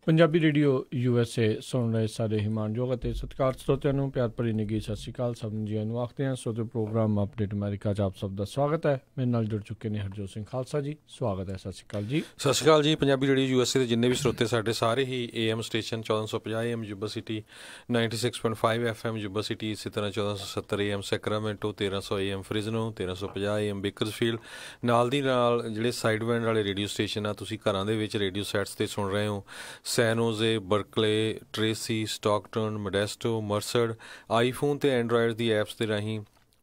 Punjabi radio USA ਸੁਣ ਰਹੇ ਸਾਰੇ ਹਿਮਾਨਯੋਗ ਅਤੇ ਸਤਿਕਾਰ ਸਰੋਤਿਆਂ ਨੂੰ ਪਿਆਰ ਭਰੀ ਨਿੱਘੀ ਸਤਿ ਸ਼੍ਰੀ ਅਕਾਲ। ਸਭ ਨੂੰ ਜੀਆਂ ਨੂੰ ਆਖਦੇ ਹਾਂ। ਸੋ ਪ੍ਰੋਗਰਾਮ ਅਪਡੇਟ ਅਮਰੀਕਾ 'ਚ ਆਪ ਸਭ ਦਾ ਸਵਾਗਤ ਹੈ। ਮੇਰੇ ਨਾਲ ਜੁੜ ਚੁੱਕੇ ਨੇ ਹਰਜੋਤ ਸਿੰਘ ਖਾਲਸਾ ਜੀ, ਸਵਾਗਤ ਹੈ। ਸਤਿ ਸ਼੍ਰੀ ਅਕਾਲ ਜੀ। ਸਤਿ ਸ਼੍ਰੀ ਅਕਾਲ ਜੀ। ਪੰਜਾਬੀ ਰੇਡੀਓ USA ਦੇ ਜਿੰਨੇ ਵੀ ਸਰੋਤੇ ਸਾਡੇ ਸਾਰੇ ਹੀ AM station 1450 AM Yuba city, 96.5 FM Yuba city, ਇਸੇ ਤਰ੍ਹਾਂ 1470 AM Sacramento, 1300 AM Fresno, 1350 AM Bakersfield, ਨਾਲ ਦੀ ਨਾਲ ਜਿਹੜੇ ਸਾਈਡ ਬੈਂਡ ਵਾਲੇ ਰੇਡੀਓ ਸਟੇਸ਼ਨ ਆ ਤੁਸੀਂ ਘਰਾਂ ਦੇ ਵਿੱਚ ਰੇਡੀਓ ਸੈਟਸ 'ਤੇ ਸੁਣ ਰਹੇ ਹੋ। ਸੈਨੋਜ਼ੇ, Berkeley, Tracy, Stockton, Modesto, ਮਰਸਡ, iPhone ਅਤੇ ਐਂਡਰਾਇਡ ਦੀ ਐਪਸ ਦੇ ਰਾਹੀਂ,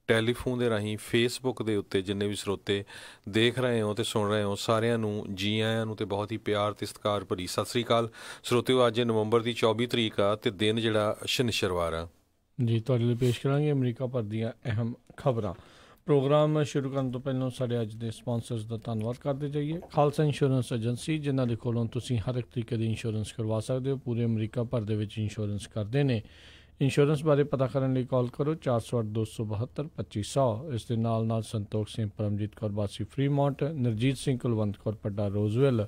ਟੈਲੀਫੋਨ ਦੇ ਰਾਹੀਂ, ਫੇਸਬੁੱਕ ਦੇ ਉੱਤੇ ਜਿੰਨੇ ਵੀ ਸਰੋਤੇ ਦੇਖ ਰਹੇ ਹੋ ਅਤੇ ਸੁਣ ਰਹੇ ਹੋ ਸਾਰਿਆਂ ਨੂੰ ਜੀ ਆਇਆਂ ਨੂੰ ਅਤੇ ਬਹੁਤ ਹੀ ਪਿਆਰ ਅਤੇ ਸਤਿਕਾਰ ਭਰੀ ਸਤਿ ਸ਼੍ਰੀ ਅਕਾਲ। ਸਰੋਤਿਓ, ਅੱਜ ਨਵੰਬਰ ਦੀ 24 ਤਰੀਕ ਆ ਅਤੇ ਦਿਨ ਜਿਹੜਾ ਸ਼ਨੀਚਰਵਾਰ ਆ ਜੀ। ਤੁਹਾਡੇ ਲਈ ਪੇਸ਼ ਕਰਾਂਗੇ ਅਮਰੀਕਾ ਭਰ ਦੀਆਂ ਅਹਿਮ ਖਬਰਾਂ। ਪ੍ਰੋਗਰਾਮ ਸ਼ੁਰੂ ਕਰਨ ਤੋਂ ਪਹਿਲਾਂ ਸਾਡੇ ਅੱਜ ਦੇ ਸਪਾਂਸਰਸ ਦਾ ਧੰਨਵਾਦ ਕਰਦੇ ਜਾਈਏ। ਖਾਲਸਾ ਇੰਸ਼ੋਰੈਂਸ ਏਜੰਸੀ, ਜਿਨ੍ਹਾਂ ਦੇ ਕੋਲੋਂ ਤੁਸੀਂ ਹਰ ਇੱਕ ਤਰੀਕੇ ਦੀ ਇੰਸ਼ੋਰੈਂਸ ਕਰਵਾ ਸਕਦੇ ਹੋ। ਪੂਰੇ ਅਮਰੀਕਾ ਭਰ ਦੇ ਵਿੱਚ ਇੰਸ਼ੋਰੈਂਸ ਕਰਦੇ ਨੇ। ਇੰਸ਼ੋਰੈਂਸ ਬਾਰੇ ਪਤਾ ਕਰਨ ਲਈ ਕਾਲ ਕਰੋ 408-272-2500। ਇਸ ਦੇ ਨਾਲ ਨਾਲ Santokh Singh, Paramjit Kaur Basi Fremont, Narjit Singh Kulwant Kaur Padda Roseville,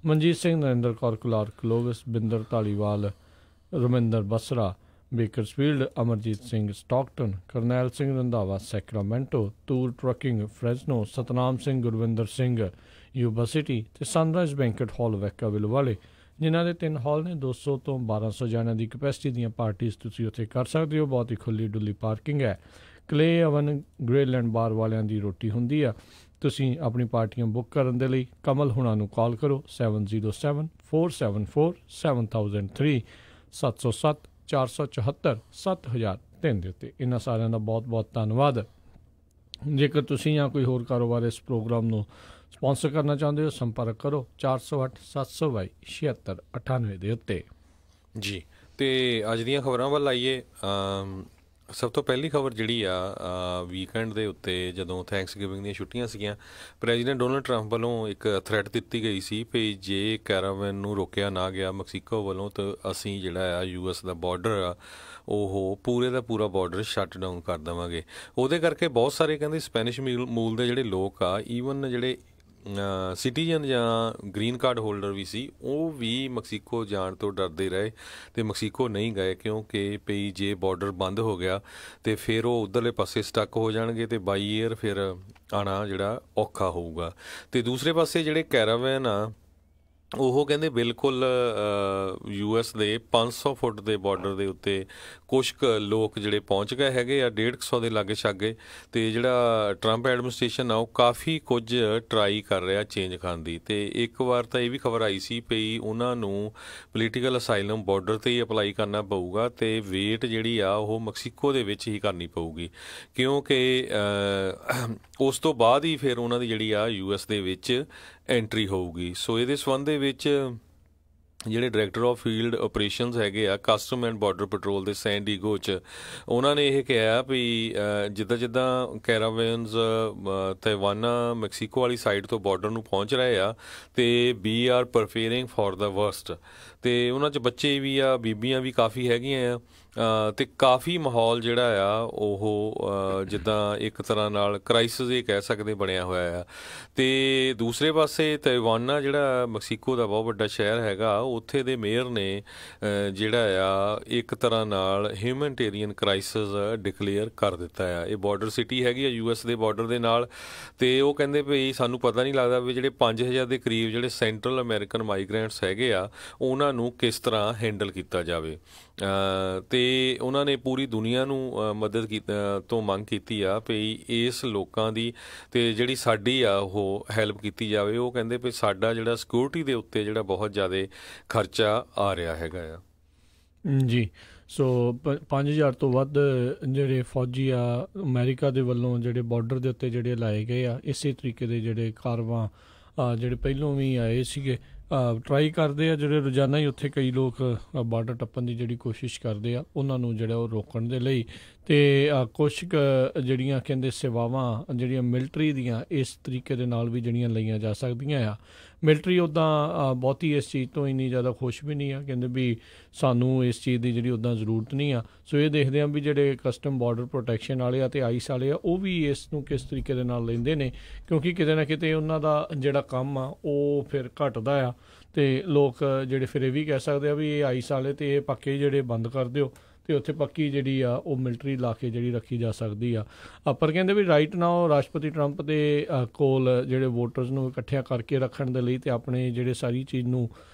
Manjit Singh, Narinder Kaur Kular Clovis, Binder Dhaliwal, Raminder Basra Bakersfield, Amarjit Singh Stockton, Karnail Singh Randhawa Sacramento, Toor trucking Fresno, Satnam Singh, Gurwinder Singh Yuba City ਅਤੇ ਸਨਰਾਈਜ਼ ਬੈਂਕਟ ਹਾਲ ਵੈਕਾਵਿਲ ਵਾਲੇ, ਜਿਨ੍ਹਾਂ ਦੇ 3 ਹਾਲ ਨੇ। 200 ਤੋਂ 1200 ਜਣਿਆਂ ਦੀ ਕਪੈਸਿਟੀ ਦੀਆਂ ਪਾਰਟੀਜ਼ ਤੁਸੀਂ ਉੱਥੇ ਕਰ ਸਕਦੇ ਹੋ। ਬਹੁਤ ਹੀ ਖੁੱਲ੍ਹੀ ਡੁੱਲੀ ਪਾਰਕਿੰਗ ਹੈ। ਕਲੇ ਓਵਨ ਗ੍ਰਿਲ ਬਾਰ ਵਾਲਿਆਂ ਦੀ ਰੋਟੀ ਹੁੰਦੀ ਆ। ਤੁਸੀਂ ਆਪਣੀ ਪਾਰਟੀਆਂ ਬੁੱਕ ਕਰਨ ਦੇ ਲਈ ਕਮਲ ਹੁਣਾਂ ਨੂੰ ਕਾਲ ਕਰੋ 707-474-7003, 707-474-7003 ਦੇ ਉੱਤੇ। ਇਹਨਾਂ ਸਾਰਿਆਂ ਦਾ ਬਹੁਤ ਬਹੁਤ ਧੰਨਵਾਦ। ਜੇਕਰ ਤੁਸੀਂ ਜਾਂ ਕੋਈ ਹੋਰ ਕਾਰੋਬਾਰ ਇਸ ਪ੍ਰੋਗਰਾਮ ਨੂੰ ਸਪਾਂਸਰ ਕਰਨਾ ਚਾਹੁੰਦੇ ਹੋ, ਸੰਪਰਕ ਕਰੋ 408-722-7698 ਦੇ ਉੱਤੇ ਜੀ। ਅਤੇ ਅੱਜ ਦੀਆਂ ਖਬਰਾਂ ਵੱਲ ਆਈਏ। ਸਭ ਤੋਂ ਪਹਿਲੀ ਖਬਰ ਜਿਹੜੀ ਆ, ਵੀਕਐਂਡ ਦੇ ਉੱਤੇ ਜਦੋਂ ਥੈਂਕਸ ਗਿਵਿੰਗ ਦੀਆਂ ਛੁੱਟੀਆਂ ਸੀਗੀਆਂ, ਪ੍ਰੈਜ਼ੀਡੈਂਟ ਡੋਨਲਡ ਟਰੰਪ ਵੱਲੋਂ ਇੱਕ ਥ੍ਰੈਟ ਦਿੱਤੀ ਗਈ ਸੀ ਵੀ ਜੇ ਕੈਰਾਵਨ ਨੂੰ ਰੋਕਿਆ ਨਾ ਗਿਆ ਮੈਕਸੀਕੋ ਵੱਲੋਂ ਤਾਂ ਅਸੀਂ ਜਿਹੜਾ ਆ US ਦਾ ਬਾਰਡਰ ਆ ਉਹ ਪੂਰੇ ਦਾ ਪੂਰਾ ਬਾਰਡਰ ਸ਼ਟ ਡਾਊਨ ਕਰ ਦੇਵਾਂਗੇ। ਉਹਦੇ ਕਰਕੇ ਬਹੁਤ ਸਾਰੇ ਕਹਿੰਦੇ ਸਪੈਨਿਸ਼ ਮੂਲ ਦੇ ਜਿਹੜੇ ਲੋਕ ਆ, ਈਵਨ ਜਿਹੜੇ ਸਿਟੀਜ਼ਨ ਜਾਂ ਗ੍ਰੀਨ ਕਾਰਡ ਹੋਲਡਰ ਵੀ ਸੀ, ਉਹ ਵੀ ਮੈਕਸੀਕੋ ਜਾਣ ਤੋਂ ਡਰਦੇ ਰਹੇ ਅਤੇ ਮੈਕਸੀਕੋ ਨਹੀਂ ਗਏ, ਕਿਉਂਕਿ ਪਈ ਜੇ ਬਾਰਡਰ ਬੰਦ ਹੋ ਗਿਆ ਅਤੇ ਫਿਰ ਉਹ ਉੱਧਰਲੇ ਪਾਸੇ ਸਟੱਕ ਹੋ ਜਾਣਗੇ ਅਤੇ ਬਾਈ ਏਅਰ ਫਿਰ ਆਉਣਾ ਜਿਹੜਾ ਔਖਾ ਹੋਊਗਾ। ਅਤੇ ਦੂਸਰੇ ਪਾਸੇ ਜਿਹੜੇ ਕੈਰਾਵੈਨ ਆ ਉਹ ਕਹਿੰਦੇ ਬਿਲਕੁਲ US ਦੇ 500 ਫੁੱਟ ਦੇ ਬਾਰਡਰ ਦੇ ਉੱਤੇ ਕੁਛ ਕੁ ਲੋਕ ਜਿਹੜੇ ਪਹੁੰਚ ਗਏ ਹੈਗੇ ਆ, 150 ਦੇ ਲਾਗੇ ਛਾਗੇ। ਅਤੇ ਜਿਹੜਾ ਟਰੰਪ ਐਡਮਿਨਿਸਟ੍ਰੇਸ਼ਨ ਆ ਉਹ ਕਾਫੀ ਕੁਝ ਟਰਾਈ ਕਰ ਰਿਹਾ ਚੇਂਜ ਕਰਨ ਦੀ। ਅਤੇ ਇੱਕ ਵਾਰ ਤਾਂ ਇਹ ਵੀ ਖਬਰ ਆਈ ਸੀ ਵੀ ਉਹਨਾਂ ਨੂੰ ਪੋਲੀਟੀਕਲ ਅਸਾਈਲਮ ਬਾਰਡਰ 'ਤੇ ਹੀ ਅਪਲਾਈ ਕਰਨਾ ਪਊਗਾ ਅਤੇ ਵੇਟ ਜਿਹੜੀ ਆ ਉਹ ਮੈਕਸੀਕੋ ਦੇ ਵਿੱਚ ਹੀ ਕਰਨੀ ਪਊਗੀ, ਕਿਉਂਕਿ ਉਸ ਤੋਂ ਬਾਅਦ ਹੀ ਫਿਰ ਉਹਨਾਂ ਦੀ ਜਿਹੜੀ ਆ US ਦੇ ਵਿੱਚ ਐਂਟਰੀ ਹੋਊਗੀ। ਸੋ ਇਹਦੇ ਸੰਬੰਧ ਦੇ ਵਿੱਚ ਜਿਹੜੇ ਡਾਇਰੈਕਟਰ ਆਫ ਫੀਲਡ ਆਪਰੇਸ਼ਨਸ ਹੈਗੇ ਆ ਕਸਟਮ ਐਂਡ ਬਾਰਡਰ ਪੈਟਰੋਲ ਦੇ ਸੈਨ ਡੀਗੋ 'ਚ, ਉਹਨਾਂ ਨੇ ਇਹ ਕਿਹਾ ਵੀ ਜਿੱਦਾਂ ਜਿੱਦਾਂ ਕੈਰਾਵੇਨਸ ਤੈਵਾਨਾ ਮੈਕਸੀਕੋ ਵਾਲੀ ਸਾਈਡ ਤੋਂ ਬਾਰਡਰ ਨੂੰ ਪਹੁੰਚ ਰਹੇ ਆ ਅਤੇ we are preparing for the worst. ਅਤੇ ਉਹਨਾਂ 'ਚ ਬੱਚੇ ਵੀ ਆ, ਬੀਬੀਆਂ ਵੀ ਕਾਫੀ ਹੈਗੀਆਂ ਆ, ਅਤੇ ਕਾਫੀ ਮਾਹੌਲ ਜਿਹੜਾ ਆ ਉਹ ਜਿੱਦਾਂ ਇੱਕ ਤਰ੍ਹਾਂ ਨਾਲ ਕ੍ਰਾਈਸਿਸ ਇਹ ਕਹਿ ਸਕਦੇ ਬਣਿਆ ਹੋਇਆ ਆ। ਅਤੇ ਦੂਸਰੇ ਪਾਸੇ ਤੈਵਾਨਾ ਜਿਹੜਾ ਮੈਕਸੀਕੋ ਦਾ ਬਹੁਤ ਵੱਡਾ ਸ਼ਹਿਰ ਹੈਗਾ, ਉੱਥੇ ਦੇ ਮੇਅਰ ਨੇ ਜਿਹੜਾ ਆ ਇੱਕ ਤਰ੍ਹਾਂ ਨਾਲ ਹਿਊਮੈਨਿਟੇਰੀਅਨ ਕ੍ਰਾਈਸਿਸ ਡਿਕਲੇਅਰ ਕਰ ਦਿੱਤਾ ਆ। ਇਹ ਬਾਰਡਰ ਸਿਟੀ ਹੈਗੀ ਆ US ਦੇ ਬਾਰਡਰ ਦੇ ਨਾਲ, ਅਤੇ ਉਹ ਕਹਿੰਦੇ ਵੀ ਸਾਨੂੰ ਪਤਾ ਨਹੀਂ ਲੱਗਦਾ ਵੀ ਜਿਹੜੇ 5000 ਦੇ ਕਰੀਬ ਜਿਹੜੇ ਸੈਂਟਰਲ ਅਮਰੀਕਨ ਮਾਈਗਰੈਂਟਸ ਹੈਗੇ ਆ ਉਹਨਾਂ ਨੂੰ ਕਿਸ ਤਰ੍ਹਾਂ ਹੈਂਡਲ ਕੀਤਾ ਜਾਵੇ। ਅਤੇ ਉਹਨਾਂ ਨੇ ਪੂਰੀ ਦੁਨੀਆ ਨੂੰ ਮਦਦ ਤੋਂ ਮੰਗ ਕੀਤੀ ਆ ਵੀ ਇਸ ਲੋਕਾਂ ਦੀ ਅਤੇ ਜਿਹੜੀ ਸਾਡੀ ਆ ਉਹ ਹੈਲਪ ਕੀਤੀ ਜਾਵੇ। ਉਹ ਕਹਿੰਦੇ ਵੀ ਸਾਡਾ ਜਿਹੜਾ ਸਿਕਿਉਰਿਟੀ ਦੇ ਉੱਤੇ ਜਿਹੜਾ ਬਹੁਤ ਜ਼ਿਆਦਾ ਖਰਚਾ ਆ ਰਿਹਾ ਹੈਗਾ ਆ ਜੀ। ਸੋ 5000 ਤੋਂ ਵੱਧ ਜਿਹੜੇ ਫੌਜੀ ਆ ਅਮਰੀਕਾ ਦੇ ਵੱਲੋਂ ਜਿਹੜੇ ਬਾਰਡਰ ਦੇ ਉੱਤੇ ਜਿਹੜੇ ਲਾਏ ਗਏ ਆ, ਇਸੇ ਤਰੀਕੇ ਦੇ ਜਿਹੜੇ ਕਾਰਵਾਂ ਜਿਹੜੇ ਪਹਿਲੋਂ ਵੀ ਆਏ ਸੀਗੇ ਟਰਾਈ ਕਰਦੇ ਆ, ਜਿਹੜੇ ਰੋਜ਼ਾਨਾ ਹੀ ਉੱਥੇ ਕਈ ਲੋਕ ਬਾਰਡਰ ਟੱਪਣ ਦੀ ਜਿਹੜੀ ਕੋਸ਼ਿਸ਼ ਕਰਦੇ ਆ, ਉਹਨਾਂ ਨੂੰ ਜਿਹੜਾ ਉਹ ਰੋਕਣ ਦੇ ਲਈ। ਅਤੇ ਕੁਛ ਕੁ ਜਿਹੜੀਆਂ ਕਹਿੰਦੇ ਸੇਵਾਵਾਂ ਜਿਹੜੀਆਂ ਮਿਲਟਰੀ ਦੀਆਂ ਇਸ ਤਰੀਕੇ ਦੇ ਨਾਲ ਵੀ ਜਿਹੜੀਆਂ ਲਈਆਂ ਜਾ ਸਕਦੀਆਂ ਆ। ਮਿਲਟਰੀ ਉੱਦਾਂ ਬਹੁਤੀ ਇਸ ਚੀਜ਼ ਤੋਂ ਇੰਨੀ ਜ਼ਿਆਦਾ ਖੁਸ਼ ਵੀ ਨਹੀਂ ਆ, ਕਹਿੰਦੇ ਵੀ ਸਾਨੂੰ ਇਸ ਚੀਜ਼ ਦੀ ਜਿਹੜੀ ਉੱਦਾਂ ਜ਼ਰੂਰਤ ਨਹੀਂ ਆ। ਸੋ ਇਹ ਦੇਖਦੇ ਹਾਂ ਵੀ ਜਿਹੜੇ ਕਸਟਮ ਬਾਰਡਰ ਪ੍ਰੋਟੈਕਸ਼ਨ ਵਾਲੇ ਆ ਅਤੇ ਆਈਸ ਵਾਲੇ ਆ ਉਹ ਵੀ ਇਸ ਨੂੰ ਕਿਸ ਤਰੀਕੇ ਦੇ ਨਾਲ ਲੈਂਦੇ ਨੇ, ਕਿਉਂਕਿ ਕਿਤੇ ਨਾ ਕਿਤੇ ਉਹਨਾਂ ਦਾ ਜਿਹੜਾ ਕੰਮ ਆ ਉਹ ਫਿਰ ਘਟਦਾ ਆ। ਅਤੇ ਲੋਕ ਜਿਹੜੇ ਫਿਰ ਇਹ ਵੀ ਕਹਿ ਸਕਦੇ ਆ ਵੀ ਇਹ ਆਈਸ ਵਾਲੇ ਅਤੇ ਇਹ ਪੱਕੇ ਜਿਹੜੇ ਬੰਦ ਕਰ ਦਿਓ ਅਤੇ ਉੱਥੇ ਪੱਕੀ ਜਿਹੜੀ ਆ ਉਹ ਮਿਲਟਰੀ ਲਾ ਕੇ ਜਿਹੜੀ ਰੱਖੀ ਜਾ ਸਕਦੀ ਆ। ਪਰ ਕਹਿੰਦੇ ਵੀ ਰਾਈਟ ਨਾਓ ਰਾਸ਼ਟਰਪਤੀ ਟਰੰਪ ਦੇ ਕੋਲ ਜਿਹੜੇ ਵੋਟਰਸ ਨੂੰ ਇਕੱਠਿਆਂ ਕਰਕੇ ਰੱਖਣ ਦੇ ਲਈ ਅਤੇ ਆਪਣੇ ਜਿਹੜੇ ਸਾਰੀ ਚੀਜ਼ ਨੂੰ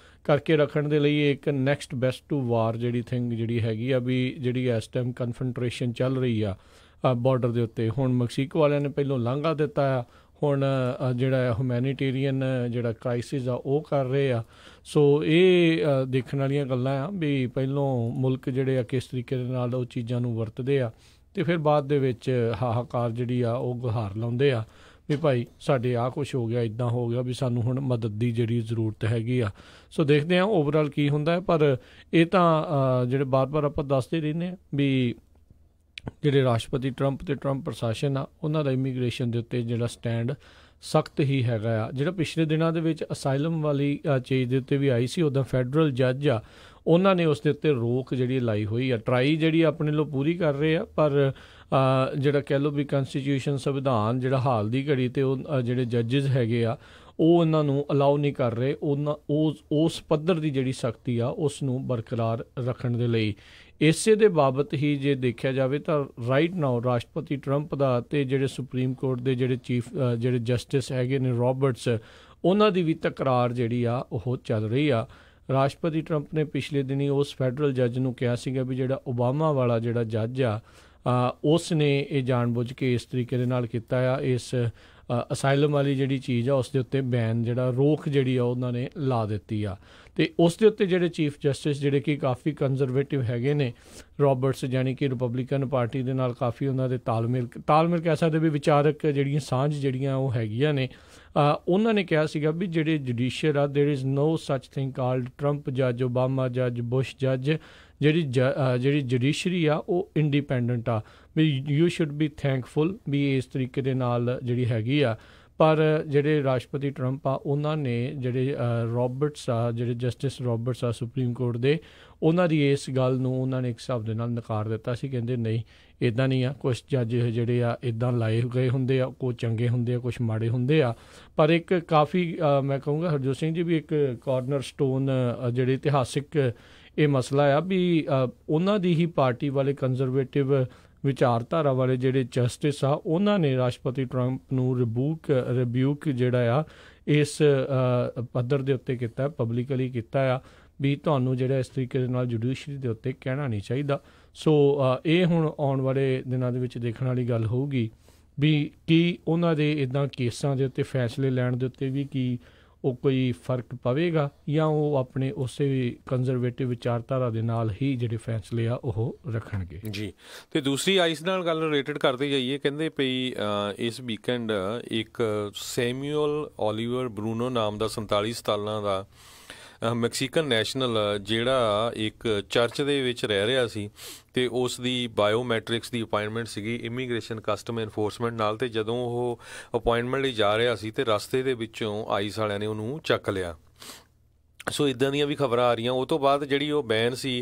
ਕਰਕੇ ਰੱਖਣ ਦੇ ਲਈ ਇੱਕ ਨੈਕਸਟ ਬੈਸਟ ਟੂ ਵਾਰ ਜਿਹੜੀ ਥਿੰਗ ਜਿਹੜੀ ਹੈਗੀ ਆ ਵੀ ਜਿਹੜੀ ਇਸ ਟਾਈਮ ਕਨਫਰੰਟਰੇਸ਼ਨ ਚੱਲ ਰਹੀ ਆ ਬਾਰਡਰ ਦੇ ਉੱਤੇ। ਹੁਣ ਮੈਕਸੀਕੋ ਵਾਲਿਆਂ ਨੇ ਪਹਿਲੋਂ ਲਾਂਘਾ ਦਿੱਤਾ ਆ, ਹੁਣ ਜਿਹੜਾ ਹਿਊਮੈਨੀਟੇਰੀਅਨ ਜਿਹੜਾ ਕ੍ਰਾਈਸਿਸ ਆ ਉਹ ਕਰ ਰਹੇ ਆ। ਸੋ ਇਹ ਦੇਖਣ ਵਾਲੀਆਂ ਗੱਲਾਂ ਆ ਵੀ ਪਹਿਲੋਂ ਮੁਲਕ ਜਿਹੜੇ ਆ ਕਿਸ ਤਰੀਕੇ ਦੇ ਨਾਲ ਉਹ ਚੀਜ਼ਾਂ ਨੂੰ ਵਰਤਦੇ ਆ ਅਤੇ ਫਿਰ ਬਾਅਦ ਦੇ ਵਿੱਚ ਹਾਹਾਕਾਰ ਜਿਹੜੀ ਆ ਉਹ ਗੁਹਾਰ ਲਾਉਂਦੇ ਆ ਵੀ ਭਾਈ ਸਾਡੇ ਆਹ ਕੁਛ ਹੋ ਗਿਆ, ਇੱਦਾਂ ਹੋ ਗਿਆ ਵੀ ਸਾਨੂੰ ਹੁਣ ਮਦਦ ਦੀ ਜਿਹੜੀ ਜ਼ਰੂਰਤ ਹੈਗੀ ਆ। ਸੋ ਦੇਖਦੇ ਹਾਂ ਓਵਰਆਲ ਕੀ ਹੁੰਦਾ ਹੈ। ਪਰ ਇਹ ਤਾਂ ਜਿਹੜੇ ਬਾਰ-ਬਾਰ ਆਪਾਂ ਦੱਸਦੇ ਰਹਿੰਦੇ ਹਾਂ ਵੀ ਜਿਹੜੇ ਰਾਸ਼ਟਰਪਤੀ ਟਰੰਪ ਅਤੇ ਟਰੰਪ ਪ੍ਰਸ਼ਾਸਨ ਆ ਉਹਨਾਂ ਦਾ ਇਮੀਗ੍ਰੇਸ਼ਨ ਦੇ ਉੱਤੇ ਜਿਹੜਾ ਸਟੈਂਡ ਸਖਤ ਹੀ ਹੈਗਾ ਆ। ਜਿਹੜਾ ਪਿਛਲੇ ਦਿਨਾਂ ਦੇ ਵਿੱਚ ਅਸਾਈਲਮ ਵਾਲੀ ਚੀਜ਼ ਦੇ ਉੱਤੇ ਵੀ ਆਈ ਸੀ, ਉੱਦਾਂ ਫੈਡਰਲ ਜੱਜ ਆ ਉਹਨਾਂ ਨੇ ਉਸ ਦੇ ਉੱਤੇ ਰੋਕ ਜਿਹੜੀ ਲਾਈ ਹੋਈ ਆ। ਟਰਾਈ ਜਿਹੜੀ ਆਪਣੇ ਲੋ ਪੂਰੀ ਕਰ ਰਹੇ ਆ, ਪਰ ਜਿਹੜਾ ਕਹਿ ਲਓ ਵੀ ਕੰਸਟੀਟਿਊਸ਼ਨ ਸੰਵਿਧਾਨ ਜਿਹੜਾ ਹਾਲ ਦੀ ਘੜੀ 'ਤੇ ਉਹ ਜਿਹੜੇ ਜੱਜਿਸ ਹੈਗੇ ਆ ਉਹ ਉਹਨਾਂ ਨੂੰ ਅਲਾਉ ਨਹੀਂ ਕਰ ਰਹੇ ਉਸ ਪੱਧਰ ਦੀ ਜਿਹੜੀ ਸਖਤੀ ਆ ਉਸ ਨੂੰ ਬਰਕਰਾਰ ਰੱਖਣ ਦੇ ਲਈ। ਇਸੇ ਦੇ ਬਾਬਤ ਹੀ ਜੇ ਦੇਖਿਆ ਜਾਵੇ ਤਾਂ ਰਾਈਟ ਨਾਓ ਰਾਸ਼ਟਰਪਤੀ ਟਰੰਪ ਦਾ ਅਤੇ ਜਿਹੜੇ ਸੁਪਰੀਮ ਕੋਰਟ ਦੇ ਜਿਹੜੇ ਚੀਫ ਜਿਹੜੇ ਜਸਟਿਸ ਹੈਗੇ ਨੇ ਰੋਬਰਟਸ, ਉਹਨਾਂ ਦੀ ਵੀ ਤਕਰਾਰ ਜਿਹੜੀ ਆ ਉਹ ਚੱਲ ਰਹੀ ਆ। ਰਾਸ਼ਟਰਪਤੀ ਟਰੰਪ ਨੇ ਪਿਛਲੇ ਦਿਨੀ ਉਸ ਫੈਡਰਲ ਜੱਜ ਨੂੰ ਕਿਹਾ ਸੀਗਾ ਵੀ ਜਿਹੜਾ ਓਬਾਮਾ ਵਾਲਾ ਜਿਹੜਾ ਜੱਜ ਆ ਉਸ ਨੇ ਇਹ ਜਾਣਬੁੱਝ ਕੇ ਇਸ ਤਰੀਕੇ ਦੇ ਨਾਲ ਕੀਤਾ ਆ, ਇਸ ਅਸਾਈਲਮ ਵਾਲੀ ਜਿਹੜੀ ਚੀਜ਼ ਆ ਉਸ ਦੇ ਉੱਤੇ ਬੈਨ ਜਿਹੜਾ ਰੋਕ ਜਿਹੜੀ ਆ ਉਹਨਾਂ ਨੇ ਲਾ ਦਿੱਤੀ ਆ। ਅਤੇ ਉਸ ਦੇ ਉੱਤੇ ਜਿਹੜੇ ਚੀਫ ਜਸਟਿਸ ਜਿਹੜੇ ਕਿ ਕਾਫੀ ਕੰਜ਼ਰਵੇਟਿਵ ਹੈਗੇ ਨੇ ਰੋਬਰਟਸ, ਯਾਨੀ ਕਿ ਰਿਪਬਲਿਕਨ ਪਾਰਟੀ ਦੇ ਨਾਲ ਕਾਫੀ ਉਹਨਾਂ ਦੇ ਤਾਲਮੇਲ ਕਹਿ ਸਕਦੇ ਵੀ ਵਿਚਾਰਕ ਜਿਹੜੀਆਂ ਸਾਂਝ ਜਿਹੜੀਆਂ ਉਹ ਹੈਗੀਆਂ ਨੇ, ਉਹਨਾਂ ਨੇ ਕਿਹਾ ਸੀਗਾ ਵੀ ਜਿਹੜੇ ਜੁਡੀਸ਼ੀਅਰ ਆ ਦੇਰ ਇਜ਼ ਨੋ ਸੱਚ ਥਿੰਗ ਕਾਲਡ ਟਰੰਪ ਜੱਜ, ਓਬਾਮਾ ਜੱਜ, ਬੁਸ਼ ਜੱਜ। ਜਿਹੜੀ ਜੁਡੀਸ਼ਰੀ ਆ ਉਹ ਇੰਡੀਪੈਂਡੈਂਟ ਆ ਵੀ ਯੂ ਸ਼ੁੱਡ ਬੀ ਥੈਂਕਫੁਲ ਵੀ ਇਸ ਤਰੀਕੇ ਦੇ ਨਾਲ ਜਿਹੜੀ ਹੈਗੀ ਆ। ਪਰ ਜਿਹੜੇ ਰਾਸ਼ਟਰਪਤੀ ਟਰੰਪ ਆ ਉਹਨਾਂ ਨੇ ਜਿਹੜੇ ਰੋਬਰਟਸ ਆ ਜਿਹੜੇ ਜਸਟਿਸ ਰੋਬਰਟਸ ਆ ਸੁਪਰੀਮ ਕੋਰਟ ਦੇ, ਉਹਨਾਂ ਦੀ ਇਸ ਗੱਲ ਨੂੰ ਉਹਨਾਂ ਨੇ ਇੱਕ ਹਿਸਾਬ ਦੇ ਨਾਲ ਨਕਾਰ ਦਿੱਤਾ ਸੀ। ਕਹਿੰਦੇ ਨਹੀਂ ਇੱਦਾਂ ਨਹੀਂ ਆ, ਕੁਛ ਜੱਜ ਜਿਹੜੇ ਆ ਇੱਦਾਂ ਲਾਏ ਗਏ ਹੁੰਦੇ ਆ, ਕੁਛ ਚੰਗੇ ਹੁੰਦੇ ਆ, ਕੁਛ ਮਾੜੇ ਹੁੰਦੇ ਆ। ਪਰ ਇੱਕ ਕਾਫੀ ਮੈਂ ਕਹੂੰਗਾ ਹਰਜੋਤ ਸਿੰਘ ਜੀ ਵੀ ਇੱਕ ਕਾਰਨਰ ਸਟੋਨ ਜਿਹੜੇ ਇਤਿਹਾਸਿਕ ਇਹ ਮਸਲਾ ਆ ਵੀ ਉਹਨਾਂ ਦੀ ਹੀ ਪਾਰਟੀ ਵਾਲੇ ਕੰਜ਼ਰਵੇਟਿਵ ਵਿਚਾਰਧਾਰਾ ਵਾਲੇ ਜਿਹੜੇ ਜਸਟਿਸ ਆ ਉਹਨਾਂ ਨੇ ਰਾਸ਼ਟਰਪਤੀ ਟਰੰਪ ਨੂੰ ਰਿਬਿਊਕ ਜਿਹੜਾ ਆ ਇਸ ਪੱਧਰ ਦੇ ਉੱਤੇ ਕੀਤਾ, ਪਬਲਿਕਲੀ ਕੀਤਾ ਆ ਵੀ ਤੁਹਾਨੂੰ ਜਿਹੜਾ ਇਸ ਤਰੀਕੇ ਦੇ ਨਾਲ ਜੁਡੀਸ਼ਰੀ ਦੇ ਉੱਤੇ ਕਹਿਣਾ ਨਹੀਂ ਚਾਹੀਦਾ। ਸੋ ਇਹ ਹੁਣ ਆਉਣ ਵਾਲੇ ਦਿਨਾਂ ਦੇ ਵਿੱਚ ਦੇਖਣ ਵਾਲੀ ਗੱਲ ਹੋਊਗੀ ਵੀ ਕੀ ਉਹਨਾਂ ਦੇ ਇੱਦਾਂ ਕੇਸਾਂ ਦੇ ਉੱਤੇ ਫੈਸਲੇ ਲੈਣ ਦੇ ਉੱਤੇ ਵੀ ਕੀ ਉਹ ਕੋਈ ਫਰਕ ਪਵੇਗਾ ਜਾਂ ਉਹ ਆਪਣੇ ਉਸੇ ਕੰਜ਼ਰਵੇਟਿਵ ਵਿਚਾਰਧਾਰਾ ਦੇ ਨਾਲ ਹੀ ਜਿਹੜੇ ਫੈਸਲੇ ਆ ਉਹ ਰੱਖਣਗੇ ਜੀ। ਅਤੇ ਦੂਸਰੀ ਆਈਸ ਨਾਲ ਗੱਲ ਰਿਲੇਟਡ ਕਰਦੇ ਜਾਈਏ, ਕਹਿੰਦੇ ਪਈ ਇਸ ਵੀਕਐਂਡ ਇੱਕ ਸੈਮੂਅਲ ਓਲੀਵਰ ਬਰੂਨੋ ਨਾਮ ਦਾ 47 ਸਾਲਾਂ ਦਾ ਮੈਕਸੀਕਨ ਨੈਸ਼ਨਲ ਜਿਹੜਾ ਇੱਕ ਚਰਚ ਦੇ ਵਿੱਚ ਰਹਿ ਰਿਹਾ ਸੀ ਅਤੇ ਉਸ ਦੀ ਬਾਇਓਮੈਟ੍ਰਿਕਸ ਦੀ ਅਪਾਇੰਟਮੈਂਟ ਸੀਗੀ ਇਮੀਗ੍ਰੇਸ਼ਨ ਕਸਟਮ ਐਨਫੋਰਸਮੈਂਟ ਨਾਲ, ਅਤੇ ਜਦੋਂ ਉਹ ਅਪਾਇੰਟਮੈਂਟ ਲਈ ਜਾ ਰਿਹਾ ਸੀ ਅਤੇ ਰਸਤੇ ਦੇ ਵਿੱਚੋਂ ਆਈਸ ਵਾਲਿਆਂ ਨੇ ਉਹਨੂੰ ਚੱਕ ਲਿਆ। ਸੋ ਇੱਦਾਂ ਦੀਆਂ ਵੀ ਖਬਰਾਂ ਆ ਰਹੀਆਂ। ਉਹ ਤੋਂ ਬਾਅਦ ਜਿਹੜੀ ਉਹ ਬੈਨ ਸੀ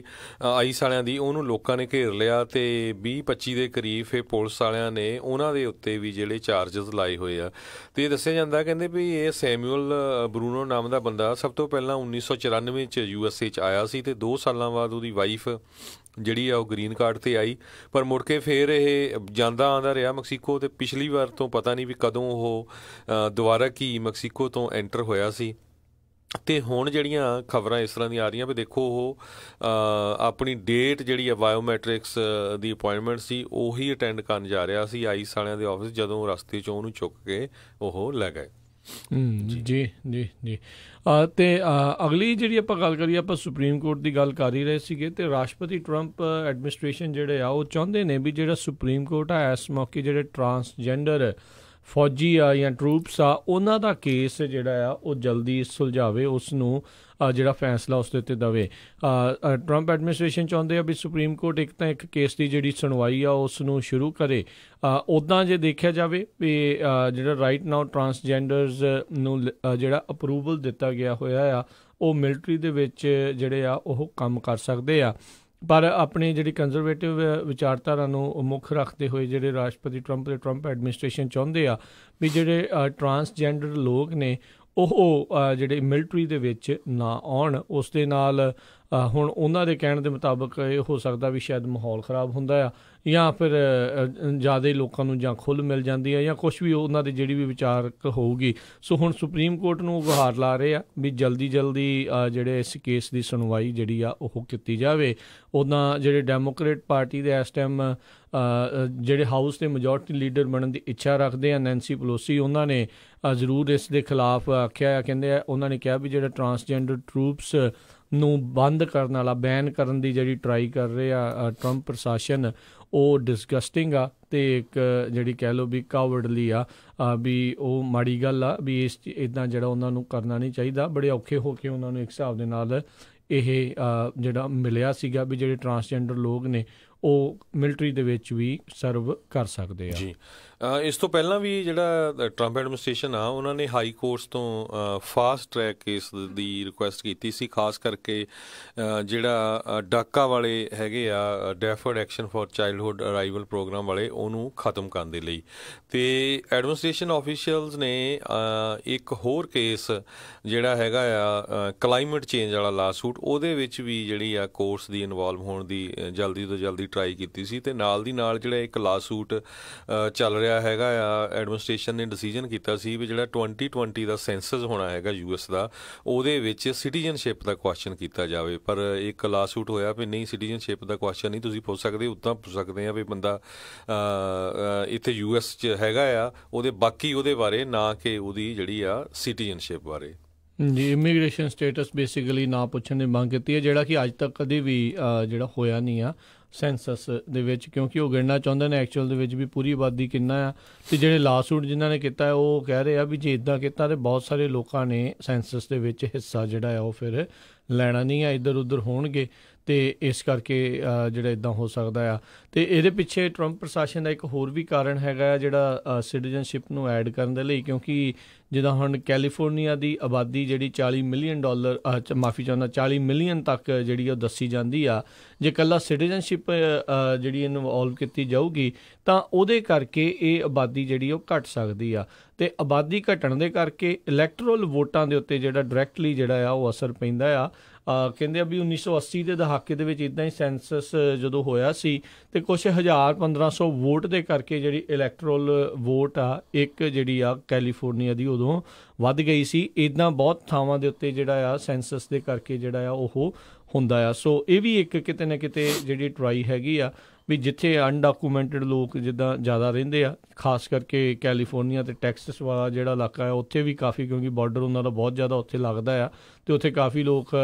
ਆਈਸ ਵਾਲਿਆਂ ਦੀ ਉਹਨੂੰ ਲੋਕਾਂ ਨੇ ਘੇਰ ਲਿਆ ਅਤੇ 20-25 ਦੇ ਕਰੀਬ ਫਿਰ ਪੁਲਿਸ ਵਾਲਿਆਂ ਨੇ ਉਹਨਾਂ ਦੇ ਉੱਤੇ ਵੀ ਜਿਹੜੇ ਚਾਰਜਸ ਲਾਏ ਹੋਏ ਆ। ਅਤੇ ਇਹ ਦੱਸਿਆ ਜਾਂਦਾ ਕਹਿੰਦੇ ਵੀ ਇਹ ਸੈਮੂਅਲ ਬਰੂਨੋ ਨਾਮ ਦਾ ਬੰਦਾ ਸਭ ਤੋਂ ਪਹਿਲਾਂ 1994 'ਚ USA 'ਚ ਆਇਆ ਸੀ ਅਤੇ 2 ਸਾਲਾਂ ਬਾਅਦ ਉਹਦੀ ਵਾਈਫ ਜਿਹੜੀ ਆ ਉਹ ਗ੍ਰੀਨ ਕਾਰਡ 'ਤੇ ਆਈ, ਪਰ ਮੁੜ ਕੇ ਫਿਰ ਇਹ ਜਾਂਦਾ ਆਉਂਦਾ ਰਿਹਾ ਮੈਕਸੀਕੋ। ਅਤੇ ਪਿਛਲੀ ਵਾਰ ਤੋਂ ਪਤਾ ਨਹੀਂ ਵੀ ਕਦੋਂ ਉਹ ਦੁਬਾਰਾ ਕੀ ਮੈਕਸੀਕੋ ਤੋਂ ਐਂਟਰ ਹੋਇਆ ਸੀ। ਅਤੇ ਹੁਣ ਜਿਹੜੀਆਂ ਖਬਰਾਂ ਇਸ ਤਰ੍ਹਾਂ ਦੀਆਂ ਆ ਰਹੀਆਂ ਵੀ ਦੇਖੋ ਉਹ ਆਪਣੀ ਡੇਟ ਜਿਹੜੀ ਆ ਬਾਇਓਮੈਟ੍ਰਿਕਸ ਦੀ ਅਪਾਇੰਟਮੈਂਟ ਸੀ ਉਹੀ ਅਟੈਂਡ ਕਰਨ ਜਾ ਰਿਹਾ ਸੀ ਆਈਸ ਵਾਲਿਆਂ ਦੇ ਆਫਿਸ, ਜਦੋਂ ਰਸਤੇ 'ਚੋਂ ਉਹਨੂੰ ਚੁੱਕ ਕੇ ਉਹ ਲੈ ਗਏ। ਜੀ ਜੀ ਜੀ। ਅਤੇ ਅਗਲੀ ਜਿਹੜੀ ਆਪਾਂ ਗੱਲ ਕਰੀਏ, ਆਪਾਂ ਸੁਪਰੀਮ ਕੋਰਟ ਦੀ ਗੱਲ ਕਰ ਹੀ ਰਹੇ ਸੀਗੇ ਅਤੇ ਰਾਸ਼ਟਰਪਤੀ ਟਰੰਪ ਐਡਮਿਨਿਸਟ੍ਰੇਸ਼ਨ ਜਿਹੜੇ ਆ ਉਹ ਚਾਹੁੰਦੇ ਨੇ ਵੀ ਜਿਹੜਾ ਸੁਪਰੀਮ ਕੋਰਟ ਆ ਇਸ ਮੌਕੇ ਜਿਹੜੇ ਟਰਾਂਸਜੈਂਡਰ ਫੌਜੀ ਆ ਜਾਂ ਟਰੂਪਸ ਆ ਉਹਨਾਂ ਦਾ ਕੇਸ ਜਿਹੜਾ ਆ ਉਹ ਜਲਦੀ ਸੁਲਝਾਵੇ, ਉਸ ਨੂੰ ਜਿਹੜਾ ਫੈਸਲਾ ਉਸ ਦੇ ਉੱਤੇ ਦੇਵੇ। ਟਰੰਪ ਐਡਮਿਨਿਸਟ੍ਰੇਸ਼ਨ ਚਾਹੁੰਦੇ ਆ ਵੀ ਸੁਪਰੀਮ ਕੋਰਟ ਇੱਕ ਤਾਂ ਇੱਕ ਕੇਸ ਦੀ ਜਿਹੜੀ ਸੁਣਵਾਈ ਆ ਉਸ ਨੂੰ ਸ਼ੁਰੂ ਕਰੇ। ਉੱਦਾਂ ਜੇ ਦੇਖਿਆ ਜਾਵੇ ਵੀ ਜਿਹੜਾ ਰਾਈਟ ਨਾਓ ਟਰਾਂਸਜੈਂਡਰਸ ਨੂੰ ਜਿਹੜਾ ਅਪਰੂਵਲ ਦਿੱਤਾ ਗਿਆ ਹੋਇਆ ਆ ਉਹ ਮਿਲਟਰੀ ਦੇ ਵਿੱਚ ਜਿਹੜੇ ਆ ਉਹ ਕੰਮ ਕਰ ਸਕਦੇ ਆ, ਪਰ ਆਪਣੀ ਜਿਹੜੀ ਕੰਜ਼ਰਵੇਟਿਵ ਵਿਚਾਰਧਾਰਾ ਨੂੰ ਮੁੱਖ ਰੱਖਦੇ ਹੋਏ ਜਿਹੜੇ ਰਾਸ਼ਟਰਪਤੀ ਟਰੰਪ ਤੇ ਟਰੰਪ ਐਡਮਿਨਿਸਟ੍ਰੇਸ਼ਨ ਚਾਹੁੰਦੇ ਆ ਵੀ ਜਿਹੜੇ ਟਰਾਂਸਜੈਂਡਰ ਲੋਕ ਨੇ ਉਹ ਜਿਹੜੇ ਮਿਲਟਰੀ ਦੇ ਵਿੱਚ ਨਾ ਆਉਣ। ਉਸ ਦੇ ਨਾਲ ਹੁਣ ਉਹਨਾਂ ਦੇ ਕਹਿਣ ਦੇ ਮੁਤਾਬਕ ਇਹ ਹੋ ਸਕਦਾ ਵੀ ਸ਼ਾਇਦ ਮਾਹੌਲ ਖ਼ਰਾਬ ਹੁੰਦਾ ਆ ਜਾਂ ਫਿਰ ਜ਼ਿਆਦਾ ਲੋਕਾਂ ਨੂੰ ਜਾਂ ਖੁੱਲ੍ਹ ਮਿਲ ਜਾਂਦੀ ਆ ਜਾਂ ਕੁਛ ਵੀ ਉਹਨਾਂ ਦੀ ਜਿਹੜੀ ਵੀ ਵਿਚਾਰਕ ਹੋਊਗੀ। ਸੋ ਹੁਣ ਸੁਪਰੀਮ ਕੋਰਟ ਨੂੰ ਗੁਹਾਰ ਲਾ ਰਹੇ ਆ ਵੀ ਜਲਦੀ ਜਿਹੜੇ ਇਸ ਕੇਸ ਦੀ ਸੁਣਵਾਈ ਜਿਹੜੀ ਆ ਉਹ ਕੀਤੀ ਜਾਵੇ। ਉੱਦਾਂ ਜਿਹੜੇ ਡੈਮੋਕ੍ਰੇਟ ਪਾਰਟੀ ਦੇ ਇਸ ਟਾਈਮ ਜਿਹੜੇ ਹਾਊਸ ਦੇ ਮੈਜੋਰਟੀ ਲੀਡਰ ਬਣਨ ਦੀ ਇੱਛਾ ਰੱਖਦੇ ਆ ਨੈਂਸੀ ਪਲੋਸੀ, ਉਹਨਾਂ ਨੇ ਜ਼ਰੂਰ ਇਸ ਦੇ ਖਿਲਾਫ ਆਖਿਆ ਆ। ਕਹਿੰਦੇ ਆ ਉਹਨਾਂ ਨੇ ਕਿਹਾ ਵੀ ਜਿਹੜਾ ਟਰਾਂਸਜੈਂਡਰ ਟਰੂਪਸ ਨੂੰ ਬੰਦ ਕਰਨ ਵਾਲਾ ਬੈਨ ਕਰਨ ਦੀ ਜਿਹੜੀ ਟਰਾਈ ਕਰ ਰਹੇ ਆ ਟਰੰਪ ਪ੍ਰਸ਼ਾਸਨ ਉਹ ਡਿਸਗਸਟਿੰਗ ਆ ਅਤੇ ਇੱਕ ਜਿਹੜੀ ਕਹਿ ਲਓ ਵੀ ਕਾਵਰਡਲੀ ਆ ਵੀ ਉਹ ਮਾੜੀ ਗੱਲ ਆ ਵੀ ਇੱਦਾਂ ਜਿਹੜਾ ਉਹਨਾਂ ਨੂੰ ਕਰਨਾ ਨਹੀਂ ਚਾਹੀਦਾ। ਬੜੇ ਔਖੇ ਹੋ ਕੇ ਉਹਨਾਂ ਨੂੰ ਇੱਕ ਹਿਸਾਬ ਦੇ ਨਾਲ ਇਹ ਜਿਹੜਾ ਮਿਲਿਆ ਸੀਗਾ ਵੀ ਜਿਹੜੇ ਟਰਾਂਸਜੈਂਡਰ ਲੋਕ ਨੇ ਉਹ ਮਿਲਟਰੀ ਦੇ ਵਿੱਚ ਵੀ ਸਰਵ ਕਰ ਸਕਦੇ ਆ ਜੀ। ਇਸ ਤੋਂ ਪਹਿਲਾਂ ਵੀ ਜਿਹੜਾ ਟਰੰਪ ਐਡਮਿਨਿਸਟ੍ਰੇਸ਼ਨ ਆ ਉਹਨਾਂ ਨੇ ਹਾਈ ਕੋਰਟਸ ਤੋਂ ਫਾਸਟ ਟਰੈਕ ਕੇਸ ਦੀ ਰਿਕੁਐਸਟ ਕੀਤੀ ਸੀ, ਖਾਸ ਕਰਕੇ ਜਿਹੜਾ ਡਾਕਾ ਵਾਲੇ ਹੈਗੇ ਆ deferred action for childhood arrival program ਵਾਲੇ ਉਹਨੂੰ ਖਤਮ ਕਰਨ ਦੇ ਲਈ। ਅਤੇ ਐਡਮਿਨਿਸਟ੍ਰੇਸ਼ਨ ਆਫੀਸ਼ੀਅਲਸ ਨੇ ਇੱਕ ਹੋਰ ਕੇਸ ਜਿਹੜਾ ਹੈਗਾ ਆ ਕਲਾਈਮੇਟ ਚੇਂਜ ਵਾਲਾ ਲਾਸੂਟ, ਉਹਦੇ ਵਿੱਚ ਵੀ ਜਿਹੜੀ ਆ ਕੋਰਟਸ ਦੀ ਇਨਵੋਲਵ ਹੋਣ ਦੀ ਜਲਦੀ ਤੋਂ ਜਲਦੀ ਟਰਾਈ ਕੀਤੀ ਸੀ। ਅਤੇ ਨਾਲ ਦੀ ਨਾਲ ਜਿਹੜਾ ਇੱਕ ਲਾਸੂਟ ਚੱਲ ਰਿਹਾ ਹੈਗਾ ਆ ਐਡਮਿਨਿਸਟ੍ਰੇਸ਼ਨ ਨੇ ਡਿਸੀਜਨ ਕੀਤਾ ਸੀ ਵੀ ਜਿਹੜਾ 2020 ਦਾ ਸੈਂਸਸ ਹੋਣਾ ਹੈਗਾ US ਦਾ ਉਹਦੇ ਵਿੱਚ ਸਿਟੀਜ਼ਨਸ਼ਿਪ ਦਾ ਕੁਐਸਚਨ ਕੀਤਾ ਜਾਵੇ। ਪਰ ਇੱਕ ਲਾਸੂਟ ਹੋਇਆ ਵੀ ਨਹੀਂ, ਸਿਟੀਜ਼ਨਸ਼ਿਪ ਦਾ ਕੁਐਸਚਨ ਨਹੀਂ ਤੁਸੀਂ ਪੁੱਛ ਸਕਦੇ, ਉੱਦਾਂ ਪੁੱਛ ਸਕਦੇ ਆ ਵੀ ਬੰਦਾ ਇੱਥੇ US 'ਚ ਹੈਗਾ ਆ ਉਹਦੇ ਬਾਰੇ, ਨਾ ਕਿ ਉਹਦੀ ਜਿਹੜੀ ਆ ਸਿਟੀਜ਼ਨਸ਼ਿਪ ਬਾਰੇ ਜੀ। ਇਮੀਗ੍ਰੇਸ਼ਨ ਸਟੇਟਸ ਬੇਸਿਕਲੀ ਨਾ ਪੁੱਛਣ ਦੀ ਮੰਗ ਕੀਤੀ ਹੈ, ਜਿਹੜਾ ਕਿ ਅੱਜ ਤੱਕ ਕਦੇ ਵੀ ਜਿਹੜਾ ਹੋਇਆ ਨਹੀਂ ਆ ਸੈਂਸਸ ਦੇ ਵਿੱਚ, ਕਿਉਂਕਿ ਉਹ ਗਿਣਨਾ ਚਾਹੁੰਦੇ ਨੇ ਐਕਚੁਅਲ ਦੇ ਵਿੱਚ ਵੀ ਪੂਰੀ ਆਬਾਦੀ ਕਿੰਨਾ ਆ। ਅਤੇ ਜਿਹੜੇ ਲਾਸੂਟ ਜਿਨ੍ਹਾਂ ਨੇ ਕੀਤਾ ਉਹ ਕਹਿ ਰਹੇ ਆ ਵੀ ਜੇ ਇੱਦਾਂ ਕੀਤਾ ਤਾਂ ਬਹੁਤ ਸਾਰੇ ਲੋਕਾਂ ਨੇ ਸੈਂਸਸ ਦੇ ਵਿੱਚ ਹਿੱਸਾ ਜਿਹੜਾ ਆ ਉਹ ਫਿਰ ਲੈਣਾ ਨਹੀਂ ਆ, ਇੱਧਰ ਉੱਧਰ ਹੋਣਗੇ ਅਤੇ ਇਸ ਕਰਕੇ ਜਿਹੜਾ ਇੱਦਾਂ ਹੋ ਸਕਦਾ ਆ। ਅਤੇ ਇਹਦੇ ਪਿੱਛੇ ਟਰੰਪ ਪ੍ਰਸ਼ਾਸਨ ਦਾ ਇੱਕ ਹੋਰ ਵੀ ਕਾਰਨ ਹੈਗਾ ਜਿਹੜਾ ਸਿਟੀਜ਼ਨਸ਼ਿਪ ਨੂੰ ਐਡ ਕਰਨ ਦੇ ਲਈ, ਕਿਉਂਕਿ ਜਿੱਦਾਂ ਹੁਣ ਕੈਲੀਫੋਰਨੀਆ ਦੀ ਆਬਾਦੀ ਜਿਹੜੀ $40 ਮਿਲੀਅਨ ਤੱਕ ਜਿਹੜੀ ਉਹ ਦੱਸੀ ਜਾਂਦੀ ਆ। ਜੇ ਇਕੱਲਾ ਸਿਟੀਜ਼ਨਸ਼ਿਪ ਜਿਹੜੀ ਇਨਵੋਲਵ ਕੀਤੀ ਜਾਊਗੀ ਤਾਂ ਉਹਦੇ ਕਰਕੇ ਇਹ ਆਬਾਦੀ ਜਿਹੜੀ ਉਹ ਘੱਟ ਸਕਦੀ ਆ। ਅਤੇ ਆਬਾਦੀ ਘਟਣ ਦੇ ਕਰਕੇ ਇਲੈਕਟਰਲ ਵੋਟਾਂ ਦੇ ਉੱਤੇ ਜਿਹੜਾ ਡਾਇਰੈਕਟਲੀ ਜਿਹੜਾ ਆ ਉਹ ਅਸਰ ਪੈਂਦਾ ਆ। ਕਹਿੰਦੇ ਆ ਵੀ 1980 ਦੇ ਦਹਾਕੇ ਦੇ ਵਿੱਚ ਇੱਦਾਂ ਹੀ ਸੈਂਸਸ ਜਦੋਂ ਹੋਇਆ ਸੀ ਅਤੇ ਕੁਛ 1500 ਵੋਟ ਦੇ ਕਰਕੇ ਜਿਹੜੀ ਇਲੈਕਟਰਲ ਵੋਟ ਆ ਇੱਕ ਜਿਹੜੀ ਆ ਕੈਲੀਫੋਰਨੀਆ ਦੀ ਉਦੋਂ ਵੱਧ ਗਈ ਸੀ। ਇੱਦਾਂ ਬਹੁਤ ਥਾਵਾਂ ਦੇ ਉੱਤੇ ਜਿਹੜਾ ਆ ਸੈਂਸਸ ਦੇ ਕਰਕੇ ਜਿਹੜਾ ਆ ਉਹ ਹੁੰਦਾ ਆ। ਸੋ ਇਹ ਵੀ ਇੱਕ ਕਿਤੇ ਨਾ ਕਿਤੇ ਜਿਹੜੀ ਟਰਾਈ ਹੈਗੀ ਆ ਵੀ ਜਿੱਥੇ ਅਨਡਾਕੂਮੈਂਟਡ ਲੋਕ ਜਿੱਦਾਂ ਜ਼ਿਆਦਾ ਰਹਿੰਦੇ ਆ, ਖਾਸ ਕਰਕੇ ਕੈਲੀਫੋਰਨੀਆ ਅਤੇ ਟੈਕਸਸ ਵਾਲਾ ਜਿਹੜਾ ਇਲਾਕਾ ਹੈ ਉੱਥੇ ਵੀ ਕਾਫੀ, ਕਿਉਂਕਿ ਬਾਰਡਰ ਉਹਨਾਂ ਦਾ ਬਹੁਤ ਜ਼ਿਆਦਾ ਉੱਥੇ ਲੱਗਦਾ ਆ ਅਤੇ ਉੱਥੇ ਕਾਫੀ ਲੋਕ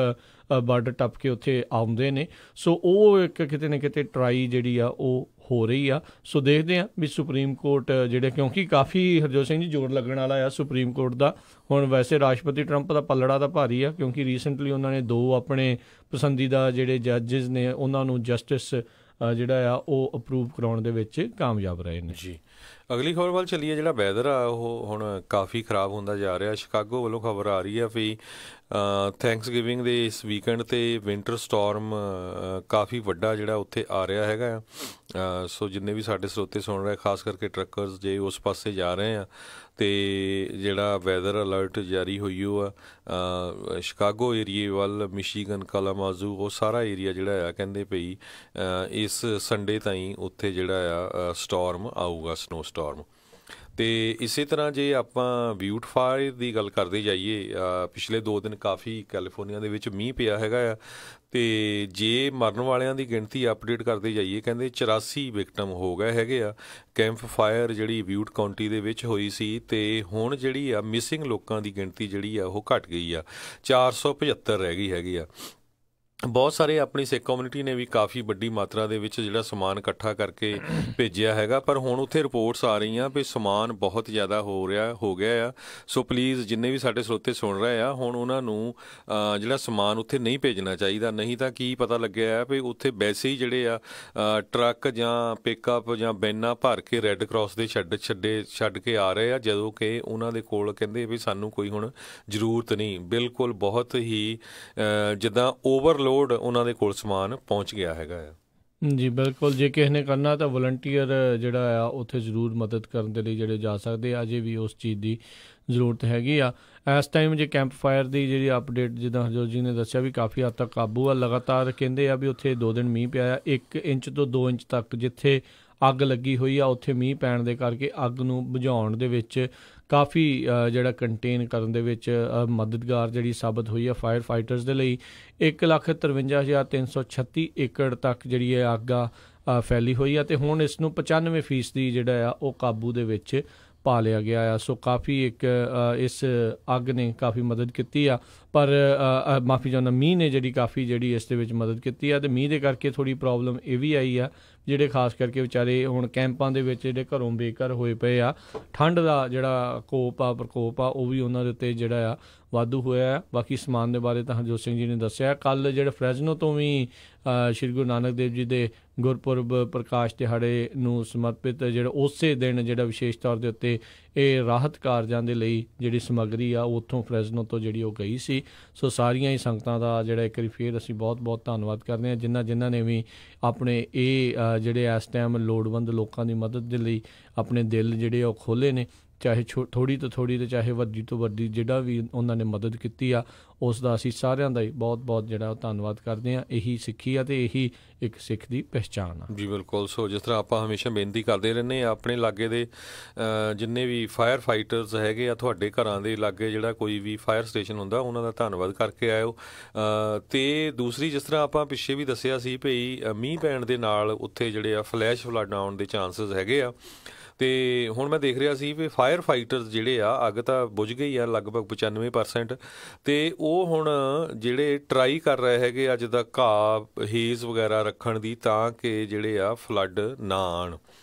ਬਾਰਡਰ ਟੱਪ ਕੇ ਉੱਥੇ ਆਉਂਦੇ ਨੇ। ਸੋ ਉਹ ਇੱਕ ਕਿਤੇ ਨਾ ਕਿਤੇ ਟਰਾਈ ਜਿਹੜੀ ਆ ਉਹ ਹੋ ਰਹੀ ਆ। ਸੋ ਦੇਖਦੇ ਹਾਂ ਵੀ ਸੁਪਰੀਮ ਕੋਰਟ ਜਿਹੜੇ, ਕਿਉਂਕਿ ਕਾਫੀ ਹਰਜੋਤ ਸਿੰਘ ਜੀ ਜ਼ੋਰ ਲੱਗਣ ਵਾਲਾ ਆ ਸੁਪਰੀਮ ਕੋਰਟ ਦਾ। ਹੁਣ ਵੈਸੇ ਰਾਸ਼ਟਰਪਤੀ ਟਰੰਪ ਦਾ ਪੱਲੜਾ ਤਾਂ ਭਾਰੀ ਆ, ਕਿਉਂਕਿ ਰੀਸੈਂਟਲੀ ਉਹਨਾਂ ਨੇ 2 ਆਪਣੇ ਪਸੰਦੀਦਾ ਜਿਹੜੇ ਜੱਜਿਸ ਨੇ ਉਹਨਾਂ ਨੂੰ ਜਸਟਿਸ ਜਿਹੜਾ ਆ ਉਹ ਅਪਰੂਵ ਕਰਾਉਣ ਦੇ ਵਿੱਚ ਕਾਮਯਾਬ ਰਹੇ ਨੇ ਜੀ। ਅਗਲੀ ਖਬਰ ਵੱਲ ਚੱਲੀਏ। ਜਿਹੜਾ ਵੈਦਰ ਆ ਉਹ ਹੁਣ ਕਾਫੀ ਖਰਾਬ ਹੁੰਦਾ ਜਾ ਰਿਹਾ। ਸ਼ਿਕਾਗੋ ਵੱਲੋਂ ਖਬਰ ਆ ਰਹੀ ਆ ਵੀ ਥੈਂਕਸ ਗਿਵਿੰਗ ਦੇ ਇਸ ਵੀਕਐਂਡ 'ਤੇ ਵਿੰਟਰ ਸਟੋਰਮ ਕਾਫੀ ਵੱਡਾ ਜਿਹੜਾ ਉੱਥੇ ਆ ਰਿਹਾ ਹੈਗਾ ਆ। ਸੋ ਜਿੰਨੇ ਵੀ ਸਾਡੇ ਸਰੋਤੇ ਸੁਣ ਰਹੇ, ਖਾਸ ਕਰਕੇ ਟਰੱਕਰਸ ਜੇ ਉਸ ਪਾਸੇ ਜਾ ਰਹੇ ਆ ਅਤੇ ਜਿਹੜਾ ਵੈਦਰ ਅਲਰਟ ਜਾਰੀ ਹੋਈ ਉਹ ਆ ਸ਼ਿਕਾਗੋ ਏਰੀਏ ਵੱਲ, ਮਿਸ਼ੀਗਨ, ਕਾਲਾਮਾਜ਼ੂ, ਉਹ ਸਾਰਾ ਏਰੀਆ ਜਿਹੜਾ ਆ ਕਹਿੰਦੇ ਪਈ ਇਸ ਸੰਡੇ ਤਾਈਂ ਉੱਥੇ ਜਿਹੜਾ ਆ ਸਟੋਰਮ ਆਊਗਾ, ਸਨੋ ਸਟੋਰਮ। ਅਤੇ ਇਸੇ ਤਰ੍ਹਾਂ ਜੇ ਆਪਾਂ ਬਿਊਟ ਫਾਇਰ ਦੀ ਗੱਲ ਕਰਦੇ ਜਾਈਏ, ਪਿਛਲੇ 2 ਦਿਨ ਕਾਫੀ ਕੈਲੀਫੋਰਨੀਆ ਦੇ ਵਿੱਚ ਮੀਂਹ ਪਿਆ ਹੈਗਾ ਆ। ਅਤੇ ਜੇ ਮਰਨ ਵਾਲਿਆਂ ਦੀ ਗਿਣਤੀ ਅਪਡੇਟ ਕਰਦੇ ਜਾਈਏ, ਕਹਿੰਦੇ 84 ਵਿਕਟਮ ਹੋ ਗਏ ਹੈਗੇ ਆ। ਕੈਂਪ ਫਾਇਰ ਜਿਹੜੀ ਬਿਊਟ ਕਾਉਂਟੀ ਦੇ ਵਿੱਚ ਹੋਈ ਸੀ, ਅਤੇ ਹੁਣ ਜਿਹੜੀ ਆ ਮਿਸਿੰਗ ਲੋਕਾਂ ਦੀ ਗਿਣਤੀ ਜਿਹੜੀ ਆ ਉਹ ਘਟ ਗਈ ਆ, 475 ਰਹਿ ਗਈ ਹੈਗੀ ਆ। ਬਹੁਤ ਸਾਰੇ ਆਪਣੀ ਸਿੱਖ ਕਮਿਊਨਿਟੀ ਨੇ ਵੀ ਕਾਫੀ ਵੱਡੀ ਮਾਤਰਾ ਦੇ ਵਿੱਚ ਜਿਹੜਾ ਸਮਾਨ ਇਕੱਠਾ ਕਰਕੇ ਭੇਜਿਆ ਹੈਗਾ, ਪਰ ਹੁਣ ਉੱਥੇ ਰਿਪੋਰਟਸ ਆ ਰਹੀਆਂ ਵੀ ਸਮਾਨ ਬਹੁਤ ਜ਼ਿਆਦਾ ਹੋ ਗਿਆ ਆ। ਸੋ ਪਲੀਜ਼ ਜਿੰਨੇ ਵੀ ਸਾਡੇ ਸਰੋਤੇ ਸੁਣ ਰਹੇ ਆ, ਹੁਣ ਉਹਨਾਂ ਨੂੰ ਜਿਹੜਾ ਸਮਾਨ ਉੱਥੇ ਨਹੀਂ ਭੇਜਣਾ ਚਾਹੀਦਾ। ਨਹੀਂ ਤਾਂ ਕੀ ਪਤਾ ਲੱਗਿਆ ਵੀ ਉੱਥੇ ਵੈਸੇ ਹੀ ਜਿਹੜੇ ਆ ਟਰੱਕ ਜਾਂ ਪਿਕਅਪ ਜਾਂ ਵੈਨਾਂ ਭਰ ਕੇ ਰੈੱਡ ਕਰਾਸ ਦੇ ਛੱਡ ਕੇ ਆ ਰਹੇ ਆ, ਜਦੋਂ ਕਿ ਉਹਨਾਂ ਦੇ ਕੋਲ ਕਹਿੰਦੇ ਵੀ ਸਾਨੂੰ ਕੋਈ ਹੁਣ ਜ਼ਰੂਰਤ ਨਹੀਂ। ਬਿਲਕੁਲ ਬਹੁਤ ਹੀ ਜਿੱਦਾਂ ਓਵਰਲੋਡ ਉਹਨਾਂ ਦੇ ਕੋਲ ਸਮਾਨ ਪਹੁੰਚ ਗਿਆ ਹੈਗਾ ਆ। ਜੀ ਬਿਲਕੁਲ, ਜੇ ਕਿਸੇ ਨੇ ਕਰਨਾ ਤਾਂ ਵਲੰਟੀਅਰ ਜਿਹੜਾ ਆ ਉੱਥੇ ਜ਼ਰੂਰ ਮਦਦ ਕਰਨ ਦੇ ਲਈ ਜਿਹੜੇ ਜਾ ਸਕਦੇ ਆ। ਅਜੇ ਵੀ ਉਸ ਚੀਜ਼ ਦੀ ਜ਼ਰੂਰਤ ਹੈਗੀ ਆ। ਇਸ ਟਾਈਮ ਜੇ ਕੈਂਪ ਫਾਇਰ ਦੀ ਜਿਹੜੀ ਅਪਡੇਟ ਜਿੱਦਾਂ ਹਰਜੋਤ ਜੀ ਨੇ ਦੱਸਿਆ ਵੀ ਕਾਫੀ ਹੱਦ ਤੱਕ ਕਾਬੂ ਆ। ਲਗਾਤਾਰ ਕਹਿੰਦੇ ਆ ਵੀ ਉੱਥੇ 2 ਦਿਨ ਮੀਂਹ ਪਿਆ ਆ, 1 ਇੰਚ ਤੋਂ 2 ਇੰਚ ਤੱਕ ਜਿੱਥੇ ਅੱਗ ਲੱਗੀ ਹੋਈ ਆ ਉੱਥੇ ਮੀਂਹ ਪੈਣ ਦੇ ਕਰਕੇ ਅੱਗ ਨੂੰ ਬੁਝਾਉਣ ਦੇ ਵਿੱਚ ਕਾਫੀ ਜਿਹੜਾ ਕੰਟੇਨ ਕਰਨ ਦੇ ਵਿੱਚ ਮਦਦਗਾਰ ਜਿਹੜੀ ਸਾਬਤ ਹੋਈ ਆ ਫਾਇਰ ਫਾਈਟਰਸ ਦੇ ਲਈ। 1,53,336 ਏਕੜ ਤੱਕ ਜਿਹੜੀ ਇਹ ਅੱਗ ਆ ਫੈਲੀ ਹੋਈ ਆ ਅਤੇ ਹੁਣ ਇਸ ਨੂੰ 95% ਜਿਹੜਾ ਆ ਉਹ ਕਾਬੂ ਦੇ ਵਿੱਚ ਪਾ ਲਿਆ ਗਿਆ ਆ। ਸੋ ਕਾਫੀ ਇਸ ਅੱਗ ਨੇ ਕਾਫੀ ਮਦਦ ਕੀਤੀ ਆ, ਪਰ ਮਾਫੀ ਚਾਹੁੰਦਾ ਮੀਂਹ ਨੇ ਕਾਫੀ ਇਸ ਦੇ ਵਿੱਚ ਮਦਦ ਕੀਤੀ ਆ। ਅਤੇ ਮੀਂਹ ਦੇ ਕਰਕੇ ਥੋੜ੍ਹੀ ਪ੍ਰੋਬਲਮ ਇਹ ਵੀ ਆਈ ਆ, ਜਿਹੜੇ ਖਾਸ ਕਰਕੇ ਵਿਚਾਰੇ ਹੁਣ ਕੈਂਪਾਂ ਦੇ ਵਿੱਚ ਜਿਹੜੇ ਘਰੋਂ ਬੇਘਰ ਹੋਏ ਪਏ ਆ, ਠੰਡ ਦਾ ਜਿਹੜਾ ਪ੍ਰਕੋਪ ਆ ਉਹ ਵੀ ਉਹਨਾਂ ਦੇ ਉੱਤੇ ਜਿਹੜਾ ਆ ਵਾਧੂ ਹੋਇਆ ਆ। ਬਾਕੀ ਸਮਾਨ ਦੇ ਬਾਰੇ ਤਾਂ ਹਰਜੋਤ ਸਿੰਘ ਜੀ ਨੇ ਦੱਸਿਆ। ਕੱਲ੍ਹ ਜਿਹੜਾ ਫਰੈਜ਼ਨੋ ਤੋਂ ਵੀ ਸ਼੍ਰੀ ਗੁਰੂ ਨਾਨਕ ਦੇਵ ਜੀ ਦੇ ਗੁਰਪੁਰਬ ਪ੍ਰਕਾਸ਼ ਦਿਹਾੜੇ ਨੂੰ ਸਮਰਪਿਤ ਜਿਹੜਾ ਉਸੇ ਦਿਨ ਵਿਸ਼ੇਸ਼ ਤੌਰ ਦੇ ਉੱਤੇ ਇਹ ਰਾਹਤ ਕਾਰਜਾਂ ਦੇ ਲਈ ਜਿਹੜੀ ਸਮੱਗਰੀ ਆ ਉਹ ਉੱਥੋਂ ਫਰੈਜ਼ਨੋ ਤੋਂ ਉਹ ਗਈ ਸੀ। ਸੋ ਸਾਰੀਆਂ ਹੀ ਸੰਗਤਾਂ ਦਾ ਇੱਕ ਵਾਰੀ ਫੇਰ ਅਸੀਂ ਬਹੁਤ ਬਹੁਤ ਧੰਨਵਾਦ ਕਰਦੇ ਹਾਂ, ਜਿਨ੍ਹਾਂ ਨੇ ਵੀ ਆਪਣੇ ਇਹ ਜਿਹੜੇ ਇਸ ਟਾਈਮ ਲੋੜਵੰਦ ਲੋਕਾਂ ਦੀ ਮਦਦ ਦੇ ਲਈ ਆਪਣੇ ਦਿਲ ਉਹ ਖੋਲ੍ਹੇ ਨੇ, ਚਾਹੇ ਥੋੜ੍ਹੀ ਤੋਂ ਥੋੜ੍ਹੀ ਅਤੇ ਚਾਹੇ ਵੱਡੀ ਤੋਂ ਵੱਡੀ ਜਿਹੜਾ ਵੀ ਉਹਨਾਂ ਨੇ ਮਦਦ ਕੀਤੀ ਆ, ਉਸ ਦਾ ਅਸੀਂ ਸਾਰਿਆਂ ਦਾ ਹੀ ਬਹੁਤ ਬਹੁਤ ਉਹ ਧੰਨਵਾਦ ਕਰਦੇ ਹਾਂ। ਇਹੀ ਸਿੱਖੀ ਆ ਅਤੇ ਇਹੀ ਇੱਕ ਸਿੱਖ ਦੀ ਪਹਿਚਾਣ ਆ। ਜੀ ਬਿਲਕੁਲ। ਸੋ ਜਿਸ ਤਰ੍ਹਾਂ ਆਪਾਂ ਹਮੇਸ਼ਾ ਬੇਨਤੀ ਕਰਦੇ ਰਹਿੰਦੇ ਹਾਂ, ਆਪਣੇ ਲਾਗੇ ਦੇ ਜਿੰਨੇ ਵੀ ਫਾਇਰ ਫਾਈਟਰਸ ਹੈਗੇ ਆ, ਤੁਹਾਡੇ ਘਰਾਂ ਦੇ ਲਾਗੇ ਜਿਹੜਾ ਕੋਈ ਵੀ ਫਾਇਰ ਸਟੇਸ਼ਨ ਹੁੰਦਾ, ਉਹਨਾਂ ਦਾ ਧੰਨਵਾਦ ਕਰਕੇ ਆਇਓ। ਅਤੇ ਦੂਸਰੀ, ਜਿਸ ਤਰ੍ਹਾਂ ਆਪਾਂ ਪਿੱਛੇ ਵੀ ਦੱਸਿਆ ਸੀ ਭਈ ਮੀਂਹ ਪੈਣ ਦੇ ਨਾਲ ਉੱਥੇ ਜਿਹੜੇ ਆ ਫਲੈਸ਼ ਫਲੱਡ ਆਉਣ ਦੇ ਚਾਂਸਸ ਹੈਗੇ ਆ। ਅਤੇ ਹੁਣ ਮੈਂ ਦੇਖ ਰਿਹਾ ਸੀ ਵੀ ਫਾਇਰ ਫਾਈਟਰਸ ਜਿਹੜੇ ਆ, ਅੱਗ ਤਾਂ ਬੁਝ ਗਈ ਆ ਲਗਭਗ 95%, ਅਤੇ ਉਹ ਹੁਣ ਜਿਹੜੇ ਟਰਾਈ ਕਰ ਰਹੇ ਹੈਗੇ ਆ ਜਿੱਦਾਂ ਘਾਹ ਹੇਜ਼ ਵਗੈਰਾ ਰੱਖਣ ਦੀ, ਤਾਂ ਕਿ ਜਿਹੜੇ ਆ ਫਲੱਡ ਨਾ ਆਉਣ,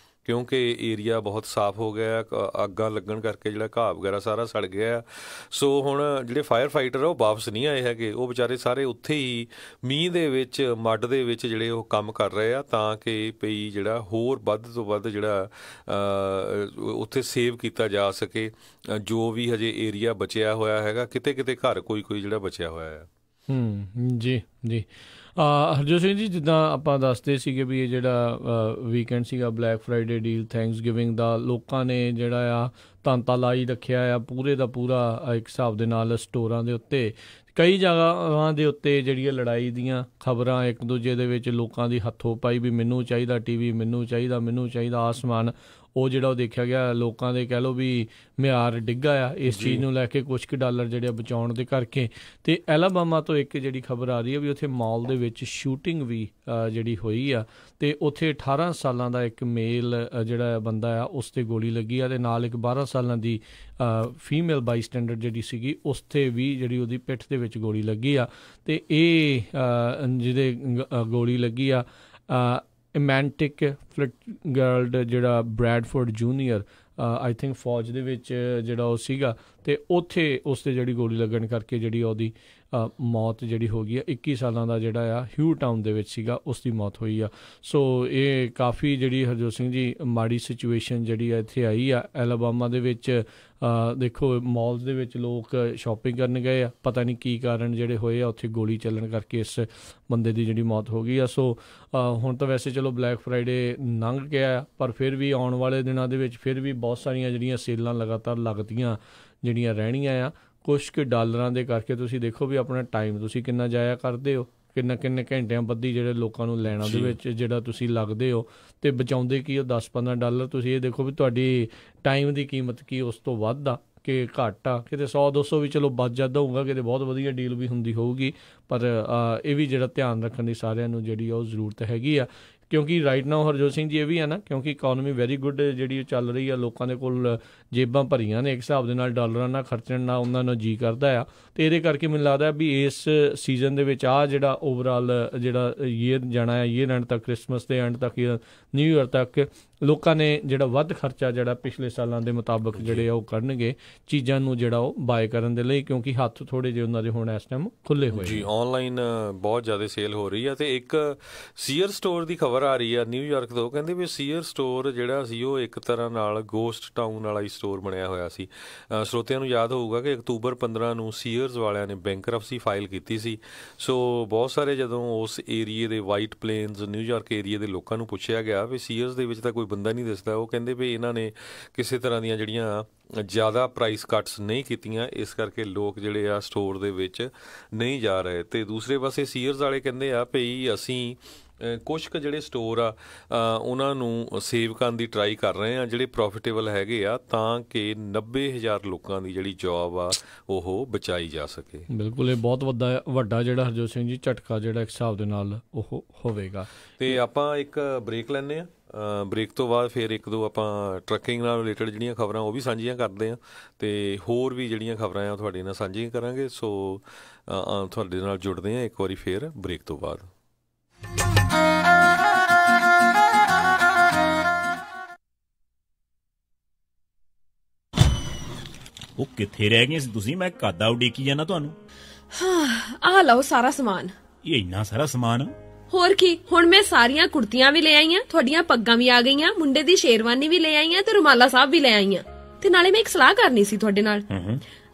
ਕਿਉਂਕਿ ਏਰੀਆ ਬਹੁਤ ਸਾਫ਼ ਹੋ ਗਿਆ, ਅੱਗਾਂ ਲੱਗਣ ਕਰਕੇ ਜਿਹੜਾ ਘਾਹ ਵਗੈਰਾ ਸਾਰਾ ਸੜ ਗਿਆ। ਸੋ ਹੁਣ ਜਿਹੜੇ ਫਾਇਰ ਫਾਈਟਰ ਆ ਉਹ ਵਾਪਸ ਨਹੀਂ ਆਏ ਹੈਗੇ, ਉਹ ਵਿਚਾਰੇ ਸਾਰੇ ਉੱਥੇ ਹੀ ਮੀਂਹ ਦੇ ਵਿੱਚ ਮੱਡ ਦੇ ਵਿੱਚ ਜਿਹੜੇ ਉਹ ਕੰਮ ਕਰ ਰਹੇ ਆ, ਤਾਂ ਕਿ ਭਈ ਜਿਹੜਾ ਹੋਰ ਵੱਧ ਤੋਂ ਵੱਧ ਜਿਹੜਾ ਉੱਥੇ ਸੇਵ ਕੀਤਾ ਜਾ ਸਕੇ ਜੋ ਵੀ ਹਜੇ ਏਰੀਆ ਬਚਿਆ ਹੋਇਆ ਹੈਗਾ। ਕਿਤੇ ਕਿਤੇ ਘਰ ਕੋਈ ਜਿਹੜਾ ਬਚਿਆ ਹੋਇਆ ਆ। ਜੀ ਜੀ ਹਰਜੋਤ ਸਿੰਘ ਜੀ, ਜਿੱਦਾਂ ਆਪਾਂ ਦੱਸਦੇ ਸੀਗੇ ਵੀ ਇਹ ਜਿਹੜਾ ਵੀਕਐਂਡ ਸੀਗਾ black Friday deal thanksgiving ਦਾ, ਲੋਕਾਂ ਨੇ ਜਿਹੜਾ ਤਾਂਤਾ ਲਾਈ ਰੱਖਿਆ ਆ ਪੂਰੇ ਦਾ ਪੂਰਾ ਇੱਕ ਹਿਸਾਬ ਦੇ ਨਾਲ ਸਟੋਰਾਂ ਦੇ ਉੱਤੇ। ਕਈ ਜਗ੍ਹਾਵਾਂ ਦੇ ਉੱਤੇ ਜਿਹੜੀਆਂ ਲੜਾਈ ਦੀਆਂ ਖਬਰਾਂ ਇੱਕ ਦੂਜੇ ਦੇ ਵਿੱਚ ਲੋਕਾਂ ਦੀ ਹੱਥੋਂ ਪਾਈ ਵੀ ਮੈਨੂੰ ਚਾਹੀਦਾ TV, ਮੈਨੂੰ ਚਾਹੀਦਾ ਆਸਮਾਨ, ਉਹ ਉਹ ਦੇਖਿਆ ਗਿਆ। ਲੋਕਾਂ ਦੇ ਕਹਿ ਲਓ ਵੀ ਮਿਆਰ ਡਿੱਗਾ ਆ ਇਸ ਚੀਜ਼ ਨੂੰ ਲੈ ਕੇ, ਕੁਛ ਕੁ ਡਾਲਰ ਜਿਹੜੇ ਬਚਾਉਣ ਦੇ ਕਰਕੇ। ਅਤੇ ਐਲਾਬਾਮਾ ਤੋਂ ਇੱਕ ਜਿਹੜੀ ਖਬਰ ਆ ਰਹੀ ਹੈ ਵੀ ਉੱਥੇ ਮਾਲ ਦੇ ਵਿੱਚ ਸ਼ੂਟਿੰਗ ਵੀ ਜਿਹੜੀ ਹੋਈ ਆ, ਅਤੇ ਉੱਥੇ 18 ਸਾਲਾਂ ਦਾ ਇੱਕ ਮੇਲ ਜਿਹੜਾ ਬੰਦਾ ਆ ਉਸ 'ਤੇ ਗੋਲੀ ਲੱਗੀ ਆ, ਅਤੇ ਨਾਲ ਇੱਕ 12 ਸਾਲਾਂ ਦੀ ਫੀਮੇਲ ਬਾਈਸਟੈਂਡਰ ਜਿਹੜੀ ਸੀਗੀ ਉਸ 'ਤੇ ਵੀ ਜਿਹੜੀ ਉਹਦੀ ਪਿੱਠ ਦੇ ਵਿੱਚ ਗੋਲੀ ਲੱਗੀ ਆ। ਅਤੇ ਇਹ ਜਿਹਦੇ ਗੋਲੀ ਲੱਗੀ ਆ ਇਮੈਂਟਿਕ ਫਲਿਟਗਰਲਡ ਜਿਹੜਾ ਬ੍ਰੈਡਫੋਰਡ ਜੂਨੀਅਰ ਆਈ ਥਿੰਕ ਫੌਜ ਦੇ ਵਿੱਚ ਜਿਹੜਾ ਉਹ ਸੀਗਾ, ਅਤੇ ਉੱਥੇ ਉਸ 'ਤੇ ਜਿਹੜੀ ਗੋਲੀ ਲੱਗਣ ਕਰਕੇ ਜਿਹੜੀ ਉਹਦੀ ਮੌਤ ਜਿਹੜੀ ਹੋ ਗਈ ਆ। 21 ਸਾਲਾਂ ਦਾ ਜਿਹੜਾ ਹਿਊ ਟਾਊਨ ਦੇ ਵਿੱਚ ਸੀਗਾ, ਉਸ ਦੀ ਮੌਤ ਹੋਈ ਆ। ਸੋ ਇਹ ਕਾਫੀ ਜਿਹੜੀ ਹਰਜੋਤ ਸਿੰਘ ਜੀ ਮਾੜੀ ਸਿਚੁਏਸ਼ਨ ਜਿਹੜੀ ਇੱਥੇ ਆਈ ਆ ਐਲਾਬਾਮਾ ਦੇ ਵਿੱਚ। ਦੇਖੋ ਮਾਲਸ ਦੇ ਵਿੱਚ ਲੋਕ ਸ਼ਾਪਿੰਗ ਕਰਨ ਗਏ ਆ, ਪਤਾ ਨਹੀਂ ਕੀ ਕਾਰਨ ਜਿਹੜੇ ਹੋਏ ਆ, ਉੱਥੇ ਗੋਲੀ ਚੱਲਣ ਕਰਕੇ ਇਸ ਬੰਦੇ ਦੀ ਜਿਹੜੀ ਮੌਤ ਹੋ ਗਈ ਆ। ਸੋ ਹੁਣ ਤਾਂ ਵੈਸੇ ਚਲੋ ਬਲੈਕ ਫਰਾਈਡੇ ਲੰਘ ਗਿਆ, ਪਰ ਫਿਰ ਵੀ ਆਉਣ ਵਾਲੇ ਦਿਨਾਂ ਦੇ ਵਿੱਚ ਫਿਰ ਵੀ ਬਹੁਤ ਸਾਰੀਆਂ ਜਿਹੜੀਆਂ ਸੇਲਾਂ ਲਗਾਤਾਰ ਲੱਗਦੀਆਂ ਜਿਹੜੀਆਂ ਰਹਿਣੀਆਂ ਆ। ਕੁਛ ਕੁ ਡਾਲਰਾਂ ਦੇ ਕਰਕੇ ਤੁਸੀਂ ਦੇਖੋ ਵੀ ਆਪਣਾ ਟਾਈਮ ਤੁਸੀਂ ਕਿੰਨਾ ਜਾਇਆ ਕਰਦੇ ਹੋ, ਕਿੰਨੇ ਘੰਟਿਆਂ ਬੱਧੀ ਜਿਹੜੇ ਲੋਕਾਂ ਨੂੰ ਲੈਣਾ ਦੇ ਵਿੱਚ ਜਿਹੜਾ ਤੁਸੀਂ ਲੱਗਦੇ ਹੋ, ਅਤੇ ਬਚਾਉਂਦੇ ਕੀ ਉਹ 10-15 ਡਾਲਰ। ਤੁਸੀਂ ਇਹ ਦੇਖੋ ਵੀ ਤੁਹਾਡੀ ਟਾਈਮ ਦੀ ਕੀਮਤ ਕੀ ਉਸ ਤੋਂ ਵੱਧ ਆ ਕਿ ਘੱਟ ਆ। ਕਿਤੇ 100-200 ਵੀ ਚਲੋ ਬਚ ਜਾਂਦਾ ਹੋਊਗਾ, ਕਿਤੇ ਬਹੁਤ ਵਧੀਆ ਡੀਲ ਵੀ ਹੁੰਦੀ ਹੋਊਗੀ, ਪਰ ਇਹ ਵੀ ਜਿਹੜਾ ਧਿਆਨ ਰੱਖਣ ਦੀ ਸਾਰਿਆਂ ਨੂੰ ਜਿਹੜੀ ਉਹ ਜ਼ਰੂਰਤ ਹੈਗੀ ਆ ਕਿਉਂਕਿ ਰਾਈਟ ਨਾਓ ਹਰਜੋਤ ਸਿੰਘ ਜੀ ਇਹ ਵੀ ਹੈ ਨਾ, ਕਿਉਂਕਿ ਇਕੋਨਮੀ ਵੈਰੀ ਗੁੱਡ ਜਿਹੜੀ ਚੱਲ ਰਹੀ ਆ, ਲੋਕਾਂ ਦੇ ਕੋਲ ਜੇਬਾਂ ਭਰੀਆਂ ਨੇ ਇੱਕ ਹਿਸਾਬ ਦੇ ਨਾਲ, ਡਾਲਰਾਂ ਨਾਲ ਖਰਚਣ ਨਾਲ ਉਹਨਾਂ ਨੂੰ ਜੀ ਕਰਦਾ ਆ। ਅਤੇ ਇਹਦੇ ਕਰਕੇ ਮੈਨੂੰ ਲੱਗਦਾ ਵੀ ਇਸ ਸੀਜ਼ਨ ਦੇ ਵਿੱਚ ਆਹ ਜਿਹੜਾ ਓਵਰਆਲ ਜਿਹੜਾ ਈਅਰ ਜਾਣਾ ਹੈ, ਈਅਰ ਐਂਡ ਤੱਕ, ਕ੍ਰਿਸਮਸ ਦੇ ਐਂਡ ਤੱਕ, ਨਿਊ ਈਅਰ ਤੱਕ ਲੋਕਾਂ ਨੇ ਜਿਹੜਾ ਵੱਧ ਖਰਚਾ ਜਿਹੜਾ ਪਿਛਲੇ ਸਾਲਾਂ ਦੇ ਮੁਤਾਬਕ ਜਿਹੜੇ ਆ ਉਹ ਕਰਨਗੇ ਚੀਜ਼ਾਂ ਨੂੰ ਜਿਹੜਾ ਉਹ ਬਾਏ ਕਰਨ ਦੇ ਲਈ, ਕਿਉਂਕਿ ਹੱਥ ਥੋੜ੍ਹੇ ਜਿਹੇ ਉਹਨਾਂ ਦੇ ਹੁਣ ਇਸ ਟਾਈਮ ਖੁੱਲ੍ਹੇ ਹੋਏ ਜੀ। ਔਨਲਾਈਨ ਬਹੁਤ ਜ਼ਿਆਦਾ ਸੇਲ ਹੋ ਰਹੀ ਆ। ਅਤੇ ਇੱਕ ਸੀਅਰ ਸਟੋਰ ਦੀ ਖਬਰ ਆ ਰਹੀ ਆ ਨਿਊਯਾਰਕ ਤੋਂ, ਕਹਿੰਦੇ ਵੀ ਸੀਅਰ ਸਟੋਰ ਜਿਹੜਾ ਸੀ ਉਹ ਇੱਕ ਤਰ੍ਹਾਂ ਨਾਲ ਗੋਸਟ ਟਾਊਨ ਵਾਲਾ ਹੀ ਸਟੋਰ ਬਣਿਆ ਹੋਇਆ ਸੀ। ਸਰੋਤਿਆਂ ਨੂੰ ਯਾਦ ਹੋਊਗਾ ਕਿ ਅਕਤੂਬਰ 15 ਨੂੰ ਸੀਅਰਸ ਵਾਲਿਆਂ ਨੇ ਬੈਂਕਰਪਸੀ ਫਾਈਲ ਕੀਤੀ ਸੀ। ਸੋ ਬਹੁਤ ਸਾਰੇ ਜਦੋਂ ਉਸ ਏਰੀਏ ਦੇ ਵਾਈਟ ਪਲੇਨਸ ਨਿਊਯਾਰਕ ਏਰੀਏ ਦੇ ਲੋਕਾਂ ਨੂੰ ਪੁੱਛਿਆ ਗਿਆ ਵੀ ਸੀਅਰਸ ਦੇ ਵਿੱਚ ਤਾਂ ਕੋਈ ਬੰਦਾ ਨਹੀਂ ਦਿਸਦਾ, ਉਹ ਕਹਿੰਦੇ ਵੀ ਇਹਨਾਂ ਨੇ ਕਿਸੇ ਤਰ੍ਹਾਂ ਦੀਆਂ ਜਿਹੜੀਆਂ ਜ਼ਿਆਦਾ ਪ੍ਰਾਈਸ ਕੱਟਸ ਨਹੀਂ ਕੀਤੀਆਂ, ਇਸ ਕਰਕੇ ਲੋਕ ਜਿਹੜੇ ਆ ਸਟੋਰ ਦੇ ਵਿੱਚ ਨਹੀਂ ਜਾ ਰਹੇ। ਅਤੇ ਦੂਸਰੇ ਪਾਸੇ ਸੀਅਰਸ ਵਾਲੇ ਕਹਿੰਦੇ ਆ ਭਈ ਅਸੀਂ ਕੁਛ ਕੁ ਜਿਹੜੇ ਸਟੋਰ ਆ ਉਹਨਾਂ ਨੂੰ ਸੇਵ ਕਰਨ ਦੀ ਟਰਾਈ ਕਰ ਰਹੇ ਆ ਜਿਹੜੇ ਪ੍ਰੋਫਿਟੇਬਲ ਹੈਗੇ ਆ, ਤਾਂ ਕਿ 90,000 ਲੋਕਾਂ ਦੀ ਜਿਹੜੀ ਜੋਬ ਆ ਉਹ ਬਚਾਈ ਜਾ ਸਕੇ। ਬਿਲਕੁਲ, ਇਹ ਬਹੁਤ ਵੱਡਾ ਜਿਹੜਾ ਹਰਜੋਤ ਸਿੰਘ ਜੀ ਝਟਕਾ ਜਿਹੜਾ ਇੱਕ ਹਿਸਾਬ ਦੇ ਨਾਲ ਉਹ ਹੋਵੇਗਾ। ਅਤੇ ਆਪਾਂ ਇੱਕ ਬ੍ਰੇਕ ਲੈਂਦੇ ਹਾਂ, ਬ੍ਰੇਕ ਤੋਂ ਬਾਅਦ ਫਿਰ ਇੱਕ ਦੋ ਆਪਾਂ ਟਰੱਕਿੰਗ ਨਾਲ ਰਿਲੇਟਡ ਜਿਹੜੀਆਂ ਖਬਰਾਂ ਉਹ ਵੀ ਸਾਂਝੀਆਂ ਕਰਦੇ ਹਾਂ, ਅਤੇ ਹੋਰ ਵੀ ਜਿਹੜੀਆਂ ਖਬਰਾਂ ਆ ਤੁਹਾਡੇ ਨਾਲ ਸਾਂਝੀਆਂ ਕਰਾਂਗੇ। ਸੋ ਤੁਹਾਡੇ ਨਾਲ ਜੁੜਦੇ ਹਾਂ ਇੱਕ ਵਾਰੀ ਫਿਰ ਬ੍ਰੇਕ ਤੋਂ ਬਾਅਦ। ਉਹ ਕਿੱਥੇ ਰਹਿ ਗਏ ਸੀ ਤੁਸੀਂ? ਮੈਂ ਕਾਦਾ ਉਡੀਕੀ ਜਾਂਦਾ ਤੁਹਾਨੂੰ। ਆ ਲਓ ਸਾਰਾ ਸਮਾਨ। ਇਹ ਇੰਨਾ ਸਾਰਾ ਸਮਾਨ? ਹੋਰ ਕੀ, ਹੁਣ ਮੈਂ ਸਾਰੀਆਂ ਕੁੜਤੀਆਂ ਵੀ ਲੈ ਆਈਆਂ, ਤੁਹਾਡੀਆਂ ਪੱਗਾਂ ਵੀ ਆ ਗਈਆਂ, ਮੁੰਡੇ ਦੀ ਸ਼ੇਰਵਾਨੀ ਵੀ ਲੈ ਆਈਆਂ, ਤੇ ਰੁਮਾਲਾ ਸਾਹਿਬ ਵੀ ਲੈ ਆਈਆਂ। ਤੇ ਨਾਲੇ ਮੈਂ ਇੱਕ ਸਲਾਹ ਕਰਨੀ ਸੀ ਤੁਹਾਡੇ ਨਾਲ।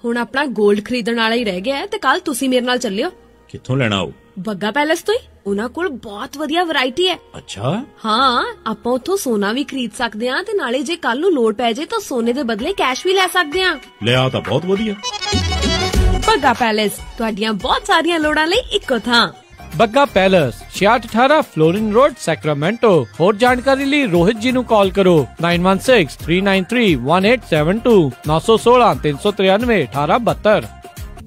ਹੁਣ ਆਪਣਾ 골ਡ ਖਰੀਦਣ ਵਾਲਾ ਹੀ ਰਹਿ ਗਿਆ, ਤੇ ਕੱਲ ਤੁਸੀਂ ਮੇਰੇ ਨਾਲ ਚੱਲਿਓ। ਕਿੱਥੋਂ ਲੈਣਾ ਉਹ? ਬੱਗਾ ਪੈਲੇਸ ਤੋਂ ਹੀ। ਉਹਨਾਂ ਕੋਲ ਬਹੁਤ ਵਧੀਆ ਵੈਰਾਈਟੀ ਹੈ। ਅੱਛਾ। ਹਾਂ, ਆਪਾਂ ਉੱਥੋਂ ਸੋਨਾ ਵੀ ਖਰੀਦ ਸਕਦੇ ਹਾਂ, ਤੇ ਨਾਲੇ ਜੇ ਕੱਲ ਨੂੰ ਲੋੜ ਪੈ ਜਾਏ ਤਾਂ ਸੋਨੇ ਦੇ ਬਦਲੇ ਕੈਸ਼ ਵੀ ਲੈ ਸਕਦੇ ਹਾਂ। ਲਿਆ ਤਾਂ ਬਹੁਤ ਵਧੀਆ। ਬੱਗਾ ਪੈਲੇਸ, ਤੁਹਾਡੀਆਂ ਬਹੁਤ ਸਾਰੀਆਂ ਲੋੜਾਂ ਲਈ ਇੱਕੋ ਥਾਂ। Bagga palace, 6618 Florin road, Sacramento. ਹੋਰ ਜਾਣਕਾਰੀ ਲਈ ਰੋਹਿਤ ਜੀ ਨੂੰ ਕਾਲ ਕਰੋ 9163931872 916-393-1872।